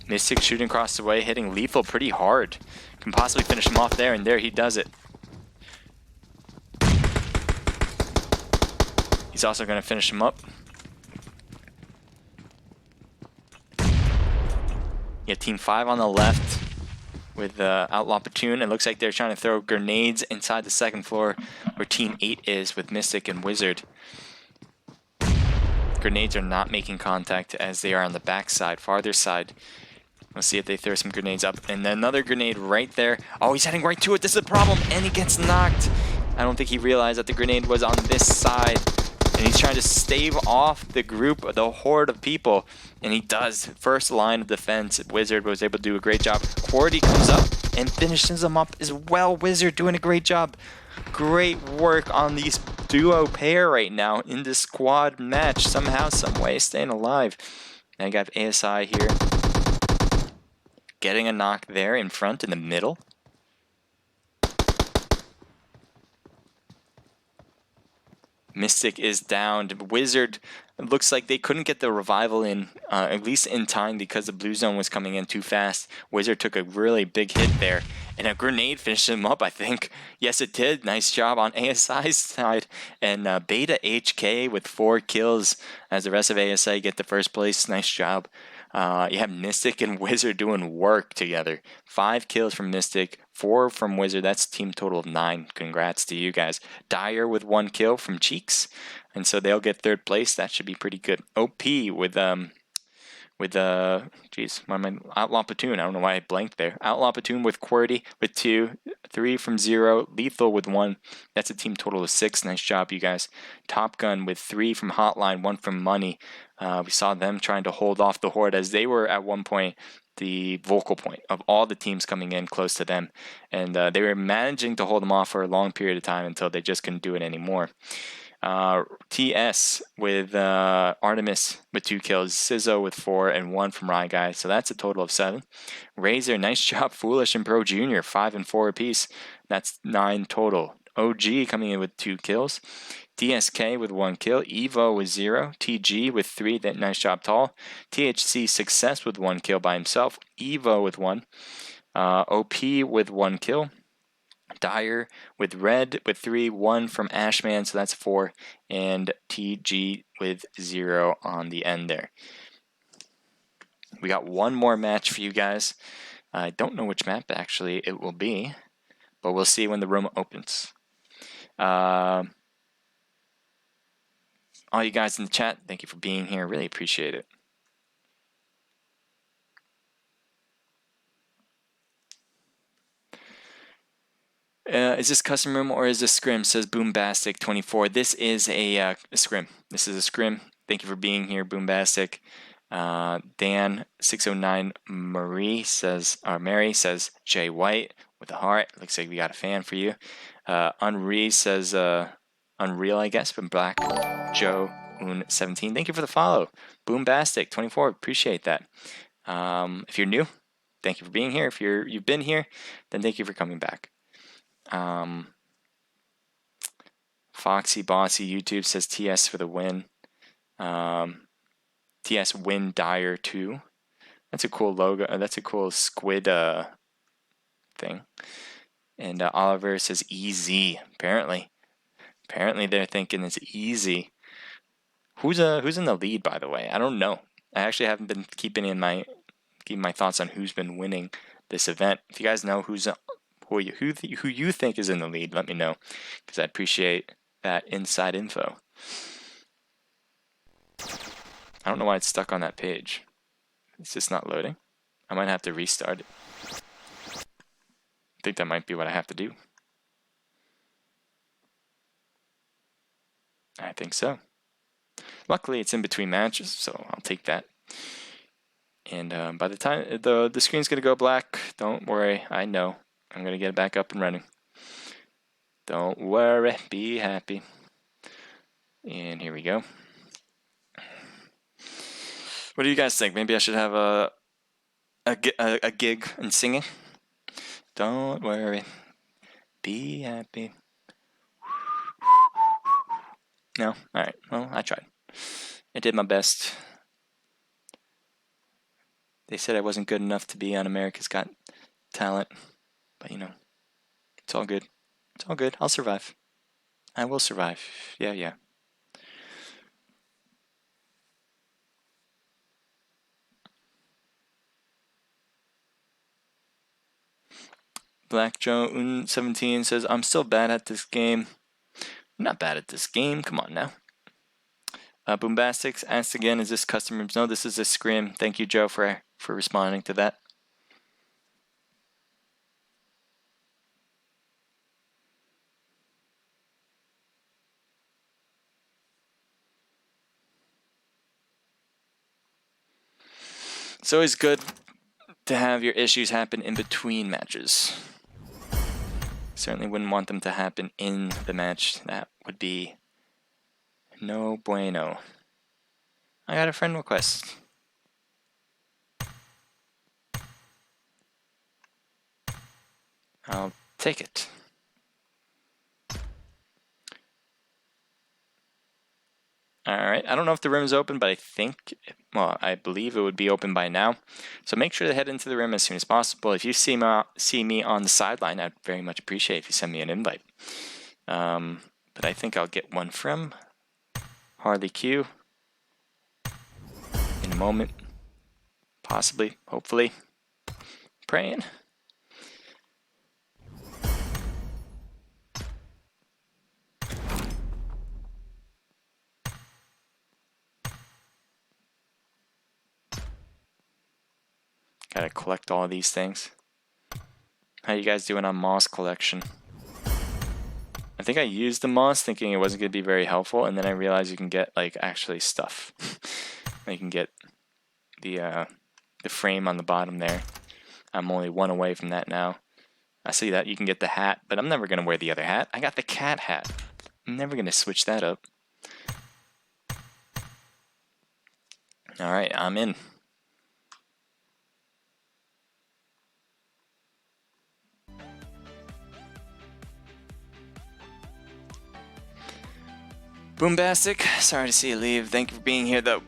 Mystic shooting across the way, hitting Lethal pretty hard. Can possibly finish him off there, and there he does it. He's also going to finish him up. You have Team 5 on the left with Outlaw Platoon. It looks like they're trying to throw grenades inside the second floor where Team 8 is with Mystic and Wizard. Grenades are not making contact as they are on the back side, farther side. Let's see if they throw some grenades up. And another grenade right there. Oh, he's heading right to it. This is a problem. And he gets knocked. I don't think he realized that the grenade was on this side. And he's trying to stave off the group, the horde of people. And he does. First line of defense. Wizard was able to do a great job. Quarty comes up and finishes him up as well. Wizard doing a great job. Great work on these duo pair right now in this squad match. Somehow, some way, staying alive. Now you got ASI here. Getting a knock there in front in the middle. Mystic is downed. Wizard, it looks like they couldn't get the revival in, at least in time, because the blue zone was coming in too fast. Wizard took a really big hit there, and a grenade finished him up, I think. Yes, it did. Nice job on ASI's side. And Beta HK with 4 kills as the rest of ASI get the first place. Nice job. You have Mystic and Wizard doing work together. 5 kills from Mystic, 4 from Wizard. That's a team total of 9. Congrats to you guys. Dyer with 1 kill from Cheeks, and so they'll get 3rd place. That should be pretty good. OP with Outlaw Platoon. I don't know why I blanked there. Outlaw Platoon with QWERTY with 2, 3 from 0. Lethal with 1. That's a team total of 6. Nice job, you guys. Top Gun with 3 from Hotline, 1 from Money. We saw them trying to hold off the horde as they were at one point the vocal point of all the teams coming in close to them. And they were managing to hold them off for a long period of time until they just couldn't do it anymore. TS with Artemis with 2 kills, Sizzo with 4, and 1 from Rye Guy. So that's a total of 7. Razor, nice job. Foolish and Pro Junior, 5 and 4 apiece. That's 9 total. OG coming in with 2 kills. DSK with 1 kill. Evo with 0. TG with 3. That nice job, Tall. THC Success with 1 kill by himself. Evo with 1. OP with 1 kill. Dyer with Red with 3, 1 from Ashman, so that's 4, and TG with 0 on the end there. We got one more match for you guys. I don't know which map actually it will be, but we'll see when the room opens. All you guys in the chat, thank you for being here. Really appreciate it. Is this custom room or is this scrim? Says Boombastic24. This is a scrim. This is a scrim. Thank you for being here, Boombastic. Dan609 Mary says Jay White with a heart. Looks like we got a fan for you. Henri says Unreal, I guess, from Black Joe 17. Thank you for the follow. Boombastic 24. Appreciate that. If you're new, thank you for being here. If you've been here, then thank you for coming back. Foxy Bossy YouTube says TS for the win. TS Win Dyer 2. That's a cool logo. That's a cool squid thing. And Oliver says easy. Apparently they're thinking it's easy. Who's in the lead, by the way? I don't know. I actually haven't been keeping my thoughts on who's been winning this event. If you guys know who you think is in the lead, let me know, because I'd appreciate that inside info. I don't know why it's stuck on that page. It's just not loading. I might have to restart it. I think that might be what I have to do. I think so. Luckily, it's in between matches, so I'll take that. And by the time the screen's going to go black, don't worry. I know. I'm going to get it back up and running. Don't worry. Be happy. And here we go. What do you guys think? Maybe I should have a gig in singing? Don't worry. Be happy. No? Alright. Well, I tried. I did my best. They said I wasn't good enough to be on America's Got Talent. But, you know, it's all good. It's all good. I'll survive. I will survive. Yeah. Black Joe 17 says, I'm still bad at this game. I'm not bad at this game. Come on now. Boombastics asked again, is this custom rooms? No, this is a scrim. Thank you, Joe, for responding to that. It's always good to have your issues happen in between matches. Certainly wouldn't want them to happen in the match. That would be no bueno. I got a friend request. I'll take it. Alright, I don't know if the room is open, but I believe it would be open by now. So make sure to head into the room as soon as possible. If you see me on the sideline, I'd very much appreciate if you send me an invite. But I think I'll get one from Harley Q in a moment. Possibly, hopefully. Praying. Gotta collect all of these things. How you guys doing on moss collection? I think I used the moss thinking it wasn't going to be very helpful, and then I realized you can get like actually stuff. You can get the frame on the bottom there. I'm only one away from that now. I see that you can get the hat, but I'm never going to wear the other hat. I got the cat hat. I'm never going to switch that up. Alright, I'm in. Boombastic, sorry to see you leave. Thank you for being here, though.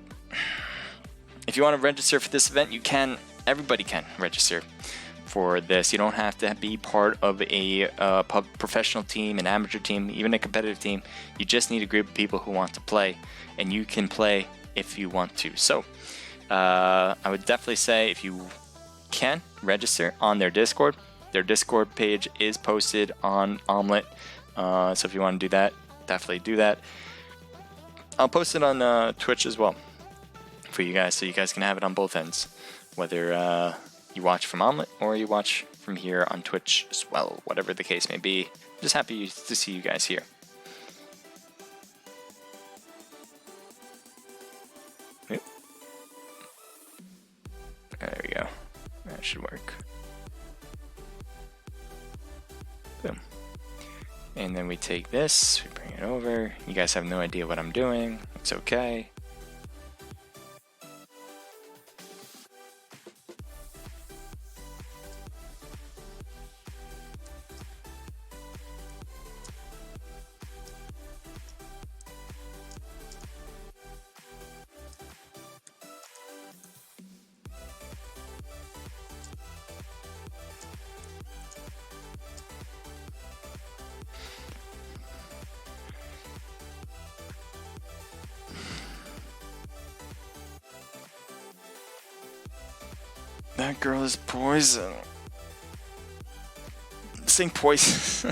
If you want to register for this event, you can. Everybody can register for this. You don't have to be part of a professional team, an amateur team, even a competitive team. You just need a group of people who want to play, and you can play if you want to. So, I would definitely say if you can, register on their Discord. Their Discord page is posted on Omlet, so if you want to do that, definitely do that. I'll post it on Twitch as well for you guys, so you guys can have it on both ends, whether you watch from Omlet or you watch from here on Twitch as well, whatever the case may be. I'm just happy to see you guys here. Yep. should work. Boom. And then we take this, we bring it over. You guys have no idea what I'm doing. It's okay. That girl is poison. Sing poison.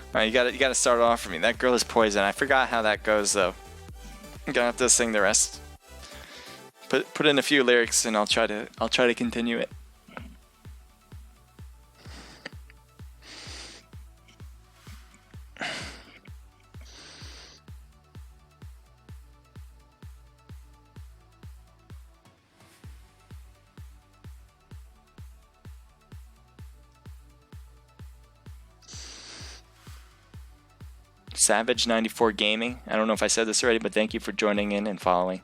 Alright, you gotta start off for me. That girl is poison. I forgot how that goes though. I'm gonna have to sing the rest. Put in a few lyrics and I'll try to continue it. Savage94 Gaming. I don't know if I said this already, but thank you for joining in and following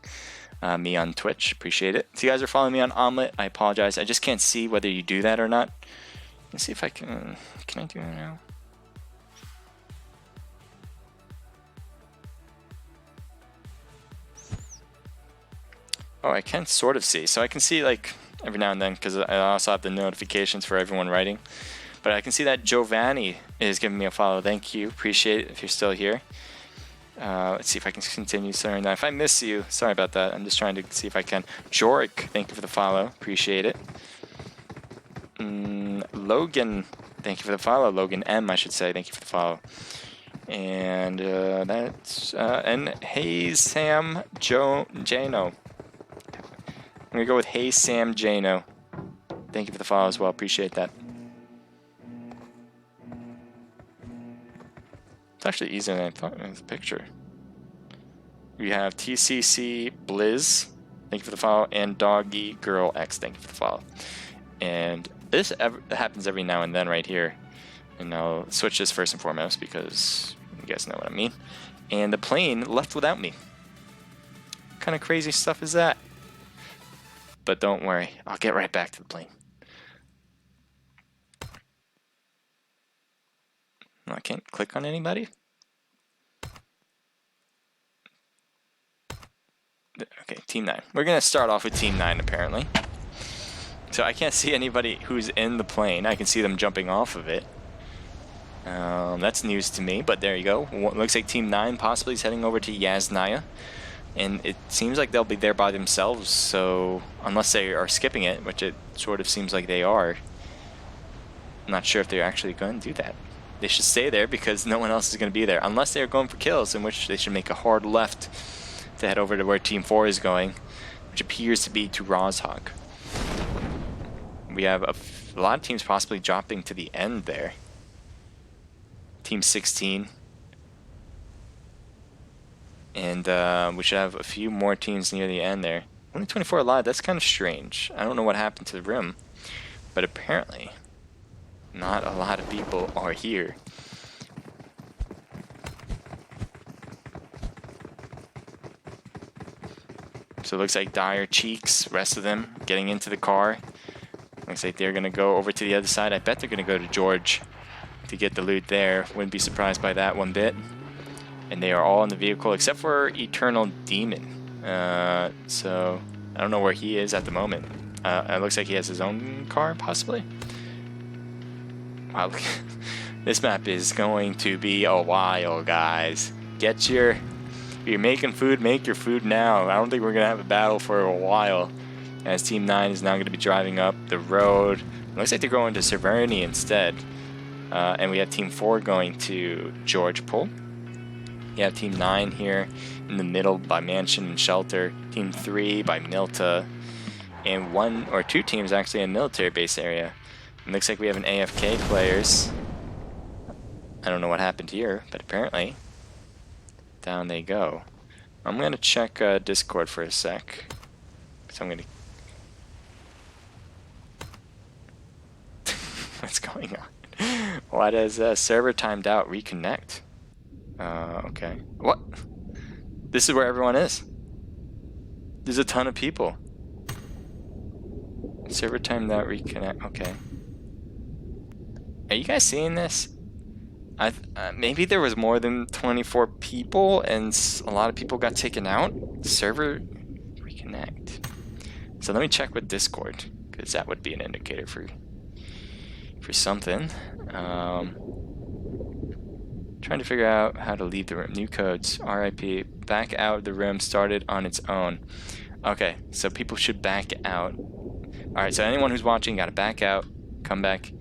me on Twitch. Appreciate it. So you guys are following me on Omlet. I apologize. I just can't see whether you do that or not. Let's see if I can. Can I do it now? Oh, I can sort of see. So I can see like every now and then because I also have the notifications for everyone writing. But I can see that Giovanni is giving me a follow. Thank you. Appreciate it if you're still here. Let's see if I can continue sharing that. If I miss you, sorry about that. I'm just trying to see if I can. Jorik, thank you for the follow. Appreciate it. Logan, thank you for the follow. Logan M, I should say. Thank you for the follow. And that's and Hey Sam Jano. I'm gonna go with Hey Sam Jano. Thank you for the follow as well. Appreciate that. It's actually easier than I thought in the picture. We have TCC Blizz, thank you for the follow, and Doggy Girl X, thank you for the follow. And this happens every now and then right here. And I'll switch this first and foremost because you guys know what I mean. And the plane left without me. What kind of crazy stuff is that? But don't worry, I'll get right back to the plane. I can't click on anybody. Okay, Team 9. We're going to start off with Team 9 apparently. So I can't see anybody who's in the plane. I can see them jumping off of it. That's news to me, but there you go. Looks like Team 9 possibly is heading over to Yasnaya. And it seems like they'll be there by themselves, so unless they are skipping it, which it sort of seems like they are. I'm not sure if they're actually going to do that. They should stay there because no one else is going to be there. Unless they're going for kills, in which they should make a hard left to head over to where Team 4 is going, which appears to be to Rozhog. We have a lot of teams possibly dropping to the end there. Team 16. And we should have a few more teams near the end there. Only 24 alive, that's kind of strange. I don't know what happened to the room, but apparently not a lot of people are here. So it looks like Dire Cheeks, rest of them getting into the car. Looks like they're going to go over to the other side. I bet they're going to go to George to get the loot there. Wouldn't be surprised by that one bit. And they are all in the vehicle except for Eternal Demon. So I don't know where he is at the moment. It looks like he has his own car, possibly. Wow, this map is going to be a while, guys. If you're making food, make your food now. I don't think we're going to have a battle for a while, as Team 9 is now going to be driving up the road. It looks like they're going to Severny instead. And we have Team 4 going to George Pool. You have Team 9 here in the middle by Mansion and Shelter. Team 3 by Milta. And one or two teams actually in military base area. It looks like we have an AFK players. I don't know what happened here, but apparently down they go. I'm going to check Discord for a sec. So I'm going to... What's going on? Why does server timed out reconnect? Okay. What? This is where everyone is. There's a ton of people. Server timed out reconnect. Okay. Are you guys seeing this? Maybe there was more than 24 people and a lot of people got taken out. Server reconnect. So let me check with Discord, because that would be an indicator for something. Trying to figure out how to leave the room. New codes. RIP. Back out of the room started on its own. Okay, so people should back out. Alright, so anyone who's watching got to back out, come back.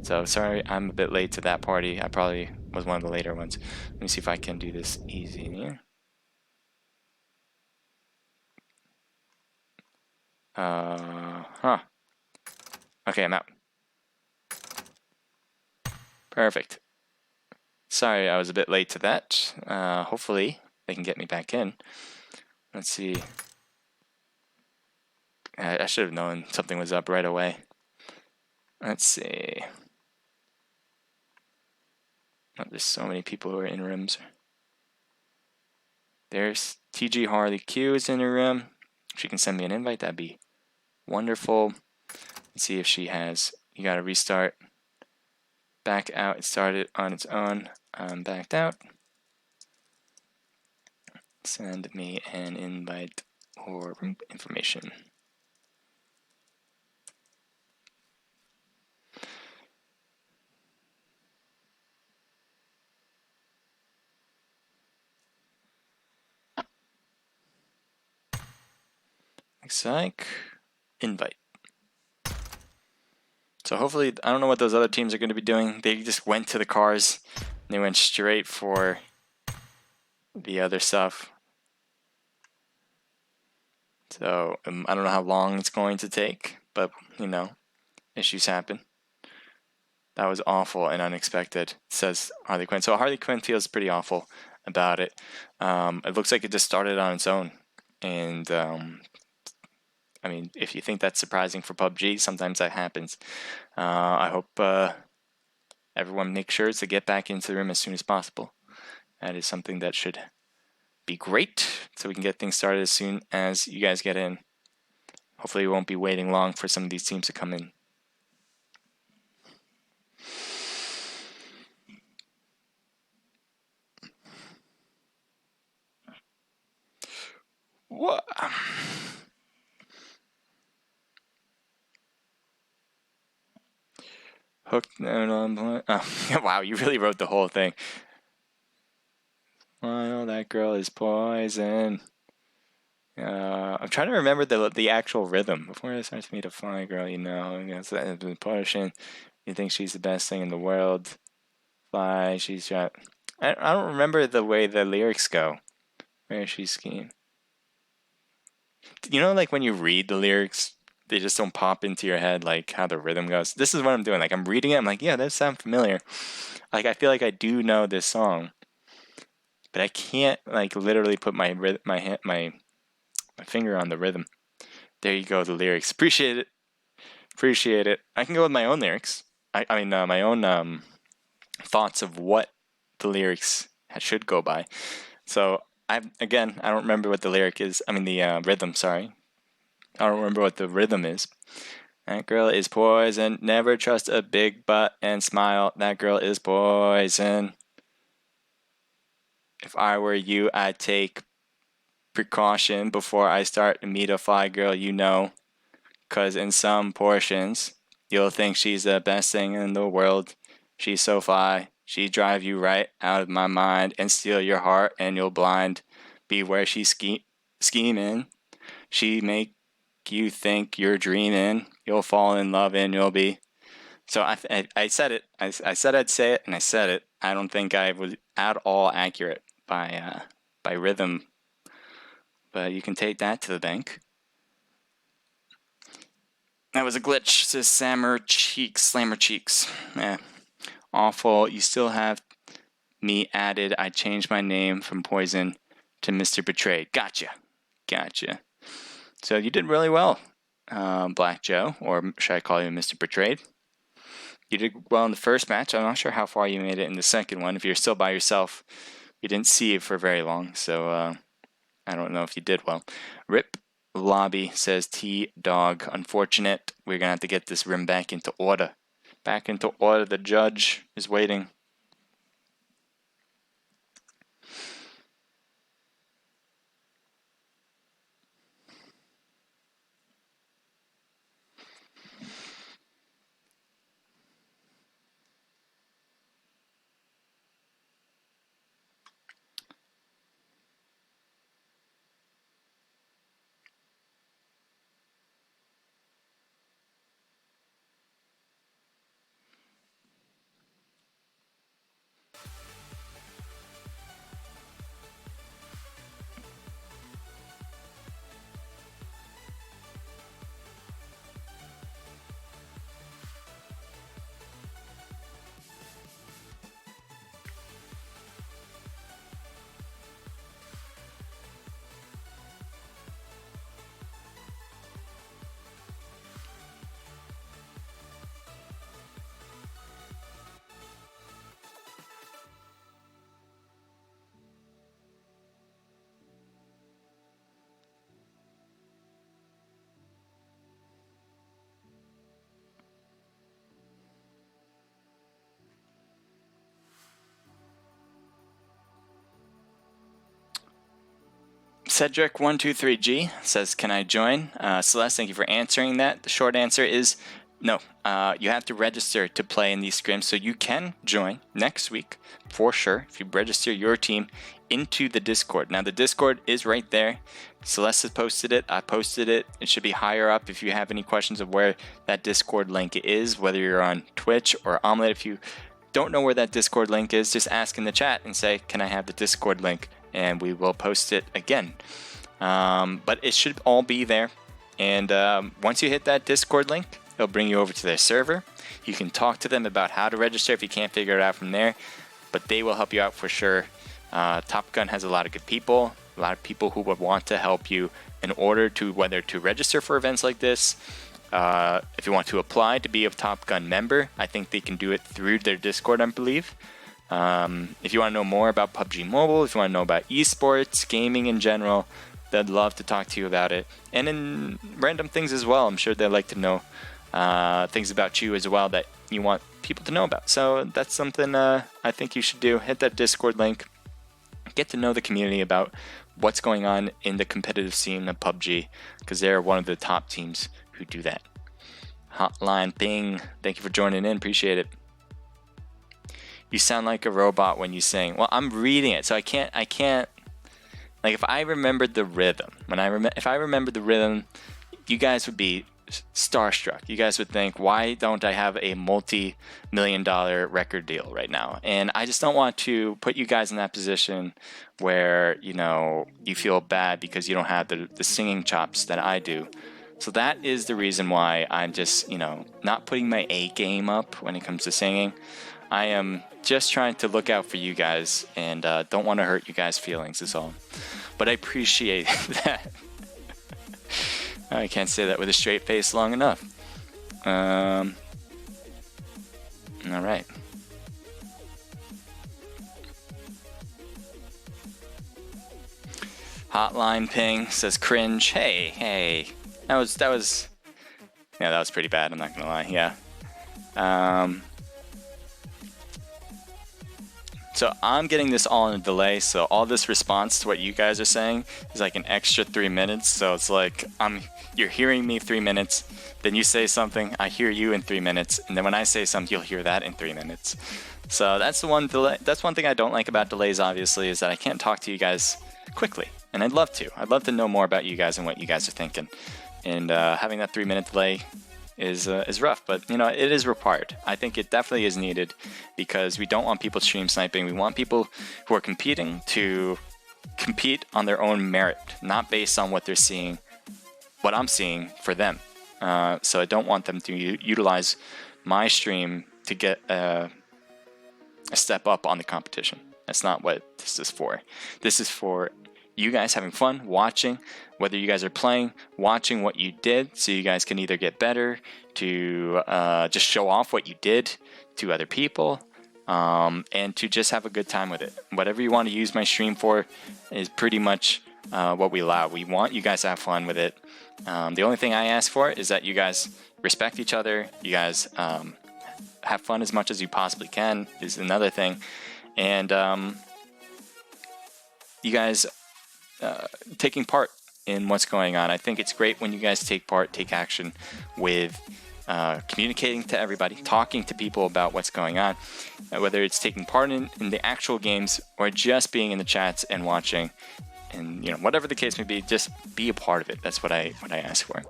So sorry, I'm a bit late to that party. I probably was one of the later ones. Let me see if I can do this easy. Yeah. Okay, I'm out. Perfect. Sorry, I was a bit late to that. Hopefully, they can get me back in. Let's see. I should have known something was up right away. Let's see. Oh, there's so many people who are in rooms. There's TG Harley Q is in her room. If she can send me an invite, that'd be wonderful. Let's see if she has. You gotta restart. Back out. It started on its own. I'm backed out. Send me an invite or information. Looks like invite. So hopefully, I don't know what those other teams are going to be doing. They just went to the cars. And they went straight for the other stuff. So I don't know how long it's going to take, but you know, issues happen. That was awful and unexpected, says Harley Quinn. So Harley Quinn feels pretty awful about it. It looks like it just started on its own. And I mean, if you think that's surprising for PUBG, sometimes that happens. I hope everyone makes sure to get back into the room as soon as possible. That is something that should be great, so we can get things started as soon as you guys get in. Hopefully we won't be waiting long for some of these teams to come in. What? Hooked on oh, wow, you really wrote the whole thing. Well, that girl is poison. I'm trying to remember the actual rhythm. Before it starts me to fly, girl, you know, that's the portion. You think she's the best thing in the world. Fly, she's got. I don't remember the way the lyrics go. Where is she skiing? You know, like when you read the lyrics, they just don't pop into your head, like how the rhythm goes. This is what I'm doing. Like I'm reading it, I'm like, yeah, that sounds familiar. Like I feel like I do know this song, but I can't like literally put my finger on the rhythm. There you go, the lyrics. Appreciate it. Appreciate it. I can go with my own lyrics. I mean, my own thoughts of what the lyrics should go by. So I don't remember what the lyric is. I mean, the rhythm. Sorry, I don't remember what the rhythm is. That girl is poison. Never trust a big butt and smile. That girl is poison. If I were you, I'd take precaution before I start to meet a fly girl, you know. 'Cause in some portions, you'll think she's the best thing in the world. She's so fly. She drive you right out of my mind and steal your heart and you'll blind. Beware she's scheming. She make you think you're dreaming. You'll fall in love and you'll be. So I said it. I said I'd say it and I said it. I don't think I was at all accurate by rhythm. But you can take that to the bank. That was a glitch, says Slammer Cheeks. Yeah. Awful. You still have me added. I changed my name from Poison to Mr. Betrayed. Gotcha. So you did really well, Black Joe, or should I call you Mr. Betrayed? You did well in the first match. I'm not sure how far you made it in the second one. If you're still by yourself, you didn't see it for very long, so I don't know if you did well. Rip Lobby says T-Dog. Unfortunate. We're going to have to get this room back into order. Back into order. The judge is waiting. Cedric123G says, can I join? Celeste, thank you for answering that. The short answer is no. You have to register to play in these scrims, so you can join next week for sure if you register your team into the Discord. Now, the Discord is right there. Celeste has posted it. I posted it. It should be higher up if you have any questions of where that Discord link is, whether you're on Twitch or Omlet. If you don't know where that Discord link is, just ask in the chat and say, can I have the Discord link? And we will post it again. But it should all be there. And once you hit that Discord link, it'll bring you over to their server. You can talk to them about how to register if you can't figure it out from there. But they will help you out for sure. Top Gun has a lot of good people. A lot of people who would want to help you in order to whether to register for events like this. If you want to apply to be a Top Gun member, I think they can do it through their Discord, I believe. If you want to know more about PUBG Mobile, if you want to know about esports, gaming in general, they'd love to talk to you about it. And in random things as well, I'm sure they'd like to know things about you as well that you want people to know about. So that's something I think you should do. Hit that Discord link. Get to know the community about what's going on in the competitive scene of PUBG, because they're one of the top teams who do that. Hotline Ping, thank you for joining in. Appreciate it. You sound like a robot when you sing. Well, I'm reading it, so I can't. Like, if I remembered the rhythm, if I remembered the rhythm, you guys would be starstruck. You guys would think, why don't I have a multi-million-dollar record deal right now? And I just don't want to put you guys in that position where, you know, you feel bad because you don't have the singing chops that I do. So that is the reason why I'm just, you know, not putting my A game up when it comes to singing. I am just trying to look out for you guys and don't want to hurt you guys' feelings is all. But I appreciate that. I can't say that with a straight face long enough. All right. Hotline Ping says cringe. Hey. That was yeah, that was pretty bad, I'm not gonna lie. Yeah. So I'm getting this all in a delay, so all this response to what you guys are saying is like an extra 3 minutes. So it's like you're hearing me 3 minutes, then you say something, I hear you in 3 minutes, and then when I say something, you'll hear that in 3 minutes. So that's the one delay. That's one thing I don't like about delays, obviously, is that I can't talk to you guys quickly, and I'd love to. I'd love to know more about you guys and what you guys are thinking. And having that 3 minute delay is rough, but you know, it is required. I think it definitely is needed because we don't want people stream sniping. We want people who are competing to compete on their own merit, not based on what they're seeing, what I'm seeing for them. So I don't want them to utilize my stream to get a step up on the competition. That's not what this is for. This is for you guys having fun watching, whether you guys are playing, watching what you did, so you guys can either get better, to just show off what you did to other people, and to just have a good time with it. Whatever you want to use my stream for is pretty much what we allow. We want you guys to have fun with it. The only thing I ask for is that you guys respect each other. You guys have fun as much as you possibly can is another thing. And you guys taking part in what's going on. I think it's great when you guys take part, take action with communicating to everybody, talking to people about what's going on, whether it's taking part in the actual games or just being in the chats and watching. And whatever the case may be, just be a part of it. That's what I ask for.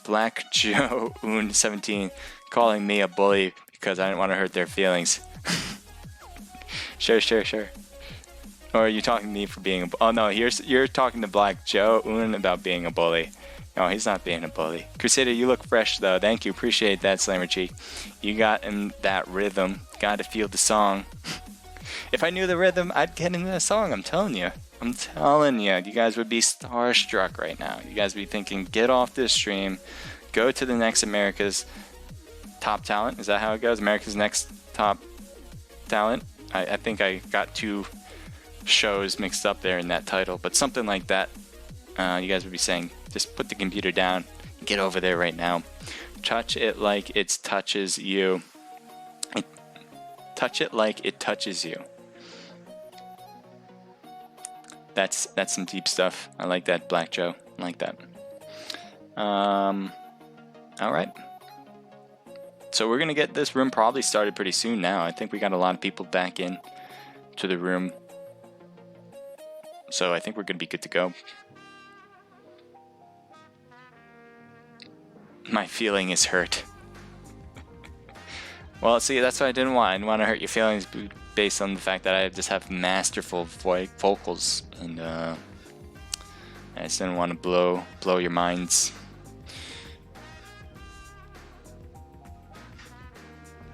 Black Joe Un 17 calling me a bully because I didn't want to hurt their feelings. Sure. Or are you talking to me for being a bully? Oh no, you're talking to Black Joe Un about being a bully. No, he's not being a bully. Crusader, you look fresh though. Thank you, appreciate that, Slammer Cheek. You got in that rhythm. Got to feel the song. If I knew the rhythm, I'd get into the song. I'm telling you. You guys would be starstruck right now. You guys would be thinking, get off this stream, go to the next America's Top Talent. Is that how it goes? America's Next Top Talent? I think I got two shows mixed up there in that title, but something like that. You guys would be saying, just put the computer down, get over there right now. Touch it like it touches you. Touch it like it touches you. That's some deep stuff. I like that, Black Joe. I like that. All right. So we're gonna get this room probably started pretty soon now. I think we got a lot of people back in to the room. So I think we're gonna be good to go. My feeling is hurt. Well, see, that's what I didn't want. I didn't want to hurt your feelings based on the fact that I just have masterful vocals, and I just didn't want to blow your minds.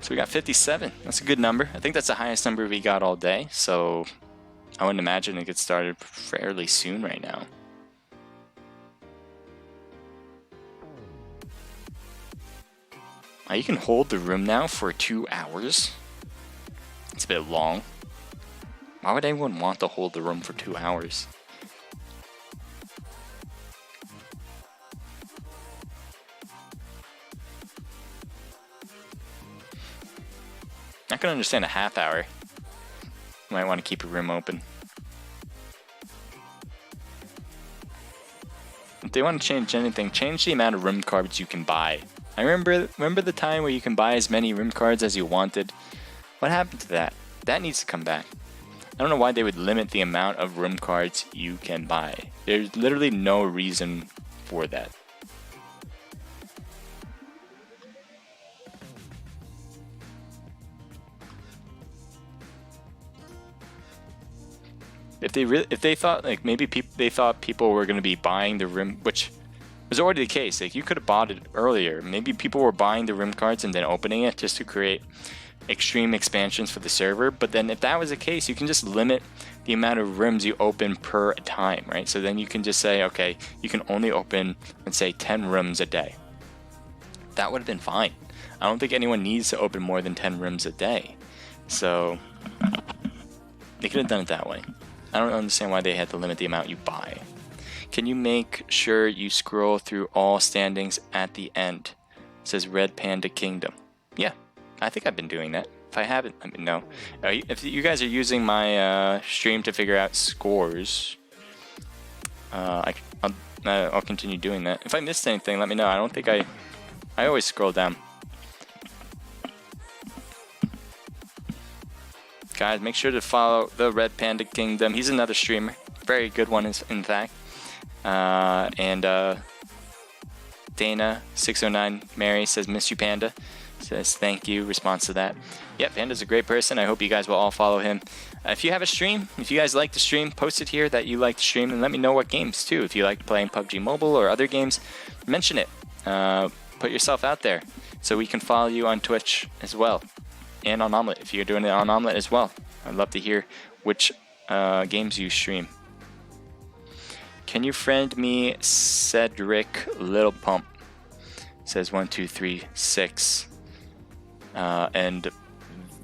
So we got 57. That's a good number. I think that's the highest number we got all day, so I wouldn't imagine it gets started fairly soon right now. You can hold the room now for 2 hours. It's a bit long. Why would anyone want to hold the room for 2 hours? I can understand a half hour. You might want to keep a room open. If they want to change anything, change the amount of room cards you can buy. I remember the time where you can buy as many room cards as you wanted. What happened to that? That needs to come back. I don't know why they would limit the amount of room cards you can buy. There's literally no reason for that. If they thought like maybe they thought people were going to be buying the room, which was already the case. Like you could have bought it earlier. Maybe people were buying the room cards and then opening it just to create extreme expansions for the server. But then if that was the case, you can just limit the amount of rooms you open per time, right? So then you can just say, okay, you can only open, let's say 10 rooms a day. That would have been fine. I don't think anyone needs to open more than 10 rooms a day. So they could have done it that way. I don't understand why they had to limit the amount you buy. Can you make sure you scroll through all standings at the end? It says Red Panda Kingdom. Yeah, I think I've been doing that. If I haven't, I mean, no. If you guys are using my stream to figure out scores, I'll continue doing that. If I missed anything, let me know. I don't think I always scroll down. Guys, make sure to follow the Red Panda Kingdom. He's another streamer. Very good one, in fact. And Dana609 Mary says, miss you, Panda. Says, thank you. Response to that. Yeah, Panda's a great person. I hope you guys will all follow him. If you have a stream, if you guys like to stream, post it here that you like to stream, and let me know what games, too. If you like playing PUBG Mobile or other games, mention it. Put yourself out there so we can follow you on Twitch as well. And on Omlet, if you're doing it on Omlet as well. I'd love to hear which games you stream? Can you friend me, Cedric Little Pump? Says 1, 2, 3, 6. And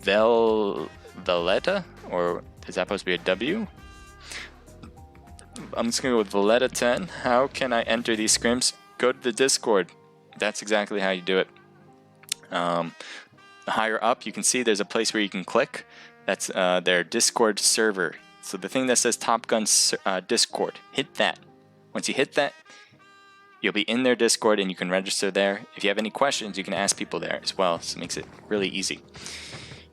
Valletta, or is that supposed to be a W? I'm just gonna go with Valletta 10. How can I enter these scrims? Go to the Discord. That's exactly how you do it. Higher up, you can see there's a place where you can click. That's their Discord server. So the thing that says Top Gun Discord, hit that. Once you hit that, you'll be in their Discord and you can register there. If you have any questions, you can ask people there as well. So it makes it really easy.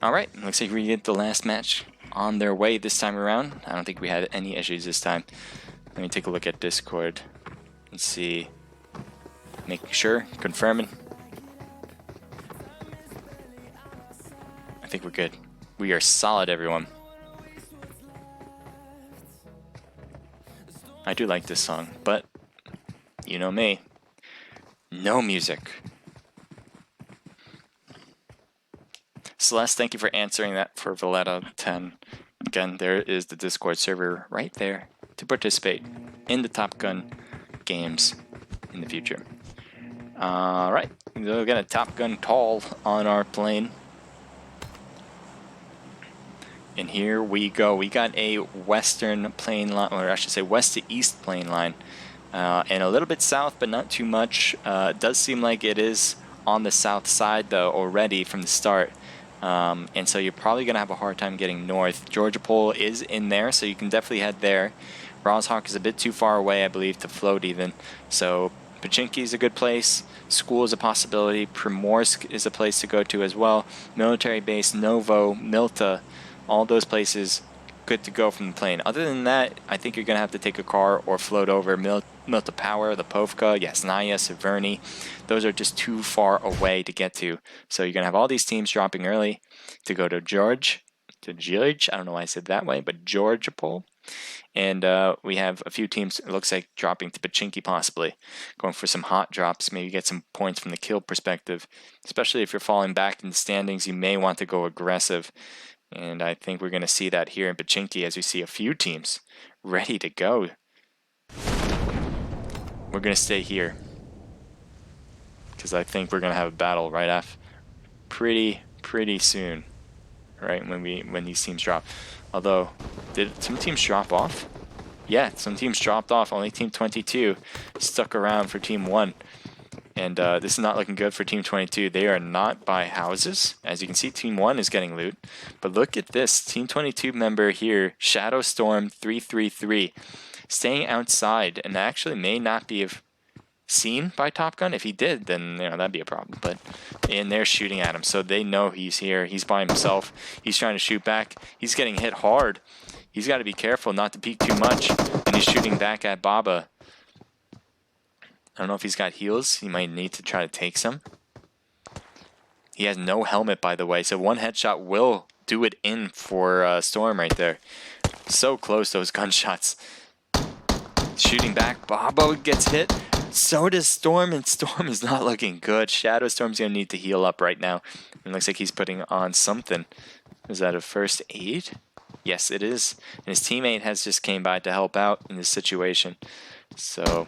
All right, looks like we get the last match on their way this time around. I don't think we had any issues this time. Let me take a look at Discord and see. Making sure, confirming. I think we're good. We are solid, everyone. I do like this song, but you know me. No music. Celeste, thank you for answering that for Valletta 10. Again, there is the Discord server right there to participate in the Top Gun games in the future. Alright, we're gonna Top Gun tall on our plane. And here we go. We got a western plane line, or I should say west to east plane line. And a little bit south, but not too much. It does seem like it is on the south side, though, already from the start. And so you're probably going to have a hard time getting north. Georgia Pole is in there, so you can definitely head there. Roshawk is a bit too far away, I believe, to float even. So Pachinki is a good place. School is a possibility. Primorsk is a place to go to as well. Military base, Novo, Milta, all those places good to go from the plane. Other than that, I think you're going to have to take a car or float over Milta Power, the Povka, Yasnaya, Severny. Those are just too far away to get to. So you're going to have all these teams dropping early to go to George. I don't know why I said that way, but Georgia Pole. And we have a few teams, it looks like, dropping to Pachinki possibly. Going for some hot drops, maybe get some points from the kill perspective. Especially if you're falling back in the standings, you may want to go aggressive. And I think we're going to see that here in Pachinki as we see a few teams ready to go. We're going to stay here because I think we're going to have a battle right after pretty soon, right, when these teams drop. Although, did some teams drop off? Yeah, some teams dropped off. Only Team 22 stuck around for Team 1. And this is not looking good for Team 22. They are not by houses. As you can see, Team 1 is getting loot. But look at this. Team 22 member here, Shadow Storm 333, staying outside and actually may not be seen by Top Gun. If he did, then that'd be a problem. But and they're shooting at him, so they know he's here. He's by himself. He's trying to shoot back. He's getting hit hard. He's got to be careful not to peek too much. And he's shooting back at Baba. I don't know if he's got heals. He might need to try to take some. He has no helmet, by the way, so one headshot will do it in for Storm right there. So close, those gunshots. Shooting back, Baba gets hit. So does Storm, and Storm is not looking good. Shadow Storm's going to need to heal up right now. It looks like he's putting on something. Is that a first aid? Yes, it is. And his teammate has just came by to help out in this situation. So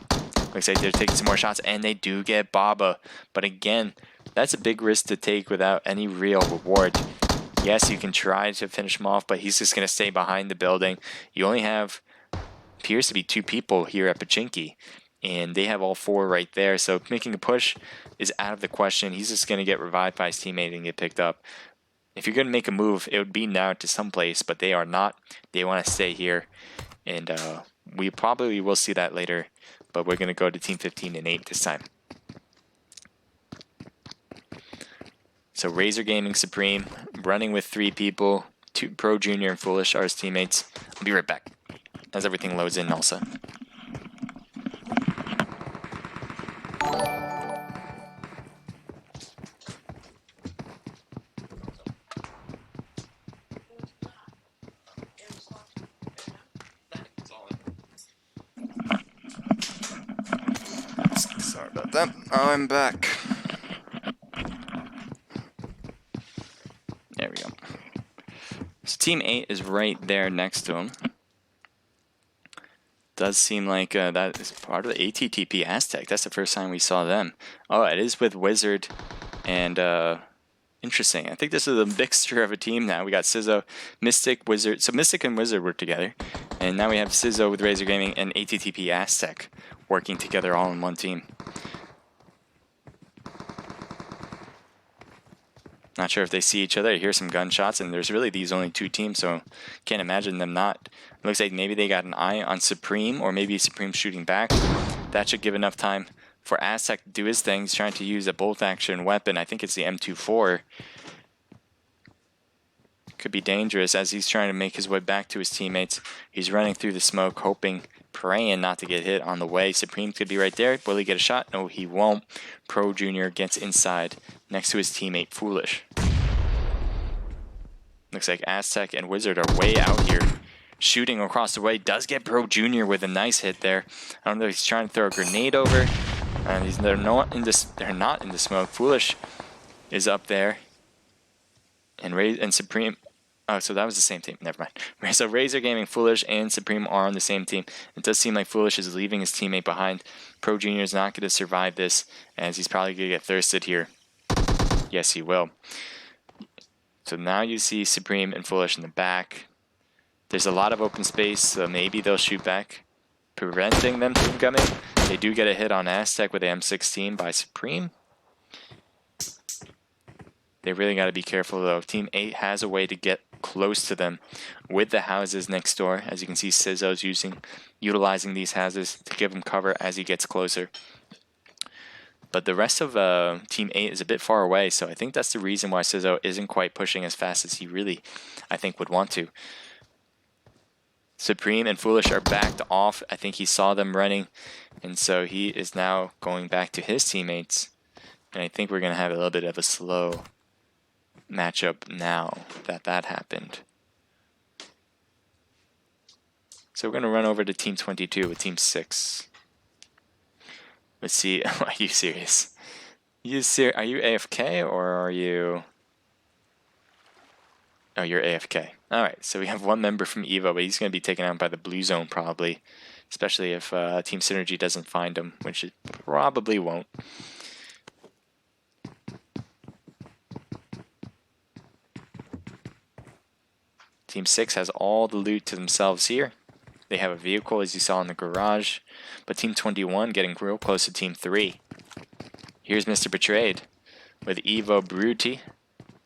looks like they're taking some more shots, and they do get Baba. But again, that's a big risk to take without any real reward. Yes, you can try to finish him off, but he's just going to stay behind the building. You only have, appears to be 2 people here at Pachinki, and they have all 4 right there. So making a push is out of the question. He's just going to get revived by his teammate and get picked up. If you're going to make a move, it would be now to someplace, but they are not. They want to stay here, and we probably will see that later. But we're going to go to Team 15 and 8 this time. So Razor Gaming Supreme, running with 3 people. 2 Pro Junior and Foolish are his teammates. I'll be right back as everything loads in also. Sorry about that. I'm back. There we go. So Team 8 is right there next to him. Does seem like that is part of the ATTP Aztec. That's the first time we saw them. Oh, it is with Wizard and interesting. I think this is a mixture of a team now. We got Sizzo, Mystic, Wizard. So Mystic and Wizard work together. And now we have Sizzo with Razor Gaming and ATTP Aztec working together all in one team. Not sure if they see each other. I hear some gunshots, and there's really these only two teams, so can't imagine them not. It looks like maybe they got an eye on Supreme, or maybe Supreme shooting back. That should give enough time for Aztec to do his thing. He's trying to use a bolt-action weapon. I think it's the M24. Could be dangerous as he's trying to make his way back to his teammates. He's running through the smoke, hoping, praying not to get hit on the way. Supreme could be right there. Will he get a shot? No, he won't. Pro Junior gets inside next to his teammate, Foolish. Looks like Aztec and Wizard are way out here. Shooting across the way. Does get Pro Junior with a nice hit there. I don't know if he's trying to throw a grenade over. And they're not in the smoke. Foolish is up there. And Supreme. Oh, so that was the same team. Never mind. So Razor Gaming, Foolish, and Supreme are on the same team. It does seem like Foolish is leaving his teammate behind. Pro Junior is not going to survive this, as he's probably going to get thirsted here. Yes, he will. So now you see Supreme and Foolish in the back. There's a lot of open space, so maybe they'll shoot back, preventing them from coming. They do get a hit on Aztec with the M16 by Supreme. They really got to be careful, though. Team 8 has a way to get close to them with the houses next door. As you can see, Sizzo's utilizing these houses to give him cover as he gets closer. But the rest of Team 8 is a bit far away, so I think that's the reason why Sizzo isn't quite pushing as fast as he really, I think, would want to. Supreme and Foolish are backed off. I think he saw them running, and so he is now going back to his teammates. And I think we're going to have a little bit of a slow matchup now that happened. So we're going to run over to Team 22 with Team 6. Let's see. Are you serious? Are you AFK or are you... Oh, you're AFK. Alright, so we have one member from Evo, but he's going to be taken out by the blue zone probably. Especially if Team Synergy doesn't find him, which it probably won't. Team 6 has all the loot to themselves here. They have a vehicle, as you saw in the garage. But Team 21 getting real close to Team 3. Here's Mr. Betrayed with Evo Bruti,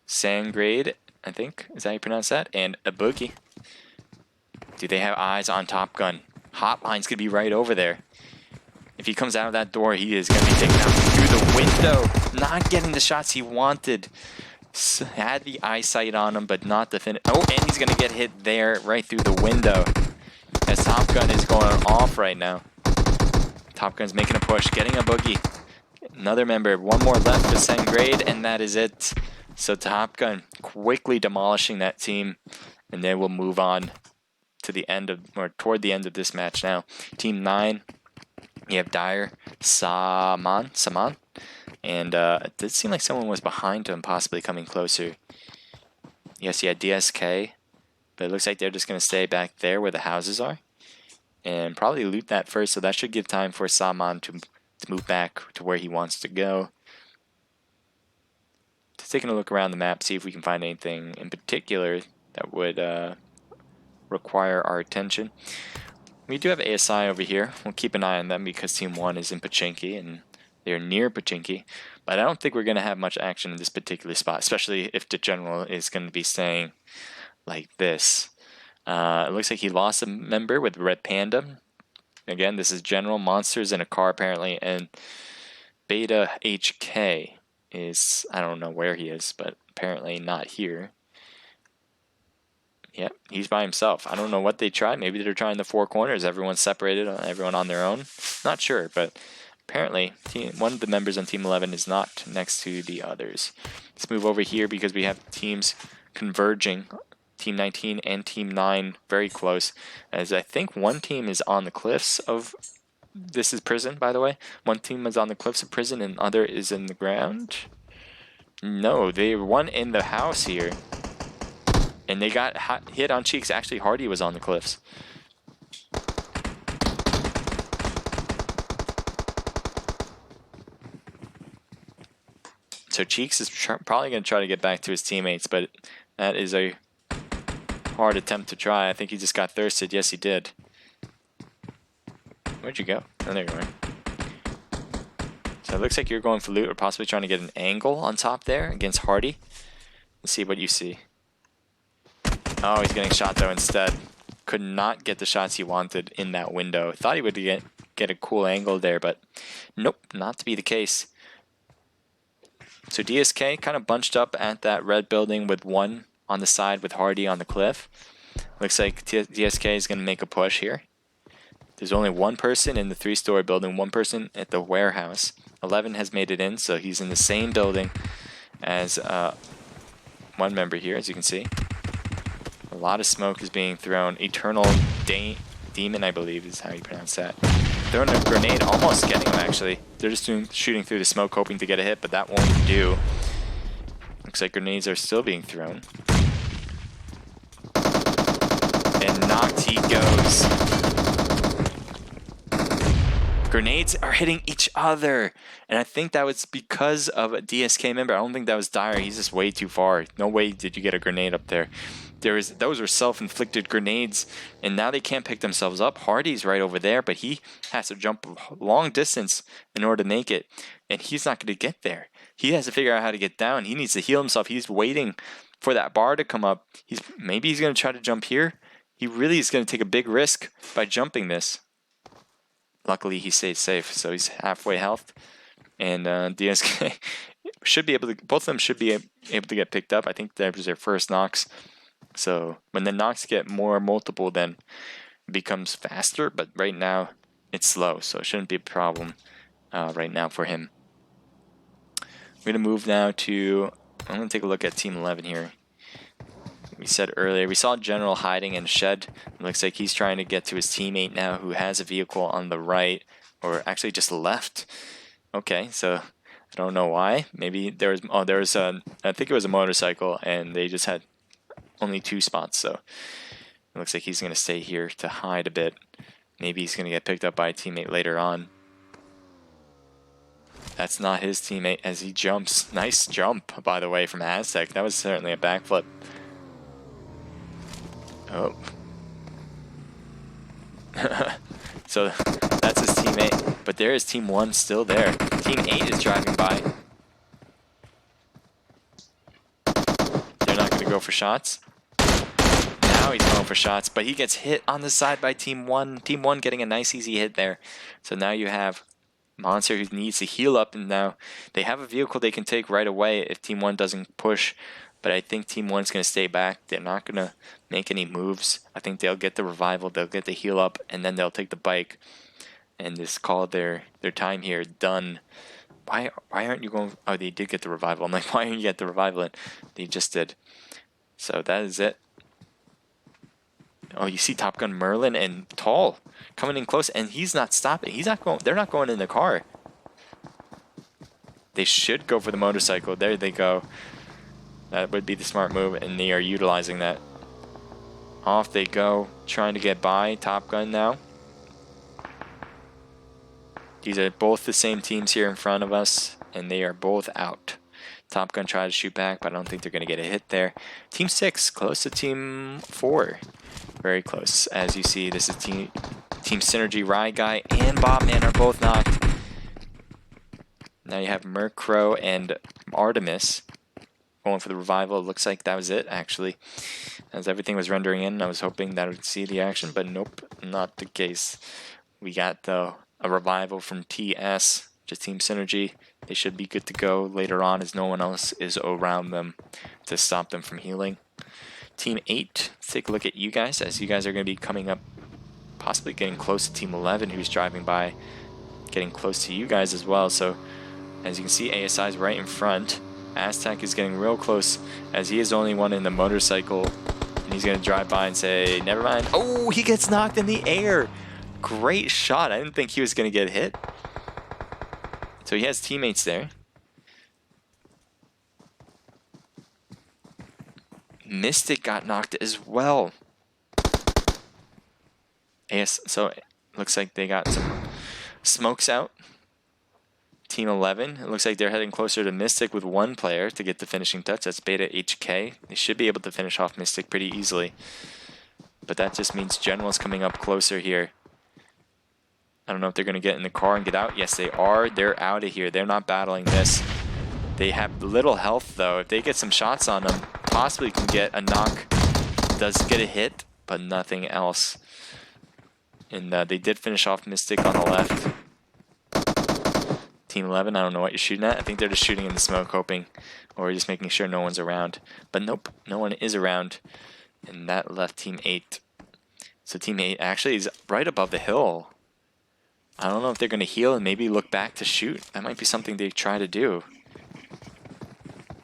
Sangrade, I think, is that how you pronounce that? And a Boogie. Do they have eyes on Top Gun? Hotline's going to be right over there. If he comes out of that door, he is going to be taken out through the window. Not getting the shots he wanted. Had the eyesight on him, but not the finish. Oh, and he's going to get hit there, right through the window. As Top Gun is going off right now. Top Gun's making a push, getting a Boogie. Another member, one more left for Sangrade, and that is it. So Top Gun quickly demolishing that team, and they will move on to the end of, or toward the end of this match now. Team 9, you have Dyer, Saman. And it did seem like someone was behind him, possibly coming closer. Yes, he had DSK, but it looks like they're just going to stay back there where the houses are. And probably loot that first, so that should give time for Saman to move back to where he wants to go. Just taking a look around the map, see if we can find anything in particular that would require our attention. We do have ASI over here. We'll keep an eye on them because Team 1 is in Pachinki, and they're near Pachinki, but I don't think we're going to have much action in this particular spot, especially if the general is going to be staying like this. It looks like he lost a member with Red Panda. Again, this is general. Monsters in a car, apparently, and Beta HK is, I don't know where he is, but apparently not here. Yep, he's by himself. I don't know what they tried. Maybe they're trying the four corners. Everyone's separated, everyone on their own. Not sure, but... apparently, one of the members on Team 11 is not next to the others. Let's move over here because we have teams converging. Team 19 and Team 9 very close. As I think one team is on the cliffs of... This is prison, by the way. One team is on the cliffs of prison and other is in the ground. No, they one in the house here. And they got hit on cheeks. Actually, Hardy was on the cliffs. So Cheeks is probably going to try to get back to his teammates, but that is a hard attempt to try. I think he just got thirsted. Yes, he did. Where'd you go? Oh, there you are. So it looks like you're going for loot or possibly trying to get an angle on top there against Hardy. Let's see what you see. Oh, he's getting shot though instead. Could not get the shots he wanted in that window. Thought he would get a cool angle there, but nope, not to be the case. So DSK kind of bunched up at that red building with one on the side with Hardy on the cliff. Looks like DSK is going to make a push here. There's only one person in the 3-story building, one person at the warehouse. 11 has made it in, so he's in the same building as one member here, as you can see. A lot of smoke is being thrown. Eternal Demon, I believe is how you pronounce that. Throwing a grenade, almost getting him actually. They're just shooting through the smoke, hoping to get a hit, but that won't do. Looks like grenades are still being thrown. And knocked he goes. Grenades are hitting each other. And I think that was because of a DSK member. I don't think that was Dire. He's just way too far. No way did you get a grenade up there. Those were self-inflicted grenades, and now they can't pick themselves up. Hardy's right over there, but he has to jump a long distance in order to make it, and he's not going to get there. He has to figure out how to get down. He needs to heal himself. He's waiting for that bar to come up. Maybe he's going to try to jump here. He really is going to take a big risk by jumping this. Luckily, he stayed safe, so he's halfway health, and DSK should be able to. Both of them should be able to get picked up. I think that was their first knocks. So when the knocks get more multiple, then it becomes faster. But right now, it's slow, so it shouldn't be a problem right now for him. We're gonna move now to. I'm gonna take a look at Team 11 here. We said earlier we saw General hiding in a shed. It looks like he's trying to get to his teammate now, who has a vehicle on the right, or actually just left. Okay, so I don't know why. Maybe there was. Oh, there was a. I think it was a motorcycle, and they just had only 2 spots, so it looks like he's going to stay here to hide a bit. Maybe he's going to get picked up by a teammate later on. That's not his teammate as he jumps. Nice jump, by the way, from Aztec. That was certainly a backflip. Oh. So that's his teammate, but there is Team 1 still there. Team 8 is driving by. They're not going to go for shots. Now he's going for shots, but he gets hit on the side by Team 1. Team 1 getting a nice easy hit there. So now you have Monster who needs to heal up, and now they have a vehicle they can take right away if Team 1 doesn't push. But I think Team 1's going to stay back. They're not going to make any moves. I think they'll get the revival, they'll get the heal up, and then they'll take the bike and just call their time here done. Why aren't you going? Oh, they did get the revival. I'm like, why aren't you get the revival? And they just did. So that is it. Oh, you see Top Gun Merlin and Tall coming in close, and he's not stopping. He's not going. They're not going in the car. They should go for the motorcycle. There they go. That would be the smart move, and they are utilizing that. Off they go, trying to get by Top Gun now. These are both the same teams here in front of us, and they are both out. Top Gun tried to shoot back, but I don't think they're going to get a hit there. Team 6, close to Team 4. Very close. As you see, this is Team Synergy. Rye Guy and Bobman are both knocked. Now you have Murkrow and Artemis going for the revival. It looks like that was it, actually. As everything was rendering in, I was hoping that I would see the action, but nope, not the case. We got a revival from TS, just Team Synergy. They should be good to go later on as no one else is around them to stop them from healing. Team 8, let's take a look at you guys, as you guys are going to be coming up, possibly getting close to Team 11, who's driving by, getting close to you guys as well. So, as you can see, ASI is right in front. Aztec is getting real close, as he is the only one in the motorcycle, and he's going to drive by and say, never mind. Oh, he gets knocked in the air. Great shot. I didn't think he was going to get hit. So he has teammates there. Mystic got knocked as well. So it looks like they got some smokes out. Team 11. It looks like they're heading closer to Mystic with one player to get the finishing touch. That's Beta HK. They should be able to finish off Mystic pretty easily. But that just means General's coming up closer here. I don't know if they're going to get in the car and get out. Yes, they are. They're out of here. They're not battling this. They have little health, though. If they get some shots on them, possibly can get a knock. Does get a hit, but nothing else. And they did finish off Mystic on the left. Team 11, I don't know what you're shooting at. I think they're just shooting in the smoke, hoping, or just making sure no one's around. But nope, no one is around. And that left Team 8. So Team 8 actually is right above the hill. I don't know if they're going to heal and maybe look back to shoot. That might be something they try to do.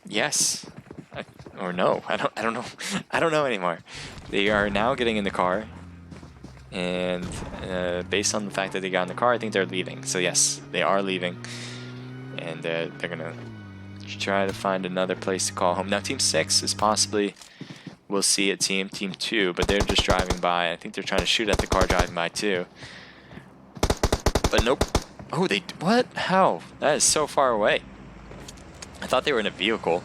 Yes. Or no. I don't know. I don't know anymore. They are now getting in the car. And based on the fact that they got in the car, I think they're leaving. So yes, they are leaving. And they're going to try to find another place to call home. Now Team 6 is possibly, we'll see a Team 2, but they're just driving by. I think they're trying to shoot at the car driving by too. But nope. Oh, what? How? That is so far away. I thought they were in a vehicle.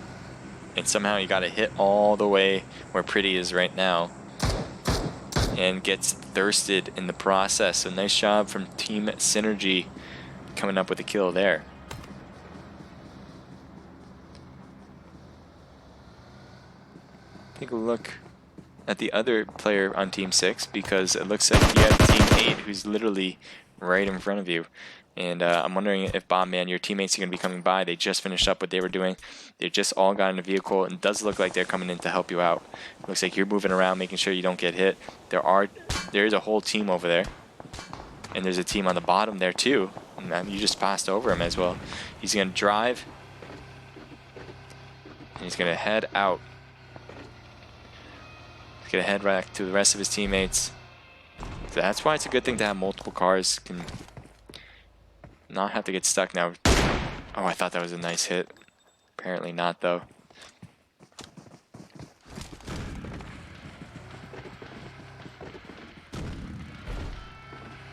And somehow you got to hit all the way where Pretty is right now. And gets thirsted in the process. So nice job from Team Synergy coming up with a kill there. Take a look at the other player on Team 6, because it looks like you have Team 8 who's literally right in front of you. And I'm wondering if Bombman, your teammates are going to be coming by. They just finished up what they were doing. They just all got in a vehicle, and it does look like they're coming in to help you out. Looks like you're moving around, making sure you don't get hit. There is a whole team over there. And there's a team on the bottom there too. And you just passed over him as well. He's going to drive. And he's going to head out. He's going to head back to the rest of his teammates. So that's why it's a good thing to have multiple cars. Can not have to get stuck now. Oh, I thought that was a nice hit. Apparently not, though.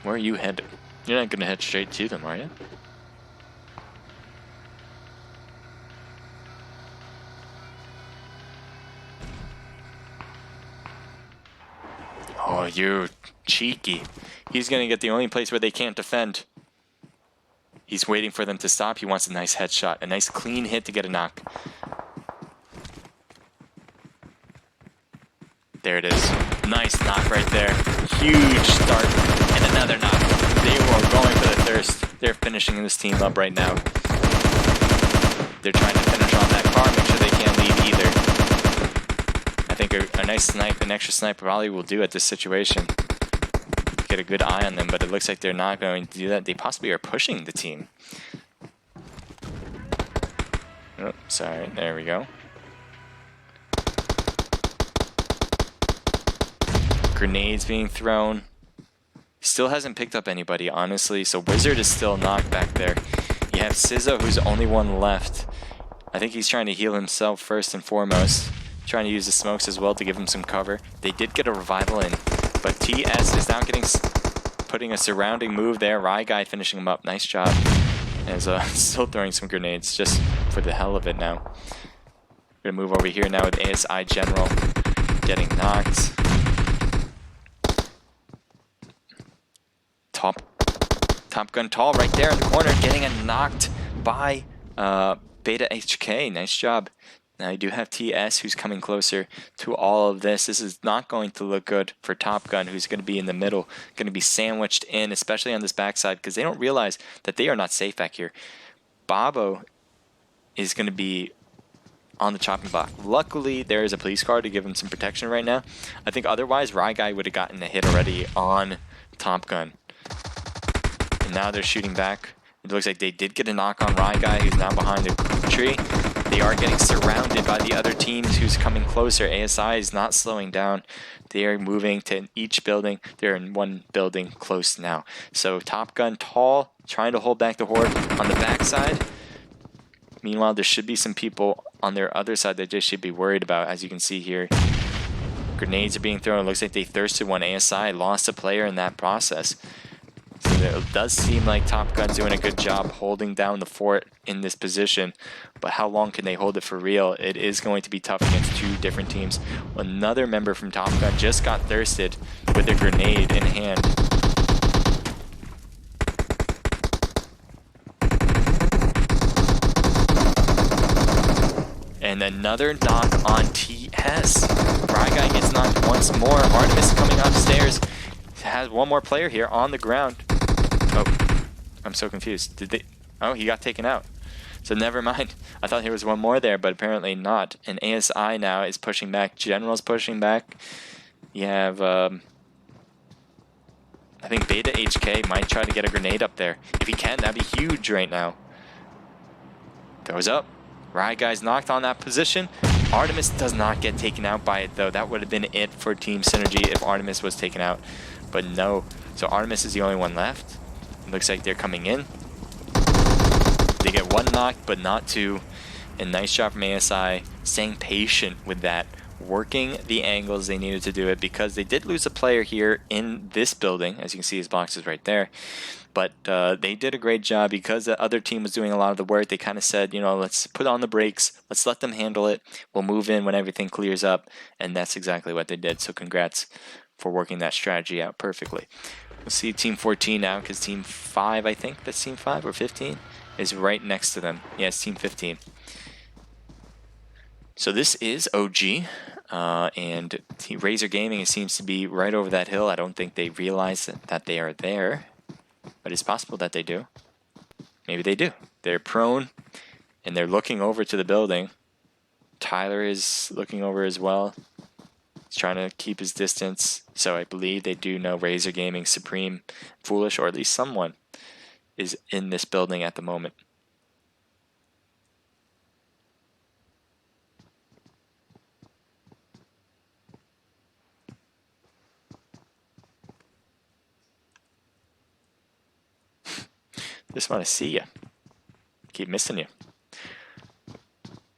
Where are you headed? You're not going to head straight to them, are you? Oh, you cheeky. He's going to get the only place where they can't defend. He's waiting for them to stop. He wants a nice headshot. A nice clean hit to get a knock. There it is. Nice knock right there. Huge start. And another knock. They were going for the thirst. They're finishing this team up right now. They're trying to finish off that car. Make sure they can't leave either. I think a nice snipe, an extra snipe probably will do at this situation. Get a good eye on them, but it looks like they're not going to do that. They possibly are pushing the team. Oh, sorry. There we go. Grenades being thrown. Still hasn't picked up anybody, honestly. So Wizard is still knocked back there. You have Sizza, who's the only one left. I think he's trying to heal himself first and foremost. Trying to use the smokes as well to give him some cover. They did get a revival in. But TS is now putting a surrounding move there. Rye Guy finishing him up. Nice job. As still throwing some grenades just for the hell of it now. We're going to move over here now with ASI General getting knocked. Top Gun Tall right there in the corner getting knocked by Beta HK. Nice job. Now you do have TS who's coming closer to all of this. This is not going to look good for Top Gun, who's going to be in the middle, going to be sandwiched in, especially on this backside, because they don't realize that they are not safe back here. Bobo is going to be on the chopping block. Luckily, there is a police car to give him some protection right now. I think otherwise, Rye Guy would have gotten a hit already on Top Gun. And now they're shooting back. It looks like they did get a knock on Rye Guy, who's now behind the tree. They are getting surrounded by the other teams who's coming closer. ASI is not slowing down. They are moving to each building. They're in one building close now. So Top Gun Tall trying to hold back the horde on the backside. Meanwhile, there should be some people on their other side that they should be worried about, as you can see here. Grenades are being thrown. It looks like they thirsted one. ASI lost a player in that process. So It does seem like Top Gun's doing a good job holding down the fort in this position, but how long can they hold it for real? It is going to be tough against two different teams. Another member from Top Gun just got thirsted with a grenade in hand. And another knock on TS. Fry Guy gets knocked once more. Artemis coming upstairs. Has one more player here on the ground. Oh, I'm so confused. Did they? Oh, he got taken out. So never mind. I thought there was one more there, but apparently not. And ASI now is pushing back. General's pushing back. You have, I think Beta HK might try to get a grenade up there. If he can, that'd be huge right now. Goes up. Right, guys, knocked on that position. Artemis does not get taken out by it, though. That would have been it for Team Synergy if Artemis was taken out. But no. So Artemis is the only one left. It looks like they're coming in. They get one knocked, but not two. And nice job from ASI, staying patient with that, working the angles they needed to do it, because they did lose a player here in this building. As you can see, his box is right there. But they did a great job because the other team was doing a lot of the work. They kind of said, you know, let's put on the brakes. Let's let them handle it. We'll move in when everything clears up. And that's exactly what they did. So congrats for working that strategy out perfectly. We'll see Team 14 now, because Team 5, I think that's Team 5 or 15, is right next to them. Yeah, it's Team 15. So this is OG. And Razor Gaming, it seems to be right over that hill. I don't think they realize that they are there. But it's possible that they do. Maybe they do. They're prone, and they're looking over to the building. Tyler is looking over as well. He's trying to keep his distance. So I believe they do know Razor Gaming, Supreme, Foolish, or at least someone is in this building at the moment. Just want to see you. Keep missing you.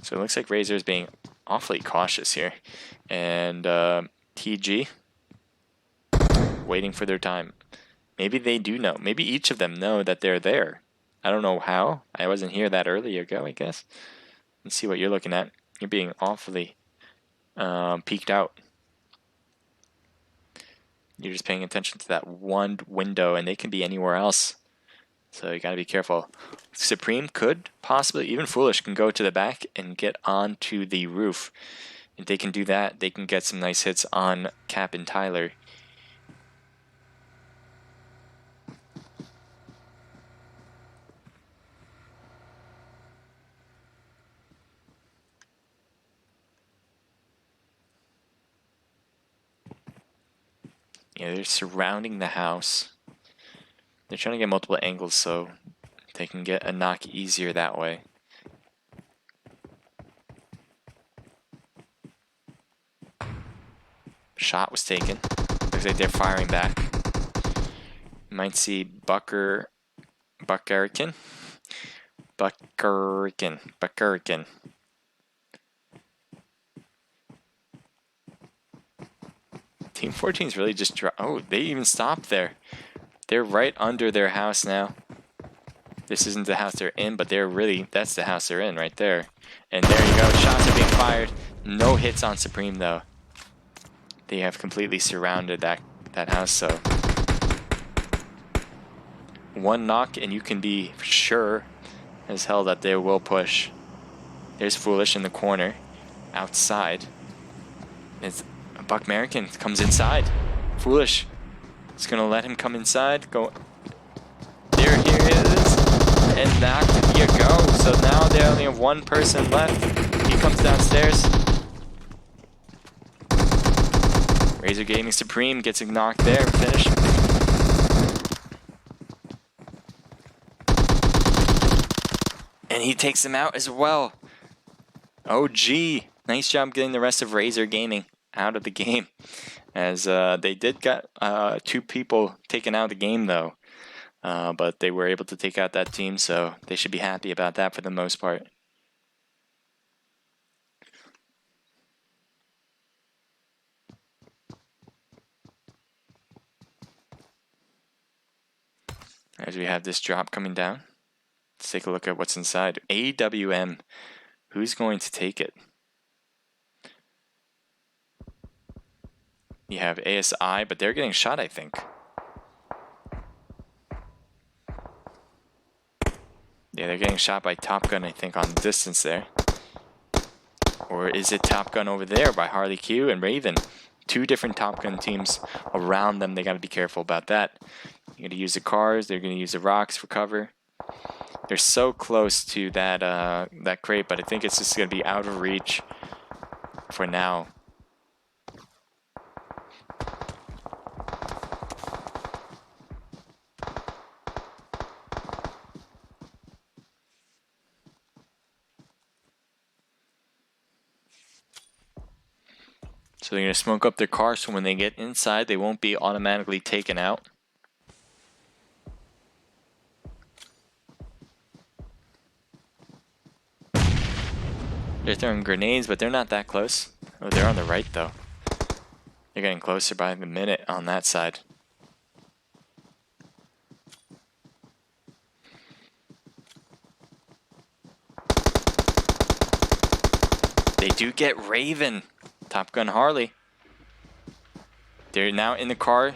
So it looks like Razor is being awfully cautious here. And TG waiting for their time. Maybe they do know. Maybe each of them know that they're there. I don't know how. I wasn't here that early ago, I guess. Let's see what you're looking at. You're being awfully peeked out. You're just paying attention to that one window, and they can be anywhere else. So you gotta be careful. Supreme could possibly, even Foolish can go to the back and get onto the roof. If they can do that, they can get some nice hits on Cap and Tyler. Yeah, they're surrounding the house. They're trying to get multiple angles so they can get a knock easier that way. Shot was taken. Looks like they're firing back. You might see Buckerican. Team 14 is really just... Oh, they even stopped there. They're right under their house now. This isn't the house they're in, but they're really... That's the house they're in right there. And there you go. Shots are being fired. No hits on Supreme, though. They have completely surrounded that house, so... One knock, and you can be sure as hell that they will push. There's Foolish in the corner. Outside. It's... Buck American comes inside. Foolish is going to let him come inside. Go. There he is. And knocked. You go. So now they only have one person left. He comes downstairs. Razor Gaming Supreme gets a knock there. Finish. And he takes him out as well. OG. Nice job getting the rest of Razor Gaming out of the game, as they did get 2 people taken out of the game, though, but they were able to take out that team, so they should be happy about that for the most part. as we have this drop coming down. Let's take a look at what's inside. AWM. Who's going to take it? You have ASI, but they're getting shot, I think. Yeah, they're getting shot by Top Gun, I think, on the distance there. Or is it Top Gun over there by Harley Q and Raven? Two different Top Gun teams around them. They got to be careful about that. You're going to use the cars. They're going to use the rocks for cover. They're so close to that that crate, but I think it's just going to be out of reach for now. So they're going to smoke up their car so when they get inside, they won't be automatically taken out. They're throwing grenades, but they're not that close. Oh, they're on the right, though. They're getting closer by the minute on that side. They do get Raven. Top Gun Harley. They're now in the car.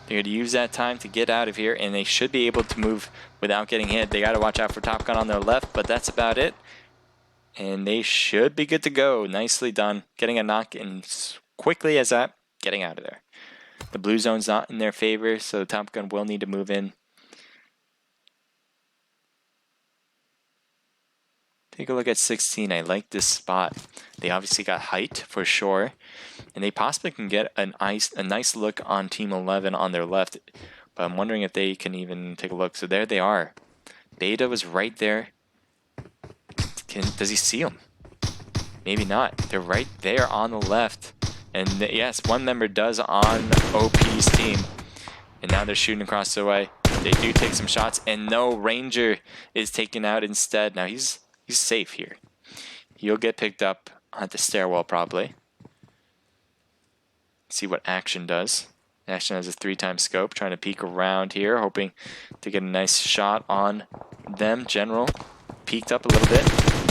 They're going to use that time to get out of here, and they should be able to move without getting hit. They got to watch out for Top Gun on their left, but that's about it. And they should be good to go. Nicely done. Getting a knock in quickly as that. Getting out of there. The blue zone's not in their favor, so Top Gun will need to move in. Take a look at 16. I like this spot. They obviously got height for sure. And they possibly can get a nice look on Team 11 on their left. But I'm wondering if they can even take a look. So there they are. Beta was right there. Does he see them? Maybe not. They're right there on the left. And yes, one member does on OP's team. And now they're shooting across the way. They do take some shots. And no, Ranger is taken out instead. Now he's safe here. He'll get picked up at the stairwell probably. See what Action does. Action has a 3-time scope, trying to peek around here, hoping to get a nice shot on them. General peeked up a little bit,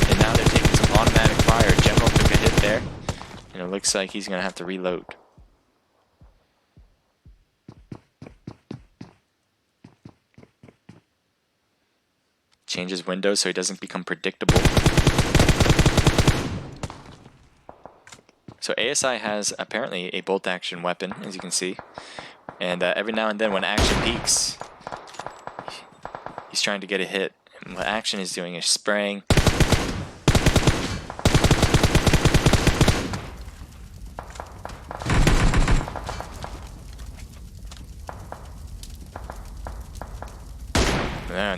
and now they're taking some automatic fire. General took a hit there, and it looks like he's going to have to reload. Changes windows so he doesn't become predictable. So ASI has apparently a bolt action weapon, as you can see. And every now and then when Action peeks, he's trying to get a hit. And what Action is doing is spraying.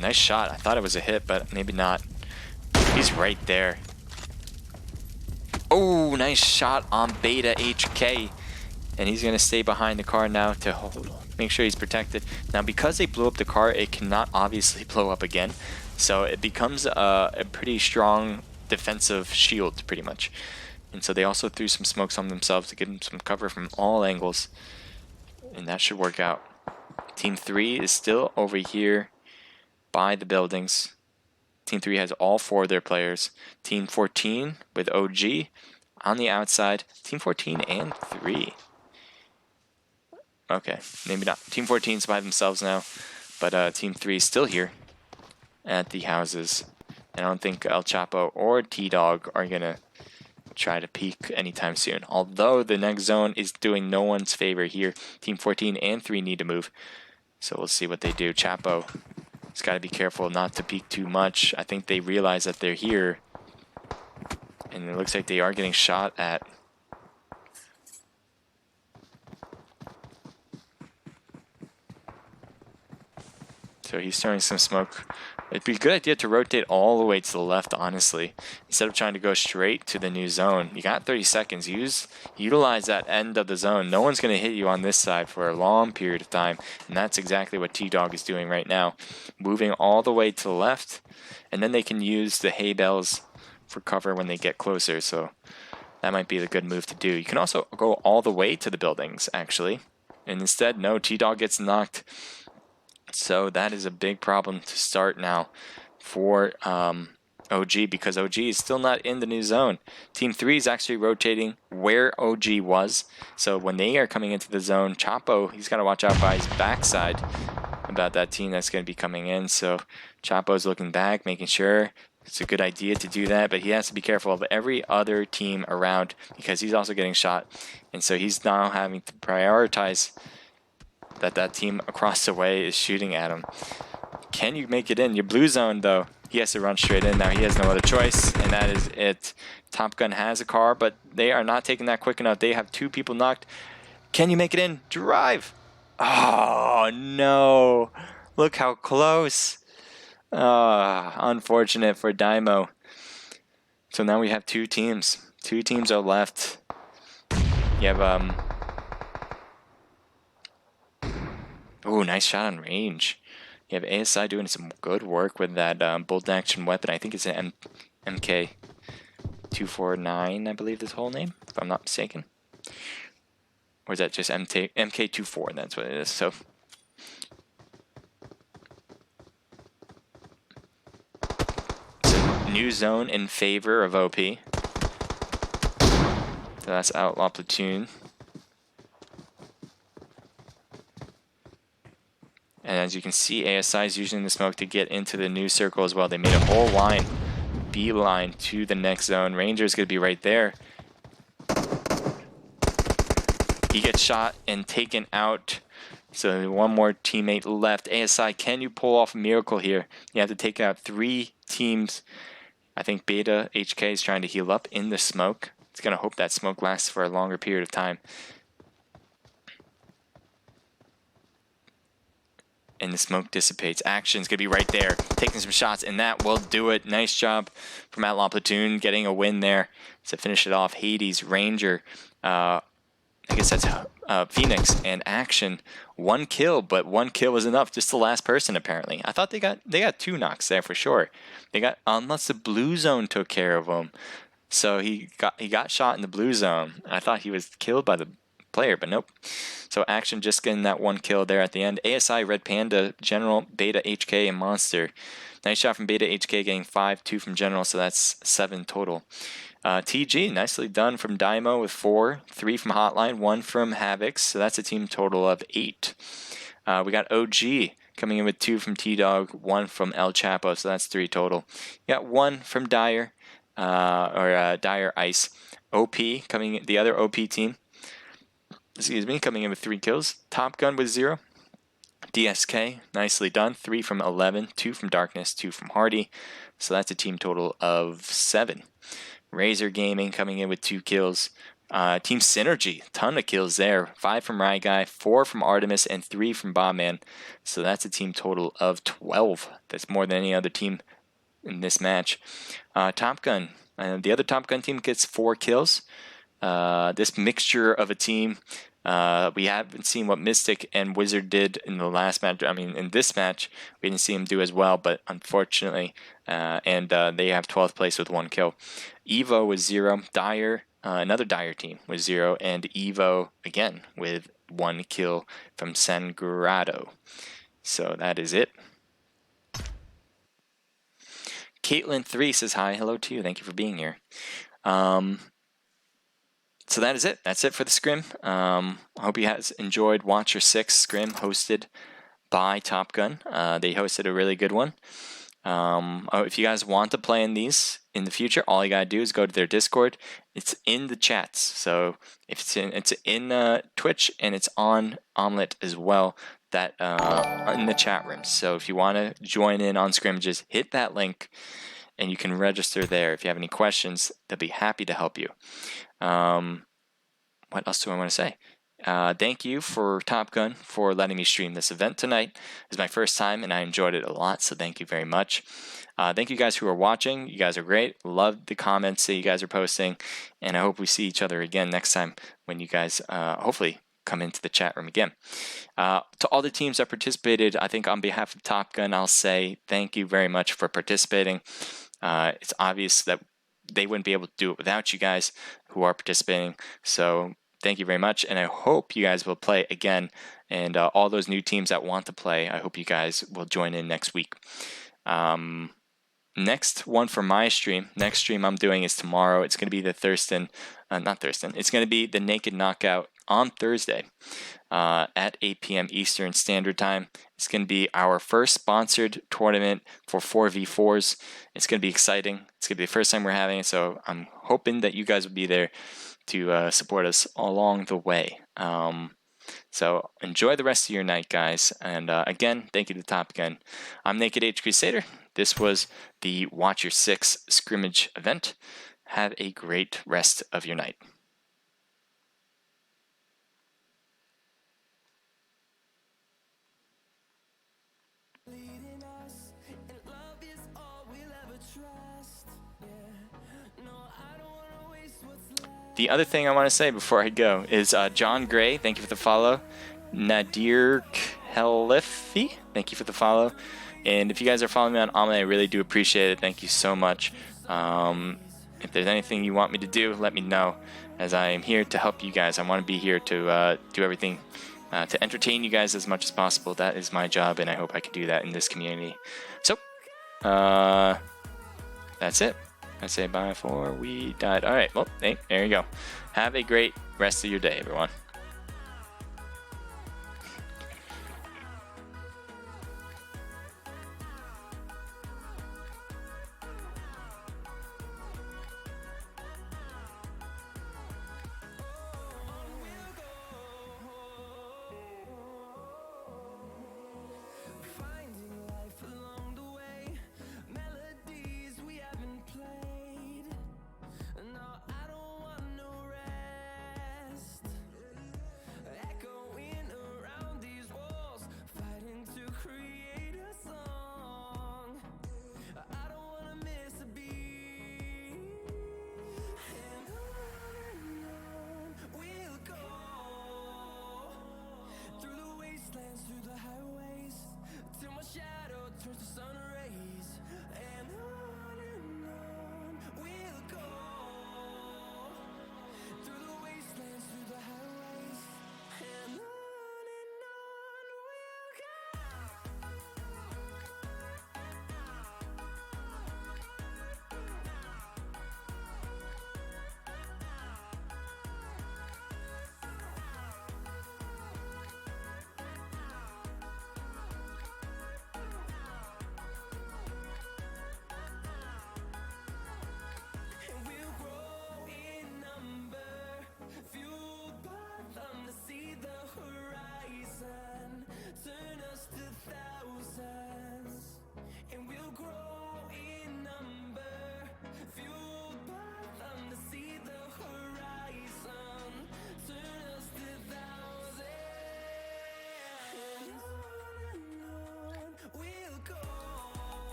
Nice shot. I thought it was a hit, but maybe not. He's right there. Oh, nice shot on Beta HK. And he's going to stay behind the car now to make sure he's protected. Now, because they blew up the car, it cannot obviously blow up again. So it becomes a pretty strong defensive shield, pretty much. And so they also threw some smokes on themselves to give them some cover from all angles. And that should work out. Team 3 is still over here by the buildings. Team 3 has all 4 of their players. Team 14 with OG on the outside. Team 14 and 3. Okay, maybe not. Team 14 is by themselves now, but Team 3 is still here at the houses. And I don't think El Chapo or T-Dog are going to try to peek anytime soon. Although the next zone is doing no one's favor here. Team 14 and 3 need to move. So we'll see what they do. Chapo has got to be careful not to peek too much. I think they realize that they're here. And it looks like they are getting shot at. So he's throwing some smoke. It'd be a good idea to rotate all the way to the left, honestly, instead of trying to go straight to the new zone. You got 30 seconds. Utilize that end of the zone. No one's going to hit you on this side for a long period of time, and that's exactly what T-Dog is doing right now. Moving all the way to the left, and then they can use the hay bales for cover when they get closer, so that might be the good move to do. You can also go all the way to the buildings, actually, and instead, no, T-Dog gets knocked So that is a big problem to start now for OG, because OG is still not in the new zone. Team 3 is actually rotating where OG was. So when they are coming into the zone, Chapo, he's got to watch out by his backside about that team that's going to be coming in. So Chapo's looking back, making sure it's a good idea to do that, but he has to be careful of every other team around because he's also getting shot. And so he's now having to prioritize that team across the way is shooting at him. Can you make it in? Your blue zone, though, he has to run straight in. Now he has no other choice, and that is it. Top Gun has a car, but they are not taking that quick enough. They have 2 people knocked. Can you make it in? Drive! Oh, no. Look how close. Unfortunate for Daimo. So now we have 2 teams. 2 teams are left. You have, ooh, nice shot on range. You have ASI doing some good work with that bolt action weapon. I think it's an MK249, I believe this whole name, if I'm not mistaken. Or is that just MK24? That's what it is. So new zone in favor of OP. So that's Outlaw Platoon. And as you can see, ASI is using the smoke to get into the new circle as well. They made a whole line, beeline to the next zone. Ranger's going to be right there. He gets shot and taken out. So one more teammate left. ASI, can you pull off a miracle here? You have to take out 3 teams. I think Beta HK is trying to heal up in the smoke. It's going to hope that smoke lasts for a longer period of time. And the smoke dissipates. Action's going to be right there, taking some shots, and that will do it. Nice job from Outlaw Platoon, getting a win there to finish it off. Hades, Ranger, I guess that's Phoenix, and Action. 1 kill, but 1 kill was enough. Just the last person, apparently. I thought they got 2 knocks there for sure. They got, unless the blue zone took care of him. So he got shot in the blue zone. I thought he was killed by the player, but nope. So Action just getting that 1 kill there at the end. ASI, Red Panda, General, Beta, HK, and Monster. Nice shot from Beta, HK, getting 5, 2 from General, so that's 7 total. TG, nicely done from Daimo with 4, 3 from Hotline, 1 from Havoc, so that's a team total of 8. We got OG coming in with 2 from T-Dog, 1 from El Chapo, so that's 3 total. You got 1 from Dire, Dire Ice. OP, coming the other OP team, coming in with 3 kills. Top Gun with 0. DSK, nicely done. 3 from 11, 2 from Darkness, 2 from Hardy. So that's a team total of 7. Razor Gaming coming in with 2 kills. Team Synergy, ton of kills there. 5 from Rye Guy, 4 from Artemis, and 3 from Bobman. So that's a team total of 12. That's more than any other team in this match. Top Gun, the other Top Gun team gets 4 kills. This mixture of a team, we haven't seen what Mystic and Wizard did in the last match. I mean, in this match, we didn't see them do as well, but unfortunately, they have 12th place with 1 kill. Evo was 0. Dire, another Dire team was 0, and Evo again with 1 kill from Sangrado. So that is it. Caitlin 3 says hi, hello to you. Thank you for being here. So that is it. That's it for the scrim. I hope you guys enjoyed Watcher 6 scrim hosted by Top Gun. They hosted a really good one. If you guys want to play in these in the future, all you gotta do is go to their Discord. It's in the chats. So if it's in Twitch, and it's on Omlet as well. That in the chat room. So if you want to join in on scrimmages, hit that link, and you can register there. If you have any questions, they'll be happy to help you. What else do I want to say? Thank you for Top Gun for letting me stream this event tonight. It was my first time, and I enjoyed it a lot, so thank you very much. Thank you guys who are watching. You guys are great. Love the comments that you guys are posting, and I hope we see each other again next time when you guys hopefully come into the chat room again. To all the teams that participated, I think on behalf of Top Gun, I'll say thank you very much for participating. It's obvious that they wouldn't be able to do it without you guys who are participating. So thank you very much, and I hope you guys will play again and all those new teams that want to play. I hope you guys will join in next week. Next one for my stream, next stream I'm doing is tomorrow. It's going to be the it's going to be the Naked Knockout on Thursday at 8 p.m. Eastern Standard Time. It's going to be our first sponsored tournament for 4v4s. It's going to be exciting. It's going to be the first time we're having it, so I'm hoping that you guys will be there to support us along the way. So enjoy the rest of your night, guys. And again, thank you to Top Gun. I'm Naked Age Crusader. This was the Watch Your Six scrimmage event. Have a great rest of your night. The other thing I want to say before I go is John Gray, thank you for the follow. Nadir Khalifi, thank you for the follow. And if you guys are following me on Omlet, I really do appreciate it. Thank you so much. If there's anything you want me to do, let me know, as I am here to help you guys. I want to be here to do everything to entertain you guys as much as possible. That is my job, and I hope I can do that in this community. So, that's it. I say bye before we died. All right, well, hey, there you go. Have a great rest of your day, everyone.